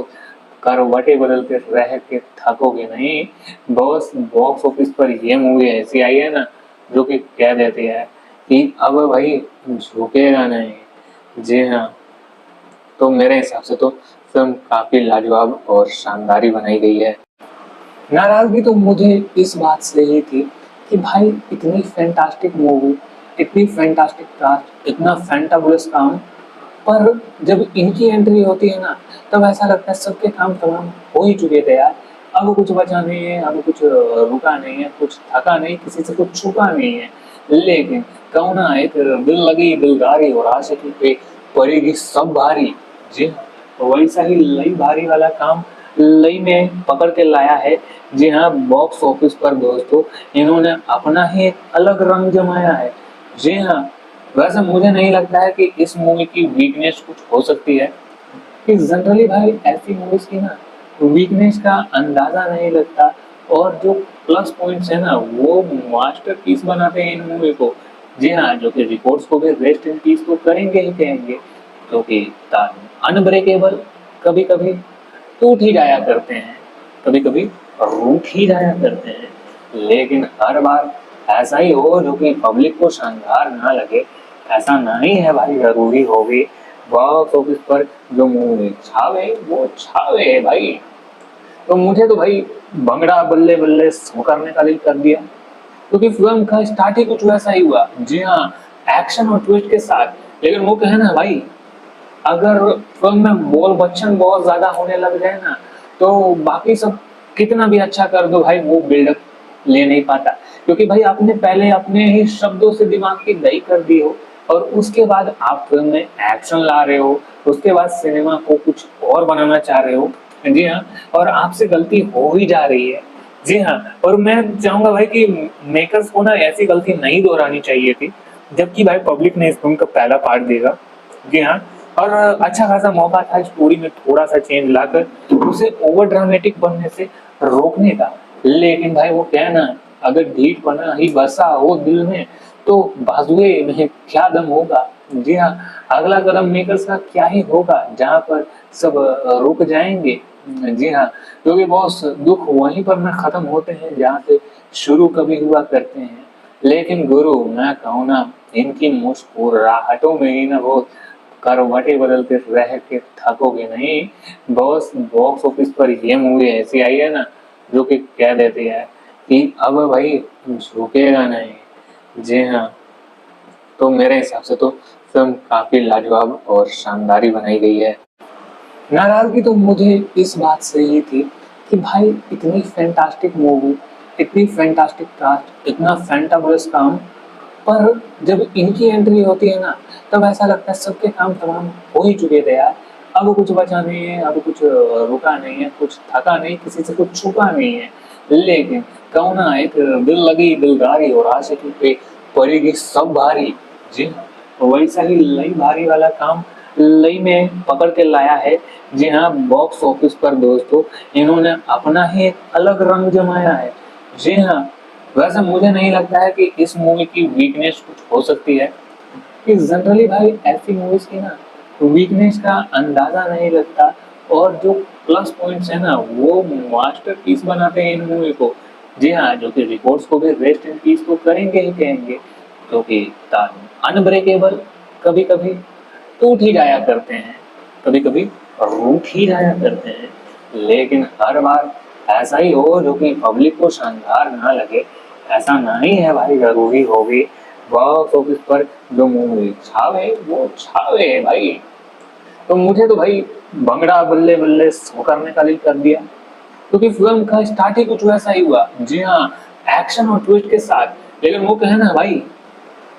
करवटें बदलते रह के थकोगे नहीं। बॉस बॉक्स ऑफिस पर ये मूवी ऐसी आई है ना जो कि कह देती है कि अब भाई झुकेगा नहीं। जी हाँ, तो मेरे हिसाब से तो फिल्म काफी लाजवाब और शानदार ही बनाई गई है। नाराजगी तो मुझे इस बात से ही थी कि भाई इतनी फैंटास्टिक मूवी, इतनी फैंटास्टिक कास्ट, इतना फैंटाबुलस काम, पर जब इनकी एंट्री होती है ना तब ऐसा लगता है सबके काम तमाम हो ही चुके थे यार। अब कुछ बचा नहीं है, अब कुछ रुका नहीं है, कुछ थका नहीं, किसी से कुछ छुपा नहीं है। लेकिन कहूँ ना, एक दिल लगी दिलदारी और आशिकी पे पड़ेगी सब भारी। जी हाँ, तो वैसा ही लई भारी वाला काम लई में पकड़ के लाया है। जी हाँ, बॉक्स ऑफिस पर दोस्तों इन्होंने अपना ही एक अलग रंग जमाया है। जी हाँ, वैसे मुझे नहीं लगता है कि इस मूवी की वीकनेस कुछ हो सकती है, कि जनरली भाई ऐसी मूवीज की ना वीकनेस का अंदाजा नहीं लगता, और जो प्लस पॉइंट्स है ना वो मास्टरपीस बनाते हैं इन मूवी को। जी हाँ, जो कि रिकॉर्ड्स को भी रेस्ट इन पीस तो करेंगे ही कहेंगे, क्योंकि अनब्रेकेबल कभी कभी टूट ही जाया करते हैं, कभी कभी रूठ ही जाया करते हैं, लेकिन हर बार ऐसा ही हो जो कि पब्लिक को शानदार ना लगे, ऐसा नहीं है भाई। जरूरी होगी बॉक्स ऑफिस पर जो मूवी छावे वो छावे है भाई। तो मुझे तो भाई भंगड़ा बल्ले बल्ले सो करने का दिल कर दिया, क्योंकि फिल्म का स्टार्ट ही कुछ वैसा ही हुआ। जी हाँ, एक्शन और ट्विस्ट के साथ। लेकिन वो कहना है भाई, अगर फिल्म में बोल बच्चन बहुत ज्यादा होने लग जाए ना, तो बाकी सब कितना भी अच्छा कर दो भाई, वो बिल्डअप ले नहीं पाता। क्योंकि भाई आपने पहले अपने ही शब्दों से दिमाग की दही कर दी हो, और उसके बाद आप फिल्म में एक्शन ला रहे हो, उसके बाद सिनेमा को कुछ और बनाना चाह रहे हो। जी हाँ, और आपसे गलती हो ही जा रही है। जी हाँ, और मैं चाहूंगा भाई कि मेकर्स को ना ऐसी गलती नहीं दोहरानी चाहिए थी, जबकि भाई पब्लिक ने इस फिल्म का पहला पार्ट देगा। जी हाँ, और अच्छा खासा मौका था स्टोरी में थोड़ा सा चेंज लाकर उसे ओवर ड्रामेटिक बनने से रोकने का। लेकिन भाई वो क्या है ना, अगर ढीठ पना ही बसा हो दिल में, तो बाजुए में क्या दम होगा। जी हाँ, अगला कदम मेकर्स का क्या ही होगा, जहाँ पर सब रुक जाएंगे। जी हाँ, क्योंकि बॉस दुख वहीं पर ना खत्म होते हैं जहाँ से शुरू कभी हुआ करते हैं। लेकिन गुरु मैं कहूँ ना, इनकी मुस्कुराहटों में ही ना बहुत करवटें बदलते रह के थकोगे नहीं। बॉस बॉक्स ऑफिस पर ये मूवी ऐसी आई है ना, जो कि कह देती है कि अब भाई झुकेगा नहीं। जी हाँ, तो मेरे हिसाब से तो फिल्म काफी लाजवाब और शानदार ही बनाई गई है। नाराजगी तो मुझे इस बात से ही थी कि भाई इतनी फैंटास्टिक मूवी, इतनी फैंटास्टिक कास्ट, इतना फैंटाबुलस काम, पर जब इनकी एंट्री होती है ना, तब ऐसा लगता है सबके काम तमाम हो ही चुके थे यार। अब कुछ बचा नहीं है, अब कुछ रुका नहीं है, कुछ थका नहीं, किसी से कुछ छुपा नहीं है। लेकिन कहूँ ना, एक दिल लगी दिलदारी और आशिकी पे पड़ेगी सब भारी। जी हाँ, वैसा ही लई भारी वाला काम लई में पकड़ के लाया है। जी हाँ, बॉक्स ऑफिस पर दोस्तों इन्होंने अपना ही एक अलग रंग जमाया है। जी हाँ, वैसे मुझे नहीं लगता है कि इस मूवी की वीकनेस कुछ हो सकती है, कि जनरली भाई ऐसी मूवीज की ना वीकनेस का अंदाजा नहीं लगता, और जो प्लस पॉइंट्स है ना वो मास्टरपीस बनाते हैं इन मूवी को। जी हाँ, जो कि रिकॉर्ड्स को भी रेस्ट इन पीस तो करेंगे ही कहेंगे, क्योंकि अनब्रेकेबल कभी कभी टूट ही जाया करते हैं, कभी कभी रूठ ही जाया करते हैं। लेकिन हर बार ऐसा ही हो जो कि पब्लिक को शानदार ना लगे, ऐसा नहीं है भाई, जरूरी होगी। बॉक्स ऑफिस पर जो मूवी छावे वो छावे है भाई। तो मुझे तो भाई भंगड़ा बल्ले बल्ले सो करने का दिल कर दिया, क्योंकि फिल्म का स्टार्ट ही कुछ वैसा ही हुआ। जी हाँ, एक्शन और ट्विस्ट के साथ। लेकिन वो कहना है भाई,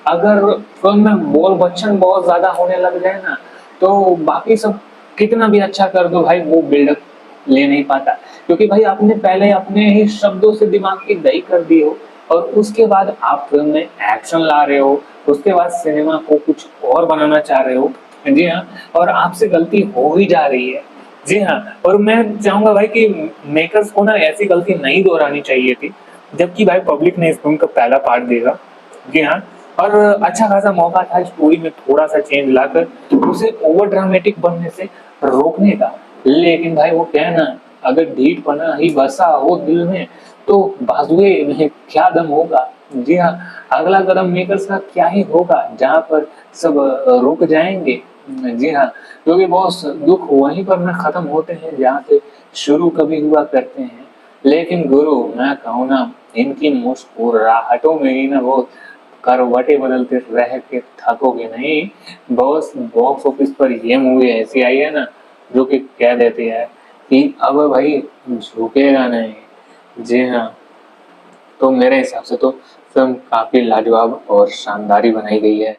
अगर फिल्म में बोल बच्चन बहुत ज्यादा होने लग जाए ना, तो बाकी सब कितना भी अच्छा कर दो भाई, वो बिल्डअप ले नहीं पाता। क्योंकि भाई आपने पहले अपने ही शब्दों से दिमाग की दही कर दी हो, और उसके बाद आप फिल्म में एक्शन ला रहे हो, उसके बाद सिनेमा को कुछ और बनाना चाह रहे हो। जी हाँ, और आपसे गलती हो ही जा रही है। जी हाँ, और मैं चाहूंगा भाई कि मेकर्स को ना ऐसी गलती नहीं दोहरानी चाहिए थी, जबकि भाई पब्लिक ने इस फिल्म का पहला पार्ट देगा। जी हाँ, और अच्छा खासा मौका था स्टोरी में थोड़ा सा चेंज लाकर उसे ओवर ड्रामेटिक बनने से रोकने का। लेकिन भाई वो क्या है ना, अगर ढीठ पना ही बसा हो दिल में, तो बाजुए में क्या दम होगा। जी हाँ, अगला कदम मेकर्स का क्या ही होगा, जहाँ पर सब रुक जाएंगे। जी हाँ, क्योंकि बॉस दुख वहीं पर ना खत्म होते हैं जहाँ से शुरू कभी हुआ करते हैं। लेकिन गुरु मैं कहूँ ना, इनकी मुस्कुराहटों में ही ना बहुत करवटें बदलते रह के थकोगे नहीं। बॉस बॉक्स ऑफिस पर ये मूवी ऐसी आई है ना, जो कि कह देती है कि अब भाई झुकेगा नहीं। जी हाँ, तो मेरे हिसाब से तो फिल्म काफी लाजवाब और शानदार ही बनाई गई है।